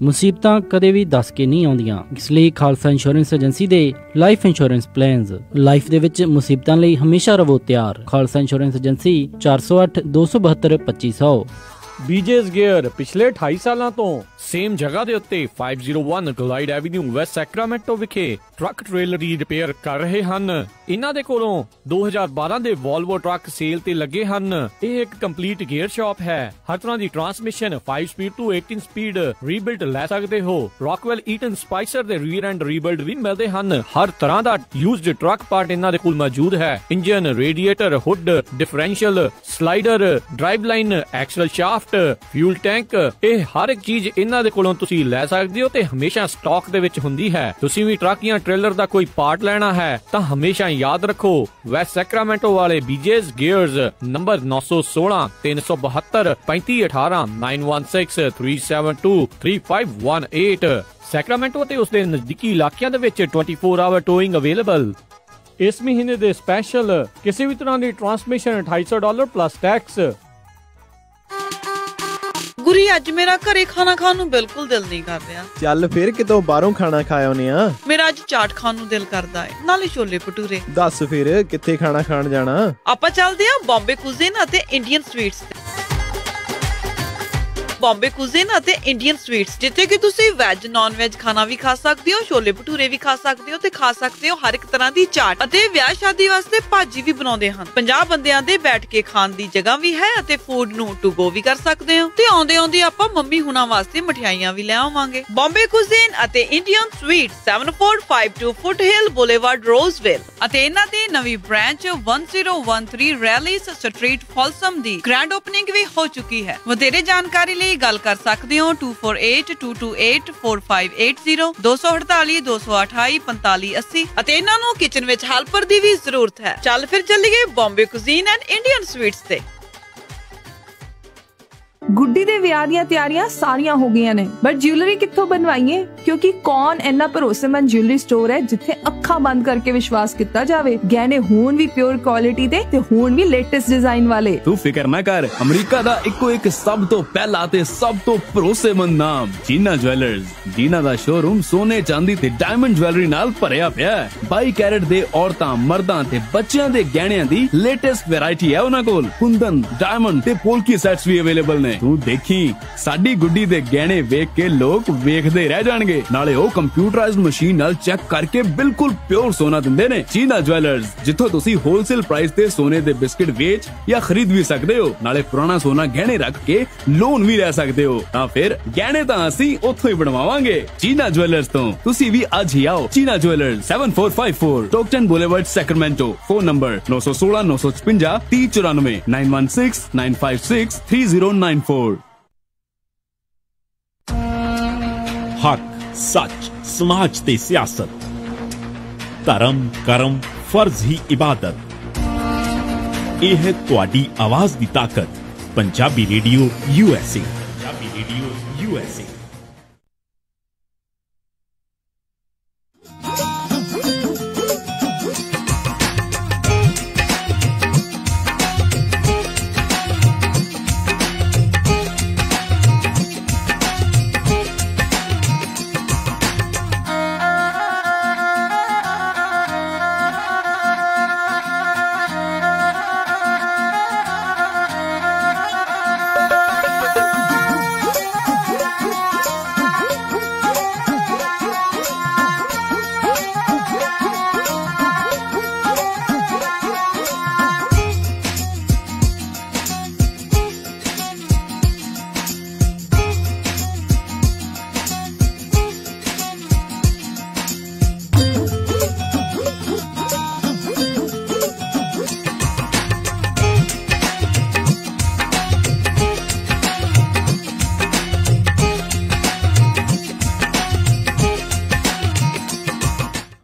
ਮੁਸੀਬਤਾਂ ਕਦੇ ਵੀ ਦੱਸ ਕੇ ਨਹੀਂ ਆਉਂਦੀਆਂ, ਇਸ ਲਈ ਖਾਲਸਾ ਇੰਸ਼ੋਰੈਂਸ ਏਜੰਸੀ ਦੇ ਲਾਈਫ ਇੰਸ਼ੋਰੈਂਸ ਪਲਾਨਸ। ਲਾਈਫ ਦੇ ਵਿੱਚ ਮੁਸੀਬਤਾਂ ਲਈ ਹਮੇਸ਼ਾ ਰਹੋ ਤਿਆਰ। Khalsa insurance agency 408-272-2500। ਬੀਜੇਸ ਗੇਅਰ ਪਿਛਲੇ 28 ਸਾਲਾਂ ਤੋਂ ਸੇਮ ਜਗ੍ਹਾ ਦੇ ਉੱਤੇ 501 ਗਲਾਈਡ ਐਵੀਨਿਊ ਵੈਸਟ ਸੈਕਰਾਮੈਂਟੋ ਵਿਖੇ ਟਰੱਕ ਟ੍ਰੇਲਰ ਦੀ ਰਿਪੇਅਰ ਕਰ ਰਹੇ ਹਨ। ਇਹਨਾਂ ਦੇ ਕੋਲੋਂ 2012 ਦੇ ਵੋਲਵੋ ਟਰੱਕ ਸੇਲ ਤੇ ਲੱਗੇ ਹਨ। ਇਹ ਇੱਕ ਕੰਪਲੀਟ ਗੇਅਰ ਸ਼ਾਪ ਹੈ। ਹਰ ਤਰ੍ਹਾਂ ਦੀ ਟਰਾਂਸਮਿਸ਼ਨ 5 ਸਪੀਡ ਤੋਂ 18 ਸਪੀਡ ਰੀਬਿਲਡ ਲੈ ਸਕਦੇ ਹੋ। ਰੌਕਵੈਲ ਈਟਨ ਸਪਾਈਸਰ ਦੇ ਰੀਅਰ ਐਂਡ ਰੀਬਿਲਡ ਵੀ ਮਿਲਦੇ ਹਨ। ਹਰ ਤਰ੍ਹਾਂ ਦਾ ਯੂਜ਼ਡ ਟਰੱਕ ਪਾਰਟ ਇਹਨਾਂ ਦੇ ਕੋਲ ਮੌਜੂਦ ਹੈ। Engine, radiator, hood, differential, slider, drive line, axle shaft, fuel tank, ਇਹ ਹਰ ਇੱਕ ਚੀਜ਼ ਇਹਨਾਂ ਦੇ ਕੋਲੋਂ ਤੁਸੀਂ ਲੈ ਸਕਦੇ ਹੋ ਤੇ ਹਮੇਸ਼ਾ ਸਟਾਕ ਦੇ ਵਿੱਚ ਹੁੰਦੀ ਹੈ। ਤੁਸੀਂ ਵੀ ਟਰੱਕ ਜਾਂ ਟ੍ਰੇਲਰ ਦਾ ਕੋਈ ਪਾਰਟ ਲੈਣਾ ਹੈ ਤਾਂ ਹਮੇਸ਼ਾ ਯਾਦ ਰੱਖੋ ਵੈਸਟ ਸੈਕਰਾਮੈਂਟੋ ਵਾਲੇ ਬੀਜੇਸ ਗੇਅਰਸ, ਨੰਬਰ 916-372-3518 9163723518। ਸੈਕਰਾਮੈਂਟੋ ਤੇ ਉਸਦੇ ਨਜ਼ਦੀਕੀ ਇਲਾਕਿਆਂ ਦੇ ਵਿੱਚ 24 ਆਵਰ ਟੋਇੰਗ ਅਵੇਲੇਬਲ। ਇਸ ਮਹੀਨੇ ਦੇ ਸਪੈਸ਼ਲ ਕਿਸੇ ਵੀ ਤਰ੍ਹਾਂ ਦੀ ਟਰਾਂਸਮਿਸ਼ਨ $250 ਪਲੱਸ ਟੈਕਸ। ਗੁਰੀ, ਅੱਜ ਮੇਰਾ ਘਰੇ ਖਾਣਾ ਖਾਣ ਨੂੰ ਬਿਲਕੁਲ ਦਿਲ ਨਹੀਂ ਕਰ ਰਿਹਾ। ਚੱਲ ਫਿਰ ਕਿਤੋਂ ਬਾਹਰੋਂ ਖਾਣਾ ਖਾ ਆਉਨੇ ਆ। ਮੇਰਾ ਅੱਜ ਚਾਟ ਖਾਣ ਨੂੰ ਦਿਲ ਕਰਦਾ ਹੈ, ਨਾਲੇ ਛੋਲੇ ਭਟੂਰੇ। ਦੱਸ ਫਿਰ ਕਿੱਥੇ ਖਾਣਾ ਖਾਣ ਜਾਣਾ? ਆਪਾਂ ਚੱਲਦੇ ਆ ਬੰਬੇ ਕੁਜ਼ੀਨ ਅਤੇ ਇੰਡੀਅਨ ਸਵੀਟਸ ਤੇ। ਬੰਬੇ ਕੁਜ਼ੀਨ ਅਤੇ ਇੰਡੀਅਨ ਸਵੀਟਸ, ਜਿੱਥੇ ਕਿ ਤੁਸੀਂ ਵੈਜ, ਨਾਨ ਵੈਜ ਖਾਣਾ ਵੀ ਖਾ ਸਕਦੇ ਹੋ, ਛੋਲੇ ਭਟੂਰੇ ਵੀ ਖਾ ਸਕਦੇ ਹੋ ਤੇ ਖਾ ਸਕਦੇ ਹੋ ਹਰ ਇੱਕ ਤਰ੍ਹਾਂ ਦੀ ਚਾਟ, ਅਤੇ ਵਿਆਹ ਸ਼ਾਦੀ ਵਾਸਤੇ ਭਾਜੀ ਵੀ ਬਣਾਉਂਦੇ ਹਨ। 50 ਬੰਦਿਆਂ ਦੇ ਬੈਠ ਕੇ ਖਾਣ ਦੀ ਜਗ੍ਹਾ ਵੀ ਹੈ ਅਤੇ ਫੂਡ ਨੂੰ ਟੂ ਗੋ ਵੀ ਕਰ ਸਕਦੇ ਹੋ। ਤੇ ਆਉਂਦੇ ਆਉਂਦੇ ਆਪਾਂ ਮੰਮੀ ਹੁਣਾਂ ਵਾਸਤੇ ਮਠਿਆਈਆਂ ਵੀ ਲੈ ਆਵਾਂਗੇ। ਬੰਬੇ ਕੁਜ਼ੀਨ ਅਤੇ ਇੰਡੀਅਨ ਸਵੀਟਸ, 7452 ਫੁੱਟਹਿਲ ਬੁਲੇਵਾਰਡ, ਰੋਜ਼ਵਿਲ, ਅਤੇ ਇਹਨਾਂ ਦੀ ਨਵੀਂ ਬ੍ਰਾਂਚ 1013 ਰੈਲਿਸ ਸਟਰੀਟ, ਫੋਲਸਮ ਦੀ ਗ੍ਰੈਂਡ ਓਪਨਿੰਗ ਵੀ ਹੋ ਚੁੱਕੀ ਹੈ। ਵਧੇਰੇ ਜਾਣਕਾਰੀ ਲਈ ਗੱਲ ਕਰ ਸਕਦੇ ਹੋ 2482284580 248-228-4580 ਅਤੇ ਇਹਨਾਂ ਨੂੰ ਕਿਚਨ ਵਿੱਚ ਹੈਲਪਰ ਦੀ ਵੀ ਜ਼ਰੂਰਤ ਹੈ। ਚੱਲ ਫਿਰ ਚੱਲੀਏ Bombay cuisine and Indian sweets ਤੇ। ਗੁੱਡੀ ਦੇ ਵਿਆਹ ਦੀਆਂ ਤਿਆਰੀਆਂ ਸਾਰੀਆਂ ਹੋ ਗਈਆਂ ਨੇ, ਬਟ ਜਿਊਲਰੀ ਕਿੱਥੋਂ ਬਣਵਾਈਏ? ਕਿਉਂਕਿ ਕੌਣ ਇੰਨਾ ਭਰੋਸੇਮੰਦ ਜਿਊਲਰੀ ਸਟੋਰ ਹੈ ਜਿੱਥੇ ਅੱਖਾਂ ਬੰਦ ਕਰਕੇ ਵਿਸ਼ਵਾਸ ਕੀਤਾ ਜਾਵੇ। ਗਹਿਣੇ ਹੋਣ ਵੀ ਪਿਓਰ ਕੁਆਲਿਟੀ ਦੇ ਤੇ ਹੋਣ ਵੀ ਲੇਟੈਸਟ ਡਿਜ਼ਾਈਨ ਵਾਲੇ। ਤੂੰ ਫਿਕਰ ਨਾ ਕਰ, ਅਮਰੀਕਾ ਦਾ ਇੱਕੋ ਇੱਕ ਸਭ ਤੋਂ ਪਹਿਲਾ ਤੇ ਸਭ ਤੋਂ ਭਰੋਸੇਮੰਦ ਨਾਮ ਜੀਨਾ ਜੁਐਲਰਸ। ਜੀਨਾ ਦਾ ਸ਼ੋਰੂਮ ਸੋਨੇ, ਚਾਂਦੀ ਤੇ ਡਾਇਮੰਡ ਜੁਐਲਰੀ ਨਾਲ ਭਰਿਆ ਪਿਆ ਹੈ। 22 ਕੈਰਟ ਦੇ ਔਰਤਾਂ, ਮਰਦਾਂ ਤੇ ਬੱਚਿਆਂ ਦੇ ਗਹਿਣਿਆਂ ਦੀ ਲੇਟੈਸਟ ਵੈਰਾਈਟੀ ਹੈ ਉਹਨਾਂ ਕੋਲ। ਕੁੰਦਨ, ਡਾਇਮੰਡ ਤੇ ਪੋਲਕੀ ਸੈਟਸ ਵੀ ਅਵੇਲੇਬਲ ਨੇ। ਤੂੰ ਦੇਖੀ, ਸਾਡੀ ਗੁੱਡੀ ਦੇ ਗਹਿਣੇ ਵੇਖ ਕੇ ਲੋਕ ਵੇਖਦੇ ਰਹਿ ਜਾਣਗੇ। ਨਾਲੇ ਉਹ ਕੰਪਿਊਟਰਾਈਜ਼ਡ ਮਸ਼ੀਨ ਨਾਲ ਚੈੱਕ ਕਰਕੇ ਬਿਲਕੁਲ ਪਿਓਰ ਸੋਨਾ ਦਿੰਦੇ ਨੇ। ਜੀਨਾ ਜੁਐਲਰਸ, ਜਿੱਥੋਂ ਤੁਸੀਂ ਹੋਲਸੇਲ ਪ੍ਰਾਈਸ ਤੇ ਸੋਨੇ ਦੇ ਬਿਸਕਿਟ ਵੇਚ ਜਾਂ ਖਰੀਦ ਵੀ ਸਕਦੇ ਹੋ। ਨਾਲੇ ਪੁਰਾਣਾ ਸੋਨਾ ਗਹਿਣੇ ਰੱਖ ਕੇ ਲੋਨ ਵੀ ਲੈ ਸਕਦੇ ਹੋ। ਤਾਂ ਫਿਰ ਗਹਿਣੇ ਤਾਂ ਅਸੀਂ ਉੱਥੋਂ ਹੀ ਬਣਵਾਵਾਂਗੇ, ਜੀਨਾ ਜੁਐਲਰਸ ਤੋਂ। ਤੁਸੀਂ ਵੀ ਅੱਜ ਹੀ ਆਓ। Jeena jewellers, 7454 Stockton boulevard, Sacramento. Phone number 916 956 3094 916 956 3094। ਹੱਕ, ਸੱਚ, ਸਮਾਜ ਤੇ ਸਿਆਸਤ, ਧਰਮ, ਕਰਮ, ਫਰਜ਼ ਹੀ ਇਬਾਦਤ। ਇਹ ਹੈ ਤੁਹਾਡੀ ਆਵਾਜ਼ ਦੀ ਤਾਕਤ। Punjabi radio USA। Punjabi radio USA।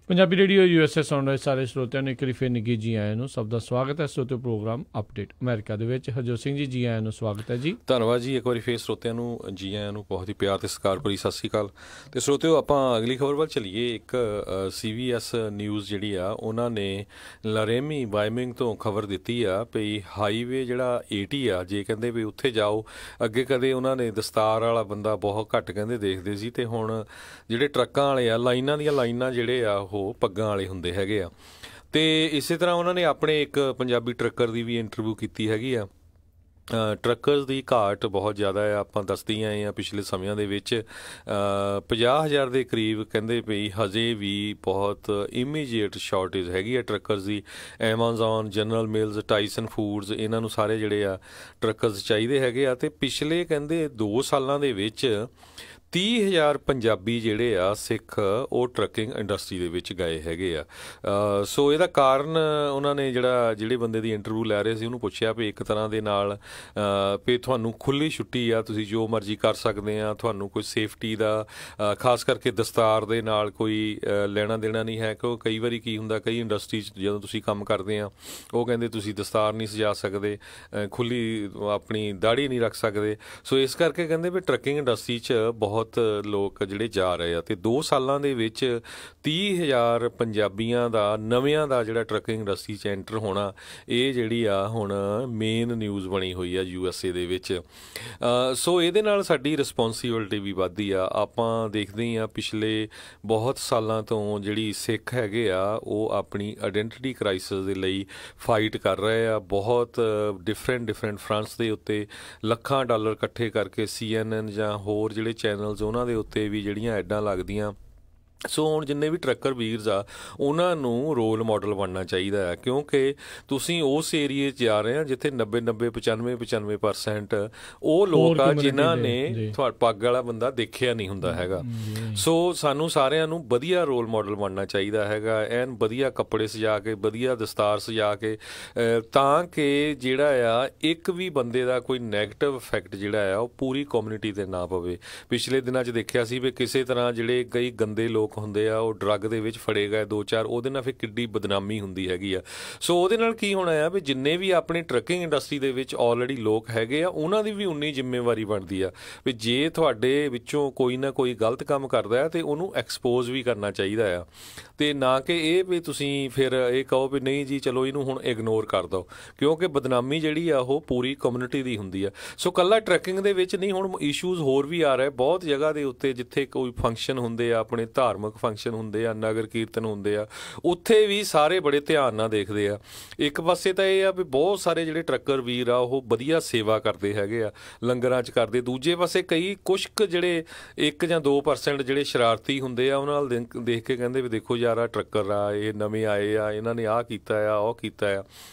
Punjabi radio USA ਸੁਣ ਰਹੇ ਸਾਰੇ ਸਰੋਤਿਆਂ ਨੂੰ ਇੱਕ ਵਾਰੀ ਫਿਰ ਨਿੱਘੀ ਜੀ ਆਇਆਂ ਨੂੰ। ਸਭ ਦਾ ਸਵਾਗਤ ਹੈ ਸਰੋਤਿਓ ਪ੍ਰੋਗਰਾਮ ਅਪਡੇਟ ਅਮਰੀਕਾ ਦੇ ਵਿੱਚ। ਹਰਜੋਤ ਸਿੰਘ ਜੀ ਆਇਆਂ ਨੂੰ ਸਵਾਗਤ ਹੈ ਜੀ। ਧੰਨਵਾਦ ਜੀ। ਇੱਕ ਵਾਰੀ ਫੇਰ ਸਰੋਤਿਆਂ ਨੂੰ ਜੀ ਆਇਆਂ ਨੂੰ ਬਹੁਤ ਹੀ ਪਿਆਰ ਤੇ ਸਤਿਕਾਰ ਭਰੀ ਸਤਿ ਸ਼੍ਰੀ ਅਕਾਲ। ਤੇ ਸਰੋਤਿਓ ਆਪਾਂ ਅਗਲੀ ਖਬਰ ਵੱਲ ਚੱਲੀਏ। ਇੱਕ CBS ਨਿਊਜ਼ ਜਿਹੜੀ ਆ ਉਹਨਾਂ ਨੇ ਲਾਰੇਮੀ ਵਾਇਮਿੰਗ ਤੋਂ ਖਬਰ ਦਿੱਤੀ ਆ ਵੀ ਹਾਈਵੇ ਜਿਹੜਾ 80 ਆ, ਜੇ ਕਹਿੰਦੇ ਵੀ ਉੱਥੇ ਜਾਓ, ਅੱਗੇ ਕਦੇ ਉਹਨਾਂ ਨੇ ਦਸਤਾਰ ਵਾਲਾ ਬੰਦਾ ਬਹੁਤ ਘੱਟ ਕਹਿੰਦੇ ਦੇਖਦੇ ਸੀ, ਤੇ ਹੁਣ ਜਿਹੜੇ ਟਰੱਕਾਂ ਵਾਲੇ ਆ, ਲਾਈਨਾਂ ਦੀਆਂ ਲਾਈਨਾਂ ਜਿਹੜੇ ਆ ਉਹ ਪੱਗਾਂ ਵਾਲੇ ਹੁੰਦੇ ਹੈਗੇ ਆ। ਤੇ ਇਸੇ ਤਰ੍ਹਾਂ ਉਹਨਾਂ ਨੇ ਆਪਣੇ ਇੱਕ ਪੰਜਾਬੀ ਟਰੱਕਰ ਦੀ ਵੀ ਇੰਟਰਵਿਊ ਕੀਤੀ ਹੈਗੀ ਆ। ਟਰੱਕਰਸ ਦੀ ਘਾਟ ਬਹੁਤ ਜ਼ਿਆਦਾ ਆ। ਆਪਾਂ ਦੱਸਦੇ ਆਏ ਹਾਂ ਪਿਛਲੇ ਸਮਿਆਂ ਦੇ ਵਿੱਚ 50,000 ਦੇ ਕਰੀਬ ਕਹਿੰਦੇ ਪਈ ਹਜੇ ਵੀ ਬਹੁਤ ਇਮੀਡੀਏਟ ਸ਼ਾਰਟੇਜ ਹੈਗੀ ਆ ਟਰੱਕਰਸ ਦੀ। Amazon, general mills, Tyson foods, ਇਹਨਾਂ ਨੂੰ ਸਾਰੇ ਜਿਹੜੇ ਆ ਟਰੱਕਰਸ ਚਾਹੀਦੇ ਹੈਗੇ ਆ। ਤੇ ਪਿਛਲੇ ਕਹਿੰਦੇ 2 ਸਾਲਾਂ ਦੇ ਵਿੱਚ 30,000 ਪੰਜਾਬੀ ਜਿਹੜੇ ਆ ਸਿੱਖ ਉਹ ਟਰੱਕਿੰਗ ਇੰਡਸਟਰੀ ਦੇ ਵਿੱਚ ਗਏ ਹੈਗੇ ਆ। ਸੋ ਇਹਦਾ ਕਾਰਨ ਉਹਨਾਂ ਨੇ ਜਿਹੜੇ ਬੰਦੇ ਦੀ ਇੰਟਰਵਿਊ ਲੈ ਰਹੇ ਸੀ ਉਹਨੂੰ ਪੁੱਛਿਆ ਵੀ ਇੱਕ ਤਰ੍ਹਾਂ ਦੇ ਨਾਲ ਵੀ ਤੁਹਾਨੂੰ ਖੁੱਲ੍ਹੀ ਛੁੱਟੀ ਆ, ਤੁਸੀਂ ਜੋ ਮਰਜ਼ੀ ਕਰ ਸਕਦੇ ਆ, ਤੁਹਾਨੂੰ ਕੋਈ ਸੇਫਟੀ ਦਾ ਖਾਸ ਕਰਕੇ ਦਸਤਾਰ ਦੇ ਨਾਲ ਕੋਈ ਲੈਣਾ ਦੇਣਾ ਨਹੀਂ ਹੈ। ਕਿਉਂ ਕਈ ਵਾਰੀ ਕੀ ਹੁੰਦਾ, ਕਈ ਇੰਡਸਟਰੀ 'ਚ ਜਦੋਂ ਤੁਸੀਂ ਕੰਮ ਕਰਦੇ ਆ ਉਹ ਕਹਿੰਦੇ ਤੁਸੀਂ ਦਸਤਾਰ ਨਹੀਂ ਸਜਾ ਸਕਦੇ, ਖੁੱਲ੍ਹੀ ਆਪਣੀ ਦਾੜੀ ਨਹੀਂ ਰੱਖ ਸਕਦੇ। ਸੋ ਇਸ ਕਰਕੇ ਕਹਿੰਦੇ ਵੀ ਟਰੱਕਿੰਗ ਇੰਡਸਟਰੀ 'ਚ ਬਹੁਤ ਲੋਕ ਜਿਹੜੇ ਜਾ ਰਹੇ ਆ। ਤੇ 2 ਸਾਲਾਂ ਦੇ ਵਿੱਚ 30,000 ਪੰਜਾਬੀਆਂ ਦਾ ਨਵਿਆਂ ਦਾ ਜਿਹੜਾ ਟਰੱਕਿੰਗ ਇੰਡਸਟਰੀ 'ਚ ਐਂਟਰ ਹੋਣਾ, ਇਹ ਜਿਹੜੀ ਆ ਹੁਣ ਮੇਨ ਨਿਊਜ਼ ਬਣੀ ਹੋਈ ਆ USA ਦੇ ਵਿੱਚ। ਸੋ ਇਹਦੇ ਨਾਲ ਸਾਡੀ ਰਿਸਪੋਂਸੀਬਿਲਿਟੀ ਵੀ ਵੱਧਦੀ ਆ। ਆਪਾਂ ਦੇਖਦੇ ਹੀ ਆ ਪਿਛਲੇ ਬਹੁਤ ਸਾਲਾਂ ਤੋਂ ਜਿਹੜੀ ਸਿੱਖ ਹੈਗੇ ਆ ਉਹ ਆਪਣੀ ਆਇਡੈਂਟੀਟੀ ਕ੍ਰਾਈਸਿਸ ਦੇ ਲਈ ਫਾਈਟ ਕਰ ਰਹੇ ਆ। ਬਹੁਤ ਡਿਫਰੈਂਟ ਫਰੰਟਸ ਦੇ ਉੱਤੇ ਲੱਖਾਂ ਡਾਲਰ ਇਕੱਠੇ ਕਰਕੇ CNN ਜਾਂ ਹੋਰ ਜਿਹੜੇ ਚੈਨਲਸ ਉਹਨਾਂ ਦੇ ਉੱਤੇ ਵੀ ਜਿਹੜੀਆਂ ਐਡਾਂ ਲੱਗਦੀਆਂ। ਸੋ ਹੁਣ ਜਿੰਨੇ ਵੀ ਟਰੱਕਰ ਵੀਰਸ ਆ ਉਹਨਾਂ ਨੂੰ ਰੋਲ ਮਾਡਲ ਬਣਨਾ ਚਾਹੀਦਾ ਹੈ, ਕਿਉਂਕਿ ਤੁਸੀਂ ਉਸ ਏਰੀਏ 'ਚ ਜਾ ਰਹੇ ਆ ਜਿੱਥੇ 90-95% ਉਹ ਲੋਕ ਆ ਜਿਨ੍ਹਾਂ ਨੇ ਪੱਗ ਵਾਲਾ ਬੰਦਾ ਦੇਖਿਆ ਨਹੀਂ ਹੁੰਦਾ ਹੈਗਾ। ਸੋ ਸਾਨੂੰ ਸਾਰਿਆਂ ਨੂੰ ਵਧੀਆ ਰੋਲ ਮਾਡਲ ਬਣਨਾ ਚਾਹੀਦਾ ਹੈਗਾ, ਐਨ ਵਧੀਆ ਕੱਪੜੇ ਸਜਾ ਕੇ, ਵਧੀਆ ਦਸਤਾਰ ਸਜਾ ਕੇ, ਤਾਂ ਕਿ ਜਿਹੜਾ ਆ ਇੱਕ ਵੀ ਬੰਦੇ ਦਾ ਕੋਈ ਨੈਗੇਟਿਵ ਇਫੈਕਟ ਜਿਹੜਾ ਆ ਉਹ ਪੂਰੀ ਕਮਿਊਨਿਟੀ 'ਤੇ ਨਾ ਪਵੇ। ਪਿਛਲੇ ਦਿਨਾਂ 'ਚ ਦੇਖਿਆ ਸੀ ਵੀ ਕਿਸੇ ਤਰ੍ਹਾਂ ਜਿਹੜੇ ਕਈ ਗੰਦੇ ਲੋਕ ਲੋਕ ਹੁੰਦੇ ਆ ਉਹ ਡਰੱਗ ਦੇ ਵਿੱਚ ਫੜੇ ਗਏ 2-4, ਉਹਦੇ ਨਾਲ ਫਿਰ ਕਿੱਡੀ ਬਦਨਾਮੀ ਹੁੰਦੀ ਹੈਗੀ ਆ। ਸੋ ਉਹਦੇ ਨਾਲ ਕੀ ਹੋਣਾ ਆ ਵੀ ਜਿੰਨੇ ਵੀ ਆਪਣੇ ਟਰੱਕਿੰਗ ਇੰਡਸਟਰੀ ਦੇ ਵਿੱਚ ਆਲਰੇਡੀ ਲੋਕ ਹੈਗੇ ਆ ਉਹਨਾਂ ਦੀ ਵੀ ਉਨੀ ਜ਼ਿੰਮੇਵਾਰੀ ਬਣਦੀ ਆ ਵੀ ਜੇ ਤੁਹਾਡੇ ਵਿੱਚੋਂ ਕੋਈ ਨਾ ਕੋਈ ਗਲਤ ਕੰਮ ਕਰਦਾ ਹੈ ਤੇ ਉਹਨੂੰ ਐਕਸਪੋਜ਼ ਵੀ ਕਰਨਾ ਚਾਹੀਦਾ ਆ, ਤੇ ਨਾ ਕਿ ਇਹ ਵੀ ਤੁਸੀਂ ਫਿਰ ਇਹ ਕਹੋ ਵੀ ਨਹੀਂ ਜੀ ਚਲੋ ਇਹਨੂੰ ਹੁਣ ਇਗਨੋਰ ਕਰ ਦਿਓ, ਕਿਉਂਕਿ ਬਦਨਾਮੀ ਜਿਹੜੀ ਆ ਉਹ ਪੂਰੀ ਕਮਿਊਨਿਟੀ ਦੀ ਹੁੰਦੀ ਆ। ਸੋ ਕੱਲਾ ਟਰੈਕਿੰਗ ਦੇ ਵਿੱਚ ਨਹੀਂ, ਹੁਣ ਇਸ਼ੂਜ਼ ਹੋਰ ਵੀ ਆ ਰਹੇ ਬਹੁਤ ਜਗ੍ਹਾ ਦੇ ਉੱਤੇ ਜਿੱਥੇ ਕੋਈ ਫੰਕਸ਼ਨ ਹੁੰਦੇ ਆ, ਆਪਣੇ ਧਾਰਮਿਕ ਫੰਕਸ਼ਨ ਹੁੰਦੇ ਆ, ਨਗਰ ਕੀਰਤਨ ਹੁੰਦੇ ਆ, ਉੱਥੇ ਵੀ ਸਾਰੇ ਬੜੇ ਧਿਆਨ ਨਾਲ ਦੇਖਦੇ ਆ। ਇੱਕ ਪਾਸੇ ਤਾਂ ਇਹ ਆ ਵੀ ਬਹੁਤ ਸਾਰੇ ਜਿਹੜੇ ਟਰੱਕਰ ਵੀਰ ਆ ਉਹ ਵਧੀਆ ਸੇਵਾ ਕਰਦੇ ਹੈਗੇ ਆ, ਲੰਗਰਾਂ 'ਚ ਕਰਦੇ, ਦੂਜੇ ਪਾਸੇ ਕਈ ਕੁਛ ਕੁ ਜਿਹੜੇ 1 ਜਾਂ 2% ਜਿਹੜੇ ਸ਼ਰਾਰਤੀ ਹੁੰਦੇ ਆ ਉਹਨਾਂ ਨਾਲ ਦੇਖ ਕੇ ਕਹਿੰਦੇ ਵੀ ਦੇਖੋ ਯਾਰ ਆ ਟਰੱਕਰ ਆ, ਇਹ ਨਵੇਂ ਆਏ ਆ, ਇਹਨਾਂ ਨੇ ਆਹ ਕੀਤਾ ਆ, ਉਹ ਕੀਤਾ ਆ।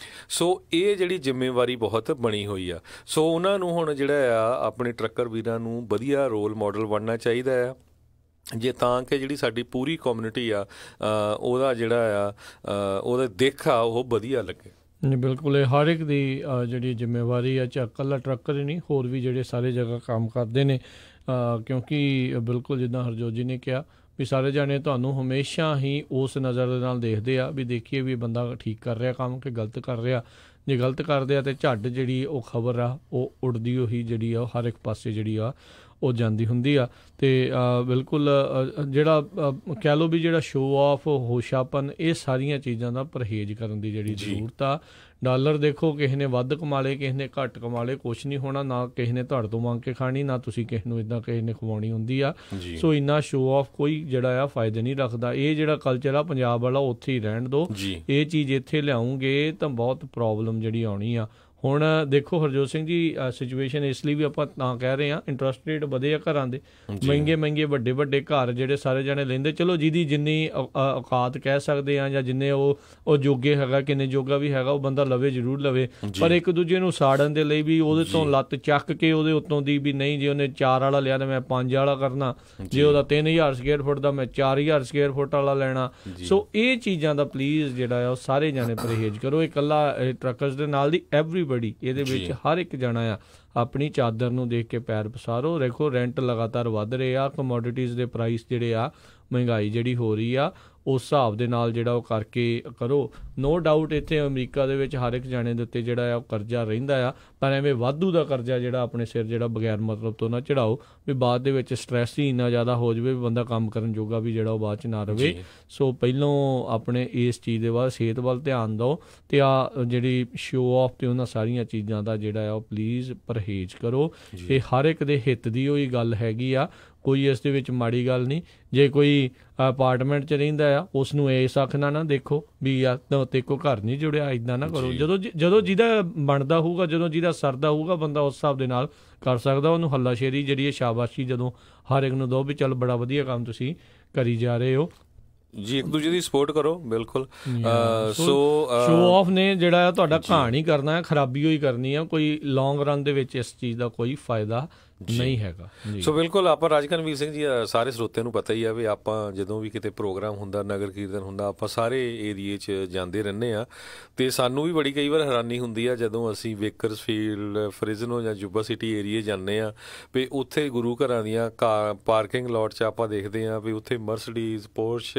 ਸੋ ਇਹ ਜਿਹੜੀ ਜ਼ਿੰਮੇਵਾਰੀ ਬਹੁਤ ਬਣੀ ਹੋਈ ਆ। ਸੋ ਉਹਨਾਂ ਨੂੰ ਹੁਣ ਜਿਹੜਾ ਆ ਆਪਣੇ ਟਰੱਕਰ ਵੀਰਾਂ ਨੂੰ ਵਧੀਆ ਰੋਲ ਮਾਡਲ ਬਣਨਾ ਚਾਹੀਦਾ ਆ, ਜੇ ਤਾਂ ਕਿ ਜਿਹੜੀ ਸਾਡੀ ਪੂਰੀ ਕਮਿਊਨਿਟੀ ਆ ਉਹਦਾ ਜਿਹੜਾ ਆ ਉਹਦਾ ਦਿੱਖ ਆ ਉਹ ਵਧੀਆ ਲੱਗੇ। ਬਿਲਕੁਲ, ਇਹ ਹਰ ਇੱਕ ਦੀ ਜਿਹੜੀ ਜ਼ਿੰਮੇਵਾਰੀ ਆ, ਚਾਹੇ ਇਕੱਲਾ ਟਰੱਕਰ ਹੀ ਨਹੀਂ, ਹੋਰ ਵੀ ਜਿਹੜੇ ਸਾਰੇ ਜਗ੍ਹਾ ਕੰਮ ਕਰਦੇ ਨੇ, ਕਿਉਂਕਿ ਬਿਲਕੁਲ ਜਿੱਦਾਂ ਹਰਜੋਤ ਜੀ ਨੇ ਕਿਹਾ ਵੀ ਸਾਰੇ ਜਾਣੇ ਤੁਹਾਨੂੰ ਹਮੇਸ਼ਾ ਹੀ ਉਸ ਨਜ਼ਰ ਦੇ ਨਾਲ ਦੇਖਦੇ ਆ ਵੀ ਦੇਖੀਏ ਵੀ ਬੰਦਾ ਠੀਕ ਕਰ ਰਿਹਾ ਕੰਮ ਕਿ ਗਲਤ ਕਰ ਰਿਹਾ। ਜੇ ਗਲਤ ਕਰਦੇ ਆ ਤਾਂ ਝੱਡ ਜਿਹੜੀ ਉਹ ਖਬਰ ਆ ਉਹ ਉੜਦੀ ਹੋਈ ਜਿਹੜੀ ਆ ਉਹ ਹਰ ਇੱਕ ਪਾਸੇ ਜਿਹੜੀ ਆ ਉਹ ਜਾਂਦੀ ਹੁੰਦੀ ਆ। ਅਤੇ ਬਿਲਕੁਲ ਜਿਹੜਾ ਕਹਿ ਲਓ ਵੀ ਜਿਹੜਾ ਸ਼ੋਅ ਆਫ, ਹੋਸ਼ਾਪਨ, ਇਹ ਸਾਰੀਆਂ ਚੀਜ਼ਾਂ ਦਾ ਪਰਹੇਜ਼ ਕਰਨ ਦੀ ਜਿਹੜੀ ਜ਼ਰੂਰਤ ਆ। ਡਾਲਰ ਦੇਖੋ ਕਿਸੇ ਨੇ ਵੱਧ ਕਮਾ ਲਏ, ਕਿਸੇ ਨੇ ਘੱਟ ਕਮਾ ਲਏ, ਕੁਛ ਨਹੀਂ ਹੋਣਾ, ਨਾ ਕਿਸੇ ਨੇ ਤੁਹਾਡੇ ਤੋਂ ਮੰਗ ਕੇ ਖਾਣੀ, ਨਾ ਤੁਸੀਂ ਕਿਸੇ ਨੂੰ ਇੱਦਾਂ ਕਿਸੇ ਨੇ ਖਵਾਉਣੀ ਹੁੰਦੀ ਆ। ਸੋ ਇੰਨਾ ਸ਼ੋਅ ਆਫ ਕੋਈ ਜਿਹੜਾ ਆ ਫਾਇਦਾ ਨਹੀਂ ਰੱਖਦਾ। ਇਹ ਜਿਹੜਾ ਕਲਚਰ ਆ ਪੰਜਾਬ ਵਾਲਾ ਉੱਥੇ ਹੀ ਰਹਿਣ ਦਿਓ, ਇਹ ਚੀਜ਼ ਇੱਥੇ ਲਿਆਉਂਗੇ ਤਾਂ ਬਹੁਤ ਪ੍ਰੋਬਲਮ ਜਿਹੜੀ ਆਉਣੀ ਆ। ਹੁਣ ਦੇਖੋ ਹਰਜੋਤ ਸਿੰਘ ਜੀ, ਸਿਚੁਏਸ਼ਨ ਇਸ ਲਈ ਵੀ ਆਪਾਂ ਤਾਂ ਕਹਿ ਰਹੇ ਹਾਂ, ਇੰਟਰਸਟ ਰੇਟ ਵਧੇ ਆ ਘਰਾਂ ਦੇ, ਮਹਿੰਗੇ ਵੱਡੇ ਘਰ ਜਿਹੜੇ ਸਾਰੇ ਜਾਣੇ ਲੈਂਦੇ, ਚਲੋ ਜਿਹਦੀ ਜਿੰਨੀ ਔਕਾਤ ਕਹਿ ਸਕਦੇ ਆ ਜਾਂ ਜਿੰਨੇ ਉਹ ਜੋਗੇ ਹੈਗਾ, ਕਿੰਨੇ ਜੋਗਾ ਵੀ ਹੈਗਾ, ਉਹ ਬੰਦਾ ਲਵੇ ਜ਼ਰੂਰ ਲਵੇ, ਪਰ ਇੱਕ ਦੂਜੇ ਨੂੰ ਸਾੜਨ ਦੇ ਲਈ ਵੀ ਉਹਦੇ ਤੋਂ ਲੱਤ ਚੱਕ ਕੇ ਉਹਦੇ ਉੱਤੋਂ ਦੀ ਵੀ ਨਹੀਂ, ਜੇ ਉਹਨੇ 4 ਵਾਲਾ ਲਿਆ ਤਾਂ ਮੈਂ 5 ਵਾਲਾ ਕਰਨਾ, ਜੇ ਉਹਦਾ 3000 ਸਕੁਅਰ ਫੁੱਟ ਦਾ ਮੈਂ 4000 ਸਕੁਅਰ ਫੁੱਟ ਵਾਲਾ ਲੈਣਾ। ਸੋ ਇਹ ਚੀਜ਼ਾਂ ਦਾ ਪਲੀਜ਼ ਜਿਹੜਾ ਆ ਉਹ ਸਾਰੇ ਜਾਣੇ ਪਰਹੇਜ਼ ਕਰੋ। ਇਹ ਇਕੱਲਾ ਟਰੱਕਰਸ ਦੇ ਨਾਲ ਦੀ ਐਵਰੀਬਡੀ, ਇਹਦੇ ਵਿੱਚ ਹਰ ਇੱਕ ਜਾਣਾ ਆ ਆਪਣੀ ਚਾਦਰ ਨੂੰ ਦੇਖ ਕੇ ਪੈਰ ਪਸਾਰੋ। ਦੇਖੋ ਰੈਂਟ ਲਗਾਤਾਰ ਵੱਧ ਰਹੇ ਆ, ਕਮੋਡਿਟੀਜ਼ ਦੇ ਪ੍ਰਾਈਸ ਜਿਹੜੇ ਆ, ਮਹਿੰਗਾਈ ਜਿਹੜੀ ਹੋ ਰਹੀ ਆ, ਉਸ ਹਿਸਾਬ ਦੇ ਨਾਲ ਜਿਹੜਾ ਉਹ ਕਰਕੇ ਕਰੋ। ਨੋ ਡਾਊਟ ਇੱਥੇ ਅਮਰੀਕਾ ਦੇ ਵਿੱਚ ਹਰ ਇੱਕ ਜਾਣੇ ਦੇ ਉੱਤੇ ਜਿਹੜਾ ਆ ਉਹ ਕਰਜ਼ਾ ਰਹਿੰਦਾ ਆ, ਪਰ ਐਵੇਂ ਵਾਧੂ ਦਾ ਕਰਜ਼ਾ ਜਿਹੜਾ ਆਪਣੇ ਸਿਰ ਜਿਹੜਾ ਬਗੈਰ ਮਤਲਬ ਤੋਂ ਨਾ ਚੜਾਓ ਵੀ ਬਾਅਦ ਦੇ ਵਿੱਚ ਸਟਰੈਸ ਹੀ ਇੰਨਾ ਜ਼ਿਆਦਾ ਹੋ ਜਾਵੇ ਵੀ ਬੰਦਾ ਕੰਮ ਕਰਨ ਜੋਗਾ ਵੀ ਜਿਹੜਾ ਉਹ ਬਾਅਦ 'ਚ ਨਾ ਰਹੇ। ਸੋ ਪਹਿਲੋਂ ਆਪਣੇ ਇਸ ਚੀਜ਼ ਦੇ ਵੱਲ, ਸਿਹਤ ਵੱਲ ਧਿਆਨ ਦਿਓ, ਅਤੇ ਆ ਜਿਹੜੀ ਸ਼ੋਅ ਆਫ ਅਤੇ ਉਹਨਾਂ ਸਾਰੀਆਂ ਚੀਜ਼ਾਂ ਦਾ ਜਿਹੜਾ ਆ ਉਹ ਪਲੀਜ਼ ਪਰਹੇਜ਼ ਕਰੋ। ਇਹ ਹਰ ਇੱਕ ਦੇ ਹਿੱਤ ਦੀ ਹੋਈ ਗੱਲ ਹੈਗੀ ਆ, ਕੋਈ ਇਸ ਦੇ ਵਿੱਚ ਮਾੜੀ ਗੱਲ ਨਹੀਂ। ਜੇ ਕੋਈ ਅਪਾਰਟਮੈਂਟ 'ਚ ਰਹਿੰਦਾ ਆ ਉਸ ਨੂੰ ਇਸ ਅੱਖ ਨਾਲ ਨਾ ਦੇਖੋ ਵੀ ਆ ਤੇ ਕੋ ਘਰ ਨਹੀਂ ਜੁੜਿਆ, ਇੱਦਾਂ ਨਾ ਕਰੋ। ਜਦੋਂ ਜਿਹਦਾ ਬਣਦਾ ਹੋਊਗਾ, ਜਦੋਂ ਜਿਹਦਾ ਸਰਦਾ ਹੋਊਗਾ, ਬੰਦਾ ਉਸ ਹਿਸਾਬ ਦੇ ਨਾਲ ਕਰ ਸਕਦਾ। ਉਹਨੂੰ ਹੱਲਾਸ਼ੇਰੀ ਜਿਹੜੀ ਹੈ, ਸ਼ਾਬਾਸ਼ੀ ਜਦੋਂ ਹਰ ਇੱਕ ਨੂੰ ਦਿਓ ਵੀ ਚੱਲ ਬੜਾ ਵਧੀਆ ਕੰਮ ਤੁਸੀਂ ਕਰੀ ਜਾ ਰਹੇ ਹੋ ਜੀ, ਇੱਕ ਦੂਜੇ ਦੀ ਸਪੋਰਟ ਕਰੋ। ਬਿਲਕੁਲ। ਸ਼ੋਅ ਆਫ ਨੇ ਜਿਹੜਾ ਆ ਤੁਹਾਡਾ ਕਹਾਣੀ ਕਰਨਾ ਹੈ, ਖਰਾਬੀ ਹੋਈ ਕਰਨੀ ਆ, ਕੋਈ ਲੌਂਗ ਰਨ ਦੇ ਵਿੱਚ ਇਸ ਚੀਜ਼ ਦਾ ਕੋਈ ਫਾਇਦਾ ਨਹੀਂ ਹੈਗਾ। ਸੋ ਬਿਲਕੁਲ, ਆਪਾਂ ਰਾਜਕਨਵੀਰ ਸਿੰਘ ਜੀ ਸਾਰੇ ਸਰੋਤਿਆਂ ਨੂੰ ਪਤਾ ਹੀ ਆ ਵੀ ਆਪਾਂ ਜਦੋਂ ਵੀ ਕਿਤੇ ਪ੍ਰੋਗਰਾਮ ਹੁੰਦਾ, ਨਗਰ ਕੀਰਤਨ ਹੁੰਦਾ, ਆਪਾਂ ਸਾਰੇ ਏਰੀਏ 'ਚ ਜਾਂਦੇ ਰਹਿੰਦੇ ਆ, ਅਤੇ ਸਾਨੂੰ ਵੀ ਬੜੀ ਕਈ ਵਾਰ ਹੈਰਾਨੀ ਹੁੰਦੀ ਆ ਜਦੋਂ ਅਸੀਂ ਵੇਕਰਸਫੀਲਡ, ਫਰਿਜ਼ਨੋ ਜਾਂ ਜੁਬਾ ਸਿਟੀ ਏਰੀਏ ਜਾਂਦੇ ਆ ਵੀ ਉੱਥੇ ਗੁਰੂ ਘਰਾਂ ਦੀਆਂ ਪਾਰਕਿੰਗ ਲੋਟ 'ਚ ਆਪਾਂ ਦੇਖਦੇ ਹਾਂ ਵੀ ਉੱਥੇ ਮਰਸਡੀਜ਼, ਪੋਰਸ਼,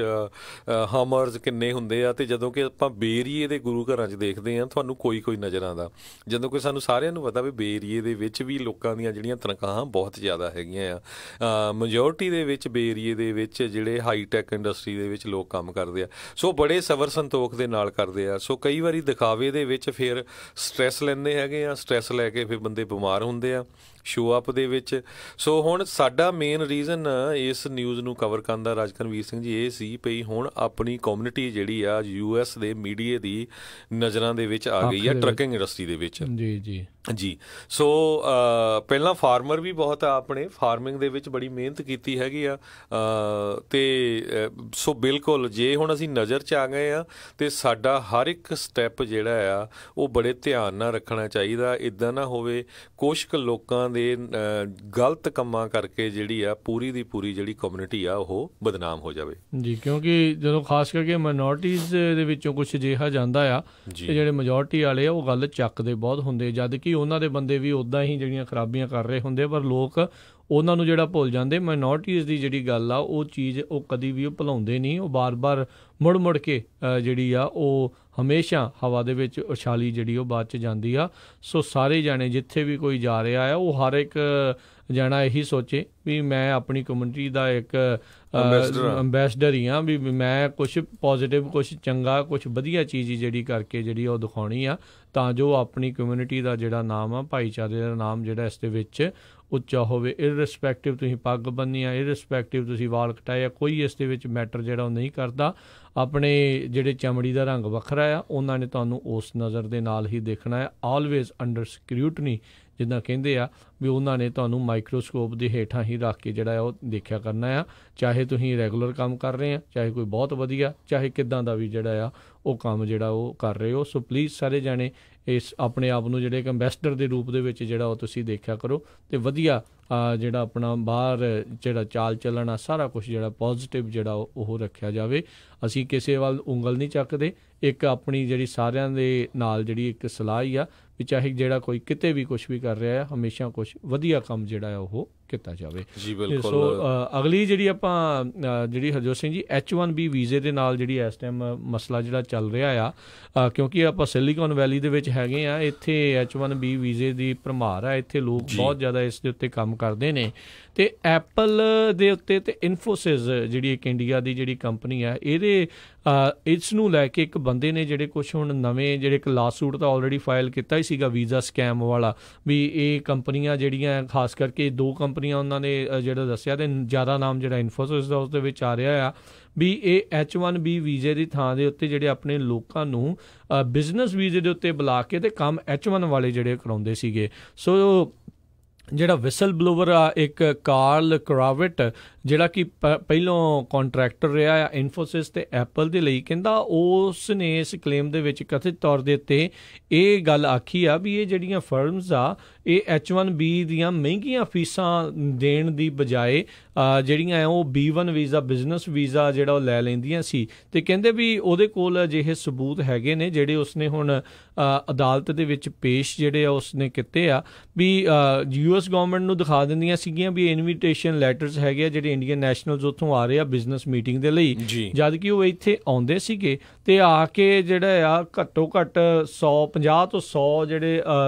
ਹਮਰਜ਼ ਕਿੰਨੇ ਹੁੰਦੇ ਆ, ਅਤੇ ਜਦੋਂ ਕਿ ਆਪਾਂ ਬੇਰੀਏ ਦੇ ਗੁਰੂ ਘਰਾਂ 'ਚ ਦੇਖਦੇ ਹਾਂ ਤੁਹਾਨੂੰ ਕੋਈ ਨਜ਼ਰ ਆਉਂਦਾ, ਜਦੋਂ ਕਿ ਸਾਨੂੰ ਸਾਰਿਆਂ ਨੂੰ ਪਤਾ ਵੀ ਬੇਰੀਏ ਦੇ ਵਿੱਚ ਵੀ ਲੋਕਾਂ ਦੀਆਂ ਜਿਹੜੀਆਂ ਤਨਖਾਹਾਂ ਬਹੁਤ ਜ਼ਿਆਦਾ ਹੈਗੀਆਂ ਆ। ਮੈਜੋਰਟੀ ਦੇ ਵਿੱਚ ਬੇਰੀਏ ਦੇ ਵਿੱਚ ਜਿਹੜੇ ਹਾਈਟੈਕ ਇੰਡਸਟਰੀ ਦੇ ਵਿੱਚ ਲੋਕ ਕੰਮ ਕਰਦੇ ਆ, ਸੋ ਬੜੇ ਸਬਰ ਸੰਤੋਖ ਦੇ ਨਾਲ ਕਰਦੇ ਆ। ਸੋ ਕਈ ਵਾਰੀ ਦਿਖਾਵੇ ਦੇ ਵਿੱਚ ਫਿਰ ਸਟ੍ਰੈਸ ਲੈਂਦੇ ਹੈਗੇ ਆ, ਸਟ੍ਰੈਸ ਲੈ ਕੇ ਫਿਰ ਬੰਦੇ ਬਿਮਾਰ ਹੁੰਦੇ ਆ ਸ਼ੋਅ ਅਪ ਦੇ ਵਿੱਚ। ਸੋ ਹੁਣ ਸਾਡਾ ਮੇਨ ਰੀਜ਼ਨ ਇਸ ਨਿਊਜ਼ ਨੂੰ ਕਵਰ ਕਰਨ ਦਾ ਰਾਜਕਨਵੀਰ ਸਿੰਘ ਜੀ ਇਹ ਸੀ ਪਈ ਹੁਣ ਆਪਣੀ ਕਮਿਊਨਿਟੀ ਜਿਹੜੀ ਆ US ਦੇ ਮੀਡੀਆ ਦੀ ਨਜ਼ਰਾਂ ਦੇ ਵਿੱਚ ਆ ਗਈ ਆ ਟਰੱਕਿੰਗ ਇੰਡਸਟਰੀ ਦੇ ਵਿੱਚ। ਜੀ। ਸੋ ਪਹਿਲਾਂ ਫਾਰਮਰ ਵੀ ਬਹੁਤ ਆ, ਆਪਣੇ ਫਾਰਮਿੰਗ ਦੇ ਵਿੱਚ ਬੜੀ ਮਿਹਨਤ ਕੀਤੀ ਹੈਗੀ ਆ, ਅਤੇ ਸੋ ਬਿਲਕੁਲ ਜੇ ਹੁਣ ਅਸੀਂ ਨਜ਼ਰ 'ਚ ਆ ਗਏ ਆ ਅਤੇ ਸਾਡਾ ਹਰ ਇੱਕ ਸਟੈਪ ਜਿਹੜਾ ਆ ਉਹ ਬੜੇ ਧਿਆਨ ਨਾਲ ਰੱਖਣਾ ਚਾਹੀਦਾ। ਇੱਦਾਂ ਨਾ ਹੋਵੇ ਕੁਛ ਕੁ ਲੋਕਾਂ ਦੇ ਗਲਤ ਕੰਮਾਂ ਕਰਕੇ ਜਿਹੜੀ ਆ ਪੂਰੀ ਦੀ ਪੂਰੀ ਜਿਹੜੀ ਕਮਿਊਨਿਟੀ ਆ ਉਹ ਬਦਨਾਮ ਹੋ ਜਾਵੇ ਜੀ। ਕਿਉਂਕਿ ਜਦੋਂ ਖਾਸ ਕਰਕੇ ਮਾਈਨੋਰਟੀਜ਼ ਦੇ ਵਿੱਚੋਂ ਕੁਛ ਅਜਿਹਾ ਜਾਂਦਾ ਆ ਤੇ ਜਿਹੜੇ ਮੈਜੋਰਟੀ ਵਾਲੇ ਆ ਉਹ ਗੱਲ ਚੱਕਦੇ ਬਹੁਤ ਹੁੰਦੇ, ਜਦ ਕਿ ਉਹਨਾਂ ਦੇ ਬੰਦੇ ਵੀ ਉੱਦਾਂ ਹੀ ਜਿਹੜੀਆਂ ਖਰਾਬੀਆਂ ਕਰ ਰਹੇ ਹੁੰਦੇ, ਪਰ ਲੋਕ ਉਹਨਾਂ ਨੂੰ ਜਿਹੜਾ ਭੁੱਲ ਜਾਂਦੇ। ਮਾਈਨੋਰਟੀਜ਼ ਦੀ ਜਿਹੜੀ ਗੱਲ ਆ ਉਹ ਚੀਜ਼ ਉਹ ਕਦੀ ਵੀ ਉਹ ਭੁਲਾਉਂਦੇ ਨਹੀਂ, ਉਹ ਬਾਰ-ਬਾਰ ਮੁੜ ਕੇ ਜਿਹੜੀ ਆ ਉਹ ਹਮੇਸ਼ਾ ਹਵਾ ਦੇ ਵਿੱਚ ਉਛਾਲੀ ਜਿਹੜੀ ਉਹ ਬਾਅਦ 'ਚ ਜਾਂਦੀ ਆ। ਸੋ ਸਾਰੇ ਜਾਣੇ ਜਿੱਥੇ ਵੀ ਕੋਈ ਜਾ ਰਿਹਾ ਆ ਉਹ ਹਰ ਇੱਕ ਜਾਣਾ ਇਹੀ ਸੋਚੇ ਵੀ ਮੈਂ ਆਪਣੀ ਕਮਿਊਨਿਟੀ ਦਾ ਇੱਕ ਅੰਬੈਸਡਰ ਹੀ ਹਾਂ, ਵੀ ਮੈਂ ਕੁਛ ਪੋਜ਼ੀਟਿਵ, ਕੁਛ ਚੰਗਾ, ਕੁਛ ਵਧੀਆ ਚੀਜ਼ ਜਿਹੜੀ ਕਰਕੇ ਜਿਹੜੀ ਉਹ ਦਿਖਾਉਣੀ ਆ, ਤਾਂ ਜੋ ਆਪਣੀ ਕਮਿਊਨਿਟੀ ਦਾ ਜਿਹੜਾ ਨਾਮ ਆ, ਭਾਈਚਾਰੇ ਦਾ ਨਾਮ ਜਿਹੜਾ ਇਸ ਦੇ ਵਿੱਚ ਉੱਚਾ ਹੋਵੇ। ਇਰਰਿਸਪੈਕਟਿਵ ਤੁਸੀਂ ਪੱਗ ਬੰਨੀ ਆ, ਇਰਰਿਸਪੈਕਟਿਵ ਤੁਸੀਂ ਵਾਲ ਕਟਾਇਆ, ਕੋਈ ਇਸ ਦੇ ਵਿੱਚ ਮੈਟਰ ਜਿਹੜਾ ਉਹ ਨਹੀਂ ਕਰਦਾ। ਆਪਣੇ ਜਿਹੜੇ ਚਮੜੀ ਦਾ ਰੰਗ ਵੱਖਰਾ ਆ, ਉਹਨਾਂ ਨੇ ਤੁਹਾਨੂੰ ਉਸ ਨਜ਼ਰ ਦੇ ਨਾਲ ਹੀ ਦੇਖਣਾ ਹੈ। ਆਲਵੇਜ਼ ਅੰਡਰ ਸਕਰੂਟਨੀ ਜਿੱਦਾਂ ਕਹਿੰਦੇ ਆ, ਵੀ ਉਹਨਾਂ ਨੇ ਤੁਹਾਨੂੰ ਮਾਈਕਰੋਸਕੋਪ ਦੇ ਹੇਠਾਂ ਹੀ ਰੱਖ ਕੇ ਜਿਹੜਾ ਉਹ ਦੇਖਿਆ ਕਰਨਾ ਆ। ਚਾਹੇ ਤੁਸੀਂ ਰੈਗੂਲਰ ਕੰਮ ਕਰ ਰਹੇ ਆ, ਚਾਹੇ ਕੋਈ ਬਹੁਤ ਵਧੀਆ, ਚਾਹੇ ਕਿੱਦਾਂ ਦਾ ਵੀ ਜਿਹੜਾ ਆ ਉਹ ਕੰਮ ਜਿਹੜਾ ਉਹ ਕਰ ਰਹੇ ਹੋ। ਸੋ ਪਲੀਜ਼ ਸਾਰੇ ਜਾਣੇ ਇਸ ਆਪਣੇ ਆਪ ਨੂੰ ਜਿਹੜੇ ਇੱਕ ਅੰਬੈਸਡਰ ਦੇ ਰੂਪ ਦੇ ਵਿੱਚ ਜਿਹੜਾ ਉਹ ਤੁਸੀਂ ਦੇਖਿਆ ਕਰੋ, ਅਤੇ ਵਧੀਆ ਜਿਹੜਾ ਆਪਣਾ ਬਾਹਰ ਜਿਹੜਾ ਚਾਲ ਚੱਲਣ ਆ ਸਾਰਾ ਕੁਛ ਜਿਹੜਾ ਪੋਜ਼ੀਟਿਵ ਜਿਹੜਾ ਉਹ ਰੱਖਿਆ ਜਾਵੇ। ਅਸੀਂ ਕਿਸੇ ਵੱਲ ਉਂਗਲ ਨਹੀਂ ਚੱਕਦੇ, ਇੱਕ ਆਪਣੀ ਜਿਹੜੀ ਸਾਰਿਆਂ ਦੇ ਨਾਲ ਜਿਹੜੀ ਇੱਕ ਸਲਾਹ ਹੀ ਆ ਵੀ ਚਾਹੇ ਜਿਹੜਾ ਕੋਈ ਕਿਤੇ ਵੀ ਕੁਛ ਵੀ ਕਰ ਰਿਹਾ ਹੈ, ਹਮੇਸ਼ਾ ਕੁਛ ਵਧੀਆ ਕੰਮ ਜਿਹੜਾ ਹੈ ਉਹ ਕੀਤਾ ਜਾਵੇ। ਜੀ ਬਿਲਕੁਲ। ਸੋ ਅਗਲੀ ਜਿਹੜੀ ਆਪਾਂ ਜਿਹੜੀ ਹਰਜੋਤ ਸਿੰਘ ਜੀ H1B ਵੀਜ਼ੇ ਦੇ ਨਾਲ ਜਿਹੜੀ ਇਸ ਟਾਈਮ ਮਸਲਾ ਜਿਹੜਾ ਚੱਲ ਰਿਹਾ ਆ, ਕਿਉਂਕਿ ਆਪਾਂ ਸਿਲੀਕਨ ਵੈਲੀ ਦੇ ਵਿੱਚ ਹੈਗੇ ਆ, ਇੱਥੇ H1B ਵੀਜ਼ੇ ਦੀ ਭਰਮਾਰ ਆ, ਇੱਥੇ ਲੋਕ ਬਹੁਤ ਜ਼ਿਆਦਾ ਇਸ ਦੇ ਉੱਤੇ ਕੰਮ ਕਰਦੇ ਨੇ। ਅਤੇ ਐਪਲ ਦੇ ਉੱਤੇ ਅਤੇ ਇਨਫੋਸਿਸ ਜਿਹੜੀ ਇੱਕ ਇੰਡੀਆ ਦੀ ਜਿਹੜੀ ਕੰਪਨੀ ਆ, ਇਸ ਨੂੰ ਲੈ ਕੇ ਇੱਕ ਬੰਦੇ ਨੇ ਜਿਹੜੇ ਕੁਛ ਹੁਣ ਨਵੇਂ ਜਿਹੜੇ ਇੱਕ ਲਾਸੂਟ ਤਾਂ ਆਲਰੇਡੀ ਫਾਈਲ ਕੀਤਾ ਹੀ ਸੀਗਾ ਵੀਜ਼ਾ ਸਕੈਮ ਵਾਲਾ, ਵੀ ਇਹ ਕੰਪਨੀਆਂ ਜਿਹੜੀਆਂ ਖਾਸ ਕਰਕੇ 2 ਕੰਪਨੀਆਂ ਉਹਨਾਂ ਨੇ ਜਿਹੜਾ ਦੱਸਿਆ, ਅਤੇ ਜ਼ਿਆਦਾ ਨਾਮ ਜਿਹੜਾ ਇਨਫੋਸਿਸ ਦਾ ਉਸ ਦੇ ਵਿੱਚ ਆ ਰਿਹਾ ਆ, ਵੀ ਇਹ H1B ਵੀਜ਼ੇ ਦੀ ਥਾਂ ਦੇ ਉੱਤੇ ਜਿਹੜੇ ਆਪਣੇ ਲੋਕਾਂ ਨੂੰ ਬਿਜ਼ਨਸ ਵੀਜ਼ੇ ਦੇ ਉੱਤੇ ਬੁਲਾ ਕੇ ਅਤੇ ਕੰਮ H1 ਵਾਲੇ ਜਿਹੜੇ ਕਰਾਉਂਦੇ ਸੀਗੇ। ਸੋ ਜਿਹੜਾ ਵਿਸਲ ਬਲੋਵਰ ਆ ਇੱਕ ਕਾਰਲ ਕਰਾਵਿਟ, ਜਿਹੜਾ ਕਿ ਪਹਿਲੋਂ ਕੰਟਰੈਕਟਰ ਰਿਹਾ ਆ ਇਨਫੋਸਿਸ ਤੇ ਐਪਲ ਦੇ ਲਈ, ਕਹਿੰਦਾ ਉਸ ਨੇ ਇਸ ਕਲੇਮ ਦੇ ਵਿੱਚ ਕਥਿਤ ਤੌਰ ਦੇ ਉੱਤੇ ਇਹ ਗੱਲ ਆਖੀ ਆ ਵੀ ਇਹ ਜਿਹੜੀਆਂ ਫਰਮਸ ਆ ਇਹ H1B ਦੀਆਂ ਮਹਿੰਗੀਆਂ ਫੀਸਾਂ ਦੇਣ ਦੀ ਬਜਾਏ ਜਿਹੜੀਆਂ ਉਹ B1 ਵੀਜ਼ਾ, ਬਿਜ਼ਨਸ ਵੀਜ਼ਾ ਜਿਹੜਾ ਉਹ ਲੈ ਲੈਂਦੀਆਂ ਸੀ। ਅਤੇ ਕਹਿੰਦੇ ਵੀ ਉਹਦੇ ਕੋਲ ਅਜਿਹੇ ਸਬੂਤ ਹੈਗੇ ਨੇ ਜਿਹੜੇ ਉਸਨੇ ਹੁਣ ਅਦਾਲਤ ਦੇ ਵਿੱਚ ਪੇਸ਼ ਜਿਹੜੇ ਆ ਉਸਨੇ ਕੀਤੇ ਆ, ਵੀ US ਗੌਰਮੈਂਟ ਨੂੰ ਦਿਖਾ ਦਿੰਦੀਆਂ ਸੀਗੀਆਂ ਵੀ ਇਨਵੀਟੇਸ਼ਨ ਲੈਟਰਸ ਹੈਗੇ ਆ ਜਿਹੜੇ ਇੰਡੀਅਨ ਨੈਸ਼ਨਲਸ ਉੱਥੋਂ ਆ ਰਹੇ ਆ ਬਿਜ਼ਨਸ ਮੀਟਿੰਗ ਦੇ ਲਈ, ਜਦ ਕਿ ਉਹ ਇੱਥੇ ਆਉਂਦੇ ਸੀਗੇ ਅਤੇ ਆ ਕੇ ਜਿਹੜਾ ਆ ਘੱਟੋ ਘੱਟ 50 ਤੋਂ 100 ਜਿਹੜੇ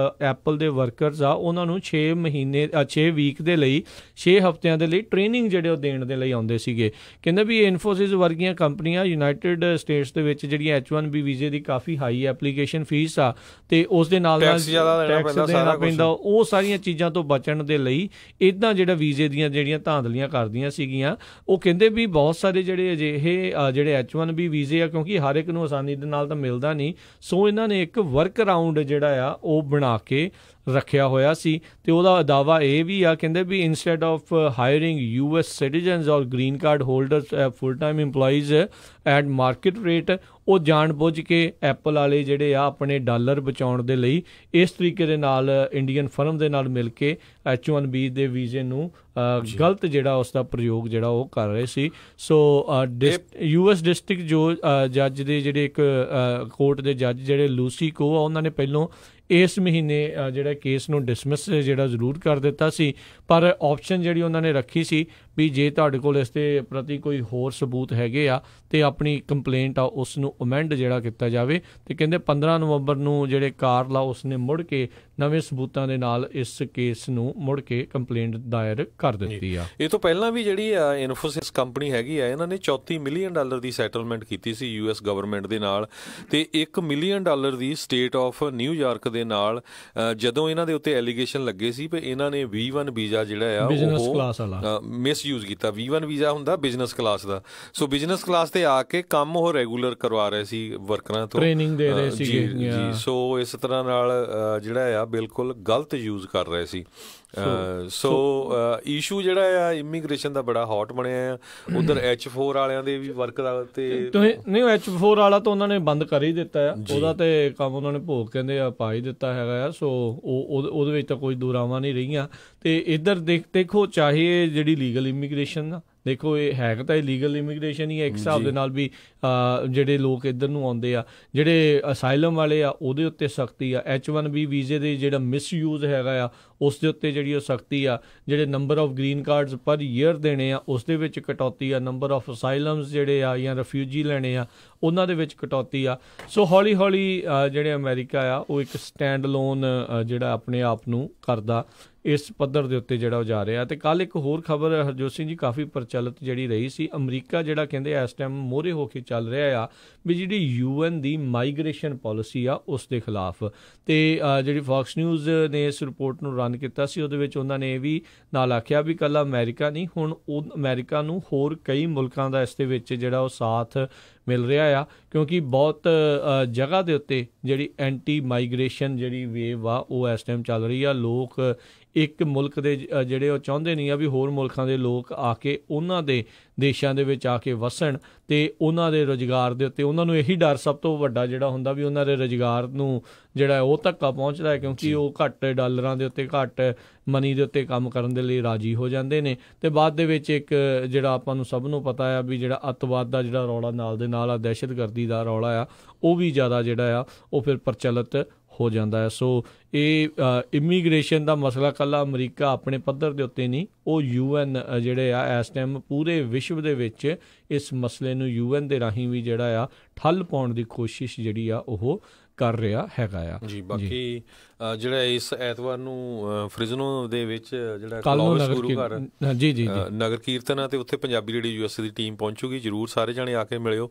ਐਪਲ ਦੇ ਵਰਕਰਸ ਆ ਉਹਨਾਂ ਨੂੰ 6 ਵੀਕ ਦੇ ਲਈ 6 ਹਫ਼ਤਿਆਂ ਦੇ ਲਈ ਟ੍ਰੇਨਿੰਗ ਜਿਹੜੇ ਉਹ ਦੇਣ ਦੇ ਲਈ ਆਉਂਦੇ ਸੀਗੇ। ਕਹਿੰਦੇ ਵੀ ਇਨਫੋਸਿਸ ਵਰਗੀਆਂ ਕੰਪਨੀਆਂ ਯੂਨਾਈਟਿਡ ਸਟੇਟਸ ਦੇ ਵਿੱਚ ਜਿਹੜੀਆਂ H1B ਵੀਜ਼ੇ ਦੀ ਕਾਫੀ ਹਾਈ ਐਪਲੀਕੇਸ਼ਨ ਫੀਸ ਆ, ਅਤੇ ਉਸ ਦੇ ਨਾਲ ਟੈਕਸ ਦੇਣਾ ਪੈਂਦਾ, ਉਹ ਸਾਰੀਆਂ ਚੀਜ਼ਾਂ ਤੋਂ ਬਚਣ ਦੇ ਲਈ ਇੱਦਾਂ ਜਿਹੜਾ ਵੀਜ਼ੇ ਦੀਆਂ ਜਿਹੜੀਆਂ ਧਾਂਦਲੀਆਂ ਕਰਦੀਆਂ ਸੀਗੀਆਂ। ਉਹ ਕਹਿੰਦੇ ਵੀ ਬਹੁਤ ਸਾਰੇ ਜਿਹੜੇ ਅਜਿਹੇ ਜਿਹੜੇ H1B ਵੀਜ਼ੇ ਆ, ਕਿਉਂਕਿ ਹਰ ਇੱਕ ਨੂੰ ਆਸਾਨੀ ਦੇ ਨਾਲ ਤਾਂ ਮਿਲਦਾ ਨਹੀਂ, ਸੋ ਇਹਨਾਂ ਨੇ ਇੱਕ ਵਰਕ ਅਰਾਊਂਡ ਜਿਹੜਾ ਆ ਉਹ ਬਣਾ ਕੇ ਰੱਖਿਆ ਹੋਇਆ ਸੀ। ਅਤੇ ਉਹਦਾ ਦਾਅਵਾ ਇਹ ਵੀ ਆ, ਕਹਿੰਦੇ ਵੀ instead of hiring US citizens or green card holders full time employees at market rate, ਉਹ ਜਾਣ ਬੁੱਝ ਕੇ ਐਪਲ ਵਾਲੇ ਜਿਹੜੇ ਆ ਆਪਣੇ ਡਾਲਰ ਬਚਾਉਣ ਦੇ ਲਈ ਇਸ ਤਰੀਕੇ ਦੇ ਨਾਲ ਇੰਡੀਅਨ ਫਰਮ ਦੇ ਨਾਲ ਮਿਲ ਕੇ H1B ਦੇ ਵੀਜ਼ੇ ਨੂੰ ਗਲਤ ਜਿਹੜਾ ਉਸ ਦਾ ਪ੍ਰਯੋਗ ਜਿਹੜਾ ਉਹ ਕਰ ਰਹੇ ਸੀ। ਸੋ US ਡਿਸਟ੍ਰਿਕਟ ਜੱਜ ਦੇ ਜਿਹੜੇ ਇੱਕ ਕੋਰਟ ਦੇ ਜੱਜ ਜਿਹੜੇ ਲੂਸੀ ਕੋ ਆ, ਉਹਨਾਂ ਨੇ ਪਹਿਲੋਂ ਇਸ ਮਹੀਨੇ ਜਿਹੜਾ ਕੇਸ ਨੂੰ ਡਿਸਮਿਸ ਜਿਹੜਾ ਜ਼ਰੂਰ ਕਰ ਦਿੱਤਾ ਸੀ, ਪਰ ਆਪਸ਼ਨ ਜਿਹੜੀ ਉਹਨਾਂ ਨੇ ਰੱਖੀ ਸੀ ਵੀ ਜੇ ਤੁਹਾਡੇ ਕੋਲ ਇਸ ਦੇ ਪ੍ਰਤੀ ਕੋਈ ਹੋਰ ਸਬੂਤ ਹੈਗੇ ਆ ਅਤੇ ਆਪਣੀ ਕੰਪਲੇਂਟ ਆ ਉਸ ਨੂੰ ਅਮੈਂਡ ਜਿਹੜਾ ਕੀਤਾ ਜਾਵੇ। ਅਤੇ ਕਹਿੰਦੇ 15 ਨਵੰਬਰ ਨੂੰ ਜਿਹੜੇ ਕਾਰਲ ਆ ਉਸਨੇ ਮੁੜ ਕੇ ਨਵੇਂ ਸਬੂਤਾਂ ਦੇ ਨਾਲ ਇਸ ਕੇਸ ਨੂੰ ਮੁੜ ਕੇ ਕੰਪਲੇਂਟ ਦਾਇਰ ਕਰ ਦਿੱਤੀ ਆ। ਇਹ ਤੋਂ ਪਹਿਲਾਂ ਵੀ ਜਿਹੜੀ ਆ ਇਨਫੋਸਿਸ ਕੰਪਨੀ ਹੈਗੀ ਆ, ਇਹਨਾਂ ਨੇ $34 ਮਿਲੀਅਨ ਦੀ ਸੈਟਲਮੈਂਟ ਕੀਤੀ ਸੀ US ਗਵਰਨਮੈਂਟ ਦੇ ਨਾਲ, ਅਤੇ $1 million the state of New York ਦੇ ਨਾਲ। ਜਦੋਂ ਇਹਨਾਂ ਦੇ ਉੱਤੇ ਐਲੀਗੇਸ਼ਨ ਲੱਗੇ ਸੀ ਵੀ ਇਹਨਾਂ ਨੇ V1 ਵੀਜ਼ਾ ਜਿਹੜਾ ਆ ਉਹ ਮਿਸਯੂਜ਼ ਕੀਤਾ। V1 ਵੀਜ਼ਾ ਹੁੰਦਾ ਬਿਜ਼ਨਸ ਕਲਾਸ ਦਾ, ਸੋ ਬਿਜ਼ਨਸ ਕਲਾਸ ਤੇ ਆ ਕੇ ਕੰਮ ਉਹ ਰੈਗੂਲਰ ਕਰਵਾ ਰਹੇ ਸੀ ਵਰਕਰਾਂ ਤੋਂ, ਟ੍ਰੇਨਿੰਗ ਦੇ ਰਹੇ ਸੀਗੇ ਜੀ। ਸੋ ਇਸ ਤਰ੍ਹਾਂ ਨਾਲ ਜਿਹੜਾ ਆ ਬਿਲਕੁਲ ਗਲਤ ਯੂਜ਼ ਕਰ ਰਹੇ ਸੀ। ਸੋ ਇਸ਼ੂ ਜਿਹੜਾ ਆ ਇਮੀਗ੍ਰੇਸ਼ਨ ਦਾ ਬੜਾ ਹੌਟ ਬਣਿਆ ਆ। ਉਧਰ H4 ਵਾਲਿਆਂ ਦੇ ਵੀ ਵਰਕ ਦਾ ਤੇ ਨਹੀਂ, H4 ਵਾਲਾ ਤਾਂ ਉਹਨਾਂ ਨੇ ਬੰਦ ਕਰ ਹੀ ਦਿੱਤਾ ਆ, ਉਹਦਾ ਤੇ ਕੰਮ ਉਹਨਾਂ ਨੇ ਭੋਗ ਕਹਿੰਦੇ ਆ ਪਾ ਹੀ ਦਿੱਤਾ ਹੈਗਾ ਆ। ਸੋ ਉਹਦੇ ਵਿੱਚ ਤਾਂ ਕੋਈ ਦੁਰਾਵਾਂ ਨਹੀਂ ਰਹੀਆਂ। ਅਤੇ ਇੱਧਰ ਦੇਖੋ, ਚਾਹੇ ਜਿਹੜੀ ਲੀਗਲ ਇਮੀਗ੍ਰੇਸ਼ਨ ਆ ਦੇਖੋ ਇਹ ਹੈਗਾ ਤਾਂ ਇਲੀਗਲ ਇਮੀਗ੍ਰੇਸ਼ਨ ਹੀ ਹੈ ਇੱਕ ਹਿਸਾਬ ਦੇ ਨਾਲ ਵੀ। ਜਿਹੜੇ ਲੋਕ ਇੱਧਰ ਨੂੰ ਆਉਂਦੇ ਆ, ਜਿਹੜੇ ਅਸਾਈਲਮ ਵਾਲੇ ਆ ਉਹਦੇ ਉੱਤੇ ਸਖਤੀ ਆ। H1B ਵੀਜ਼ੇ ਦੇ ਜਿਹੜਾ ਮਿਸਯੂਜ਼ ਹੈਗਾ ਆ ਉਸ ਦੇ ਉੱਤੇ ਜਿਹੜੀ ਉਹ ਸਖਤੀ ਆ। ਜਿਹੜੇ ਨੰਬਰ ਆਫ ਗ੍ਰੀਨ ਕਾਰਡਸ ਪਰ ਈਅਰ ਦੇਣੇ ਆ ਉਸ ਦੇ ਵਿੱਚ ਕਟੌਤੀ ਆ। ਨੰਬਰ ਆਫ ਅਸਾਈਲਮਸ ਜਿਹੜੇ ਆ ਜਾਂ ਰਿਫਿਊਜੀ ਲੈਣੇ ਆ ਉਹਨਾਂ ਦੇ ਵਿੱਚ ਕਟੌਤੀ ਆ। ਸੋ ਹੌਲੀ ਹੌਲੀ ਜਿਹੜੇ ਅਮਰੀਕਾ ਆ ਉਹ ਇੱਕ ਸਟੈਂਡ ਲੋਨ ਜਿਹੜਾ ਆਪਣੇ ਆਪ ਨੂੰ ਕਰਦਾ ਇਸ ਪੱਧਰ ਦੇ ਉੱਤੇ ਜਿਹੜਾ ਉਹ ਜਾ ਰਿਹਾ। ਅਤੇ ਕੱਲ੍ਹ ਇੱਕ ਹੋਰ ਖਬਰ ਹਰਜੋਤ ਸਿੰਘ ਜੀ ਕਾਫੀ ਪ੍ਰਚਲਿਤ ਜਿਹੜੀ ਰਹੀ ਸੀ, ਅਮਰੀਕਾ ਜਿਹੜਾ ਕਹਿੰਦੇ ਇਸ ਟਾਈਮ ਮੋਹਰੇ ਹੋ ਕੇ ਚੱਲ ਰਿਹਾ ਆ ਵੀ ਜਿਹੜੀ UN ਦੀ ਮਾਈਗ੍ਰੇਸ਼ਨ ਪਾਲਿਸੀ ਆ ਉਸ ਦੇ ਖਿਲਾਫ। ਅਤੇ ਜਿਹੜੀ ਫੌਕਸ ਨਿਊਜ਼ ਨੇ ਇਸ ਰਿਪੋਰਟ ਨੂੰ ਰਨ ਕੀਤਾ ਸੀ ਉਹਦੇ ਵਿੱਚ ਉਹਨਾਂ ਨੇ ਇਹ ਵੀ ਨਾਲ ਆਖਿਆ ਵੀ ਇਕੱਲਾ ਅਮਰੀਕਾ ਨਹੀਂ, ਹੁਣ ਉਹ ਅਮਰੀਕਾ ਨੂੰ ਹੋਰ ਕਈ ਮੁਲਕਾਂ ਦਾ ਇਸ ਦੇ ਵਿੱਚ ਜਿਹੜਾ ਉਹ ਸਾਥ ਮਿਲ ਰਿਹਾ ਆ, ਕਿਉਂਕਿ ਬਹੁਤ ਜਗ੍ਹਾ ਦੇ ਉੱਤੇ ਜਿਹੜੀ ਐਂਟੀ ਮਾਈਗ੍ਰੇਸ਼ਨ ਜਿਹੜੀ ਵੇਵ ਆ ਉਹ ਇਸ ਟਾਈਮ ਚੱਲ ਰਹੀ ਆ। ਲੋਕ ਇੱਕ ਮੁਲਕ ਦੇ ਜਿਹੜੇ ਉਹ ਚਾਹੁੰਦੇ ਨਹੀਂ ਆ ਵੀ ਹੋਰ ਮੁਲਕਾਂ ਦੇ ਲੋਕ ਆ ਕੇ ਉਹਨਾਂ ਦੇ ਦੇਸ਼ਾਂ ਦੇ ਵਿੱਚ ਆ ਕੇ ਵਸਣ ਅਤੇ ਉਹਨਾਂ ਦੇ ਰੁਜ਼ਗਾਰ ਦੇ ਉੱਤੇ ਉਹਨਾਂ ਨੂੰ ਇਹੀ ਡਰ ਸਭ ਤੋਂ ਵੱਡਾ ਜਿਹੜਾ ਹੁੰਦਾ ਵੀ ਉਹਨਾਂ ਦੇ ਰੁਜ਼ਗਾਰ ਨੂੰ ਜਿਹੜਾ ਉਹ ਧੱਕਾ ਪਹੁੰਚਦਾ ਹੈ, ਕਿਉਂਕਿ ਉਹ ਘੱਟ ਡਾਲਰਾਂ ਦੇ ਉੱਤੇ ਘੱਟ ਮਨੀ ਦੇ ਉੱਤੇ ਕੰਮ ਕਰਨ ਦੇ ਲਈ ਰਾਜੀ ਹੋ ਜਾਂਦੇ ਨੇ। ਅਤੇ ਬਾਅਦ ਦੇ ਵਿੱਚ ਇੱਕ ਜਿਹੜਾ ਆਪਾਂ ਨੂੰ ਸਭ ਨੂੰ ਪਤਾ ਆ ਵੀ ਜਿਹੜਾ ਅੱਤਵਾਦ ਦਾ ਜਿਹੜਾ ਰੌਲਾ ਨਾਲ ਦੇ ਨਾਲ ਆ, ਦਹਿਸ਼ਤਗਰਦੀ ਦਾ ਰੌਲਾ ਆ, ਉਹ ਵੀ ਜ਼ਿਆਦਾ ਜਿਹੜਾ ਆ ਉਹ ਫਿਰ ਪ੍ਰਚਲਿਤ ਹੋ ਜਾਂਦਾ ਹੈ। ਸੋ ਇਹ ਇਮੀਗ੍ਰੇਸ਼ਨ ਦਾ ਮਸਲਾ ਇਕੱਲਾ ਅਮਰੀਕਾ ਆਪਣੇ ਪੱਧਰ ਦੇ ਉੱਤੇ ਨਹੀਂ, ਉਹ UN ਜਿਹੜੇ ਆ ਇਸ ਟਾਈਮ ਪੂਰੇ ਵਿਸ਼ਵ ਦੇ ਵਿੱਚ ਇਸ ਮਸਲੇ ਨੂੰ UN ਦੇ ਰਾਹੀਂ ਵੀ ਜਿਹੜਾ ਆ ਠੱਲ ਪਾਉਣ ਦੀ ਕੋਸ਼ਿਸ਼ ਜਿਹੜੀ ਆ ਉਹ ਕਰ ਰਿਹਾ ਹੈਗਾ ਆ ਜੀ। ਬਾਕੀ ਜਿਹੜਾ ਇਸ ਐਤਵਾਰ ਨੂੰ ਫ੍ਰਿਜ਼ਨੋ ਦੇ ਵਿੱਚ ਜਿਹੜਾ ਨਗਰ ਕੀਰਤਨ ਆ, ਤੇ ਉੱਥੇ ਪੰਜਾਬੀ ਰੇਡੀਓ USA ਦੀ ਟੀਮ ਪਹੁੰਚੂਗੀ। ਜ਼ਰੂਰ ਸਾਰੇ ਜਾਣੇ ਆ ਕੇ ਮਿਲਿਓ।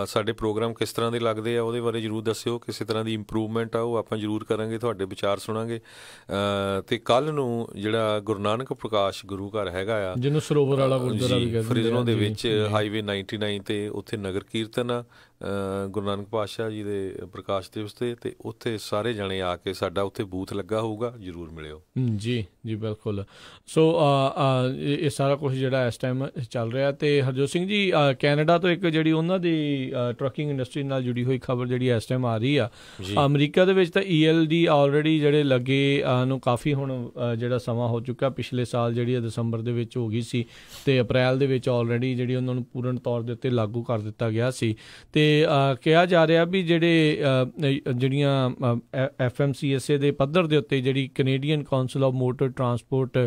ਸਾਡੇ ਪ੍ਰੋਗਰਾਮ ਕਿਸ ਤਰ੍ਹਾਂ ਦੇ ਲੱਗਦੇ ਆ ਉਹਦੇ ਬਾਰੇ ਜ਼ਰੂਰ ਦੱਸਿਓ। ਕਿਸੇ ਤਰ੍ਹਾਂ ਦੀ ਇੰਪਰੂਵਮੈਂਟ ਆ ਉਹ ਆਪਾਂ ਜ਼ਰੂਰ ਕਰਾਂਗੇ, ਤੁਹਾਡੇ ਵਿਚਾਰ ਸੁਣਾਂਗੇ। ਅਤੇ ਕੱਲ੍ਹ ਨੂੰ ਜਿਹੜਾ ਗੁਰੂ ਨਾਨਕ ਪ੍ਰਕਾਸ਼ ਗੁਰੂ ਘਰ ਹੈਗਾ ਆ, ਜਿਹਨੂੰ ਸਰੋਵਰ ਵਾਲਾ ਗੁਰਦੁਆਰਾ ਵੀ ਕਹਿੰਦੇ, ਫ੍ਰਿਜ਼ਨੋ ਦੇ ਵਿੱਚ ਹਾਈਵੇ 99 ਤੇ ਉੱਥੇ ਨਗਰ ਕੀਰਤਨ ਆ ਗੁਰੂ ਨਾਨਕ ਪਾਤਸ਼ਾਹ ਜੀ ਦੇ ਪ੍ਰਕਾਸ਼ ਦਿਵਸ 'ਤੇ, ਅਤੇ ਉੱਥੇ ਸਾਰੇ ਜਾਣੇ ਆ ਕੇ ਸਾਡਾ ਉੱਥੇ ਬੂਥ ਲੱਗਾ ਹੋਊਗਾ, ਜ਼ਰੂਰ ਮਿਲਿਓ। ਜੀ ਜੀ ਬਿਲਕੁਲ। ਸੋ ਇਹ ਸਾਰਾ ਕੁਛ ਜਿਹੜਾ ਇਸ ਟਾਈਮ ਚੱਲ ਰਿਹਾ। ਅਤੇ ਹਰਜੋਤ ਸਿੰਘ ਜੀ ਕੈਨੇਡਾ ਤੋਂ ਇੱਕ ਜਿਹੜੀ ਉਹਨਾਂ ਦੀ ਟਰੱਕਿੰਗ ਇੰਡਸਟਰੀ ਨਾਲ ਜੁੜੀ ਹੋਈ ਖਬਰ ਜਿਹੜੀ ਇਸ ਟਾਈਮ ਆ ਰਹੀ ਆ, ਅਮਰੀਕਾ ਦੇ ਵਿੱਚ ਤਾਂ ELD ਆਲਰੇਡੀ ਜਿਹੜੇ ਲੱਗੇ ਨੂੰ ਕਾਫੀ ਹੁਣ ਜਿਹੜਾ ਸਮਾਂ ਹੋ ਚੁੱਕਾ। ਪਿਛਲੇ ਸਾਲ ਜਿਹੜੀ ਦਸੰਬਰ ਦੇ ਵਿੱਚ ਹੋ ਗਈ ਸੀ ਅਤੇ ਅਪ੍ਰੈਲ ਦੇ ਵਿੱਚ ਆਲਰੇਡੀ ਜਿਹੜੀ ਉਹਨਾਂ ਨੂੰ ਪੂਰਨ ਤੌਰ ਦੇ ਉੱਤੇ ਲਾਗੂ ਕਰ ਦਿੱਤਾ ਗਿਆ ਸੀ। ਅਤੇ ਕਿਹਾ ਜਾ ਰਿਹਾ ਵੀ ਜਿਹੜੀਆਂ FMCSA ਦੇ ਪੱਧਰ ਦੇ ਉੱਤੇ ਜਿਹੜੀ Canadian council of motor transport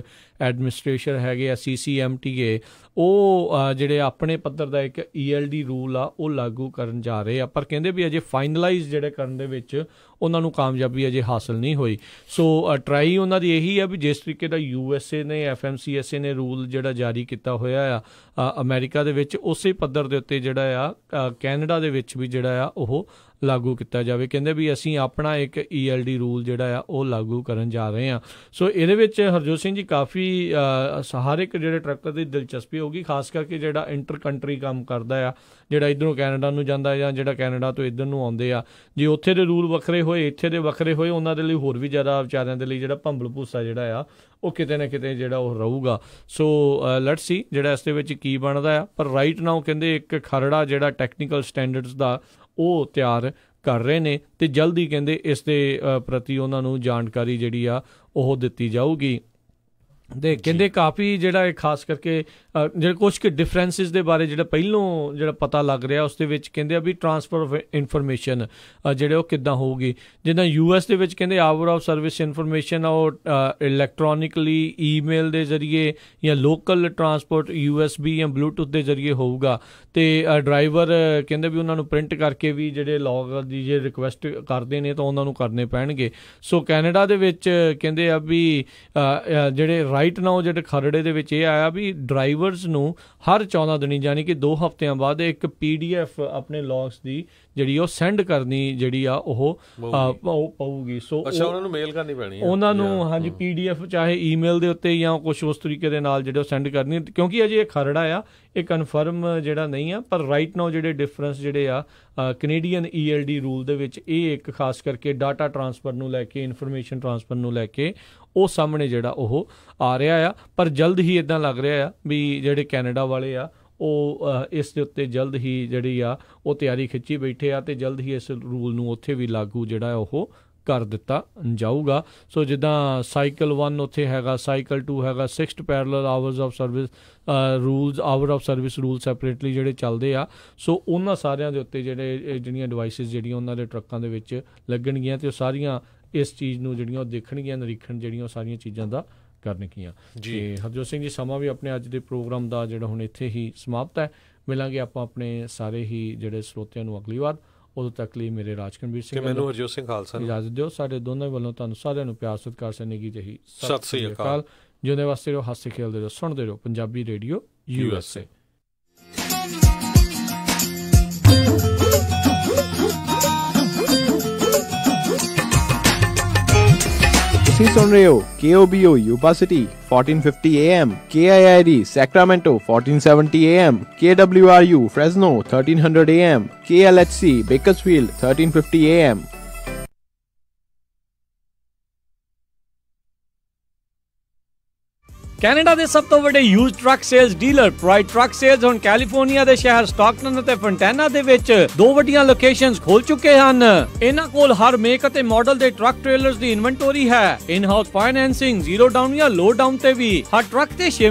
administration ਹੈਗੇ ਆ CCMTA, ਉਹ ਜਿਹੜੇ ਆਪਣੇ ਪੱਧਰ ਦਾ ਇੱਕ ELD ਰੂਲ ਆ ਉਹ ਲਾਗੂ ਕਰਨ ਜਾ ਰਹੇ ਆ, ਪਰ ਕਹਿੰਦੇ ਵੀ ਅਜੇ ਫਾਈਨਲਾਈਜ਼ ਜਿਹੜੇ ਕਰਨ ਦੇ ਵਿੱਚ ਉਹਨਾਂ ਨੂੰ ਕਾਮਯਾਬੀ ਅਜੇ ਹਾਸਲ ਨਹੀਂ ਹੋਈ। ਸੋ ਟਰਾਈ ਉਹਨਾਂ ਦੀ ਇਹੀ ਆ ਵੀ ਜਿਸ ਤਰੀਕੇ ਦਾ USA ਨੇ FMCSA ਨੇ ਰੂਲ ਜਿਹੜਾ ਜਾਰੀ ਕੀਤਾ ਹੋਇਆ ਆ ਅਮਰੀਕਾ ਦੇ ਵਿੱਚ, ਉਸੇ ਪੱਧਰ ਦੇ ਉੱਤੇ ਜਿਹੜਾ ਆ ਕੈਨੇਡਾ ਦੇ ਵਿੱਚ ਵੀ ਜਿਹੜਾ ਆ ਉਹ ਲਾਗੂ ਕੀਤਾ ਜਾਵੇ। ਕਹਿੰਦੇ ਵੀ ਅਸੀਂ ਆਪਣਾ ਇੱਕ ELD ਰੂਲ ਜਿਹੜਾ ਆ ਉਹ ਲਾਗੂ ਕਰਨ ਜਾ ਰਹੇ ਹਾਂ। ਸੋ ਇਹਦੇ ਵਿੱਚ ਹਰਜੋਤ ਸਿੰਘ ਜੀ ਕਾਫੀ ਹਰ ਇੱਕ ਜਿਹੜੇ ਟਰੱਕਰ ਦੀ ਦਿਲਚਸਪੀ ਹੋਊਗੀ, ਖਾਸ ਕਰਕੇ ਜਿਹੜਾ ਇੰਟਰ ਕੰਟਰੀ ਕੰਮ ਕਰਦਾ ਆ, ਜਿਹੜਾ ਇੱਧਰੋਂ ਕੈਨੇਡਾ ਨੂੰ ਜਾਂਦਾ ਜਾਂ ਜਿਹੜਾ ਕੈਨੇਡਾ ਤੋਂ ਇੱਧਰ ਨੂੰ ਆਉਂਦੇ ਆ। ਜੇ ਉੱਥੇ ਦੇ ਰੂਲ ਵੱਖਰੇ ਹੋਏ, ਇੱਥੇ ਦੇ ਵੱਖਰੇ ਹੋਏ, ਉਹਨਾਂ ਦੇ ਲਈ ਹੋਰ ਵੀ ਜ਼ਿਆਦਾ ਵਿਚਾਰਿਆਂ ਦੇ ਲਈ ਜਿਹੜਾ ਭੰਬਲ ਭੂਸਾ ਜਿਹੜਾ ਆ ਉਹ ਕਿਤੇ ਨਾ ਕਿਤੇ ਜਿਹੜਾ ਉਹ ਰਹੂਗਾ। ਸੋ ਲੈਟਸ ਸੀ ਜਿਹੜਾ ਇਸ ਦੇ ਵਿੱਚ ਕੀ ਬਣਦਾ ਆ। ਪਰ ਰਾਈਟ ਨਾਓ ਕਹਿੰਦੇ ਇੱਕ ਖਰੜਾ ਜਿਹੜਾ ਟੈਕਨੀਕਲ ਸਟੈਂਡਰਡਸ ਦਾ ਉਹ ਤਿਆਰ ਕਰ ਰਹੇ ਨੇ, ਅਤੇ ਜਲਦੀ ਕਹਿੰਦੇ ਇਸ ਦੇ ਪ੍ਰਤੀ ਉਹਨਾਂ ਨੂੰ ਜਾਣਕਾਰੀ ਜਿਹੜੀ ਆ ਉਹ ਦਿੱਤੀ ਜਾਊਗੀ। ਅਤੇ ਕਹਿੰਦੇ ਕਾਫੀ ਜਿਹੜਾ ਇਹ ਖਾਸ ਕਰਕੇ ਜਿਹੜੇ ਕੁਛ ਕੁ ਡਿਫਰੈਂਸਿਸ ਦੇ ਬਾਰੇ ਜਿਹੜਾ ਪਹਿਲੋਂ ਜਿਹੜਾ ਪਤਾ ਲੱਗ ਰਿਹਾ ਉਸ ਦੇ ਵਿੱਚ ਕਹਿੰਦੇ ਆ ਵੀ ਟਰਾਂਸਫਰ ਆਫ ਇਨਫੋਰਮੇਸ਼ਨ ਜਿਹੜੇ ਉਹ ਕਿੱਦਾਂ ਹੋਊਗੀ। ਜਿੱਦਾਂ US ਦੇ ਵਿੱਚ ਕਹਿੰਦੇ ਆਵਰ ਆਫ ਸਰਵਿਸ ਇਨਫੋਰਮੇਸ਼ਨ ਉਹ ਇਲੈਕਟ੍ਰੋਨਿਕਲੀ ਈਮੇਲ ਦੇ ਜ਼ਰੀਏ ਜਾਂ ਲੋਕਲ ਟਰਾਂਸਪੋਰਟ USB ਜਾਂ ਬਲੂਟੂਥ ਦੇ ਜ਼ਰੀਏ ਹੋਊਗਾ। ਅਤੇ ਡਰਾਈਵਰ ਕਹਿੰਦੇ ਵੀ ਉਹਨਾਂ ਨੂੰ ਪ੍ਰਿੰਟ ਕਰਕੇ ਵੀ ਜਿਹੜੇ ਲੌਗ ਦੀ ਜੇ ਰਿਕੁਐਸਟ ਕਰਦੇ ਨੇ ਤਾਂ ਉਹਨਾਂ ਨੂੰ ਕਰਨੇ ਪੈਣਗੇ। ਸੋ ਕੈਨੇਡਾ ਦੇ ਵਿੱਚ ਕਹਿੰਦੇ ਆ ਵੀ ਜਿਹੜੇ ਰਾਈਟ ਨਾਓ ਜਿਹੜੇ ਖਰੜੇ ਦੇ ਵਿੱਚ ਇਹ ਆਇਆ ਵੀ ਡਰਾਈਵਰਸ ਨੂੰ ਹਰ 14 ਦਿਨੀ ਯਾਨੀ ਕਿ 2 ਹਫ਼ਤਿਆਂ ਬਾਅਦ ਇੱਕ PDF ਆਪਣੇ ਲੌਗਸ ਦੀ ਜਿਹੜੀ ਉਹ ਸੈਂਡ ਕਰਨੀ ਜਿਹੜੀ ਆ ਉਹ ਪਊਗੀ। ਸੋ ਅੱਛਾ, ਉਹਨਾਂ ਨੂੰ ਮੇਲ ਕਰਨੀ ਪੈਣੀ ਉਹਨਾਂ ਨੂੰ, ਹਾਂਜੀ, PDF ਚਾਹੇ ਈਮੇਲ ਦੇ ਉੱਤੇ ਜਾਂ ਕੁਛ ਉਸ ਤਰੀਕੇ ਦੇ ਨਾਲ ਜਿਹੜੇ ਉਹ ਸੈਂਡ ਕਰਨੀ, ਕਿਉਂਕਿ ਅਜੇ ਇਹ ਖਰੜਾ ਆ, ਇਹ ਕਨਫਰਮ ਜਿਹੜਾ ਨਹੀਂ ਆ। ਪਰ ਰਾਈਟ ਨਾਓ ਜਿਹੜੇ ਡਿਫਰੈਂਸ ਜਿਹੜੇ ਆ ਕੈਨੇਡੀਅਨ ELD ਰੂਲ ਦੇ ਵਿੱਚ, ਇਹ ਇੱਕ ਖਾਸ ਕਰਕੇ ਡਾਟਾ ਟਰਾਂਸਫਰ ਨੂੰ ਲੈ ਕੇ, ਇਨਫੋਰਮੇਸ਼ਨ ਟਰਾਂਸਫਰ ਨੂੰ ਲੈ ਕੇ ਉਹ ਸਾਹਮਣੇ ਜਿਹੜਾ ਉਹ ਆ ਰਿਹਾ ਆ। ਪਰ ਜਲਦ ਹੀ ਇੱਦਾਂ ਲੱਗ ਰਿਹਾ ਆ ਵੀ ਜਿਹੜੇ ਕੈਨੇਡਾ ਵਾਲੇ ਆ ਉਹ ਇਸ ਦੇ ਉੱਤੇ ਜਲਦ ਹੀ ਜਿਹੜੀ ਆ ਉਹ ਤਿਆਰੀ ਖਿੱਚੀ ਬੈਠੇ ਆ, ਅਤੇ ਜਲਦ ਹੀ ਇਸ ਰੂਲ ਨੂੰ ਉੱਥੇ ਵੀ ਲਾਗੂ ਜਿਹੜਾ ਉਹ ਕਰ ਦਿੱਤਾ ਜਾਊਗਾ। ਸੋ ਜਿੱਦਾਂ ਸਾਈਕਲ 1 ਉੱਥੇ ਹੈਗਾ, ਸਾਈਕਲ 2 ਹੈਗਾ, 6 parallel hours of service hour of service rule separately ਜਿਹੜੇ ਚੱਲਦੇ ਆ। ਸੋ ਉਹਨਾਂ ਸਾਰਿਆਂ ਦੇ ਉੱਤੇ ਜਿਹੜੀਆਂ ਡਿਵਾਈਸਿਸ ਜਿਹੜੀਆਂ ਉਹਨਾਂ ਦੇ ਟਰੱਕਾਂ ਦੇ ਵਿੱਚ ਲੱਗਣਗੀਆਂ ਅਤੇ ਉਹ ਸਾਰੀਆਂ ਇਸ ਚੀਜ਼ ਨੂੰ ਜਿਹੜੀਆਂ ਉਹ ਦੇਖਣਗੀਆਂ, ਨਿਰੀਖਣ ਜਿਹੜੀਆਂ ਉਹ ਸਾਰੀਆਂ ਚੀਜ਼ਾਂ ਦਾ ਕਰਨਗੀਆਂ ਜੀ। ਹਰਜੋਤ ਸਿੰਘ ਜੀ, ਸਮਾਂ ਵੀ ਆਪਣੇ ਅੱਜ ਦੇ ਪ੍ਰੋਗਰਾਮ ਦਾ ਜਿਹੜਾ ਹੁਣ ਇੱਥੇ ਹੀ ਸਮਾਪਤ ਹੈ। ਮਿਲਾਂਗੇ ਆਪਾਂ ਆਪਣੇ ਸਾਰੇ ਹੀ ਜਿਹੜੇ ਸਰੋਤਿਆਂ ਨੂੰ ਅਗਲੀ ਵਾਰ। ਉਦੋਂ ਤੱਕ ਲਈ ਮੇਰੇ ਰਾਜਕਨਵੀਰ ਸਿੰਘ ਮੈਨੂੰ ਹਰਜੋਤ ਸਿੰਘ ਖਾਲਸਾ ਇਜਾਜ਼ਤ ਦਿਓ। ਸਾਡੇ ਦੋਨਾਂ ਵੱਲੋਂ ਤੁਹਾਨੂੰ ਸਾਰਿਆਂ ਨੂੰ ਪਿਆਰ ਸਤਿਕਾਰ ਸਨੇਹੀ ਜਿਹੀ ਸਤਿ ਸ੍ਰੀ ਅਕਾਲ। ਜਿਉਂਦੇ ਵਾਸਤੇ ਰਹੋ, ਹੱਸਦੇ ਖੇਡਦੇ ਰਹੋ, ਸੁਣਦੇ ਰਹੋ ਪੰਜਾਬੀ ਰੇਡੀਓ USA। ਤੁਸੀਂ ਸੁਣ ਰਹੇ ਹੋ KOBO Yuba City 1450 AM, KIID Sacramento 1470 AM, KWRU Fresno 1300 AM, KLHC Bakersfield 1350 AM। Canada ਦੇ ਸਭ ਤੋਂ ਵੱਡੇ used truck sales dealer pride truck sales ਹੁਣ ਕੈਲੀਫੋਰਨੀਆ ਦੇ ਸ਼ਹਿਰ ਸਟਾਕਟਨ ਅਤੇ ਫੰਟੈਨਾ ਦੇ ਵਿੱਚ 2 ਵੱਡੀਆਂ ਲੋਕੇਸ਼ਨਸ ਖੋਲ ਚੁੱਕੇ ਹਨ। ਇਹਨਾਂ ਕੋਲ ਹਰ ਮੇਕ ਅਤੇ ਮਾਡਲ ਦੇ ਟਰੱਕ ਟ੍ਰੇਲਰਸ ਦੀ ਇਨਵੈਂਟੋਰੀ ਹੈ। In house financing, zero down ਜਾਂ ਲੋ ਡਾਊਨ ਤੇ ਵੀ ਹਰ ਟਰੱਕ ਤੇ 6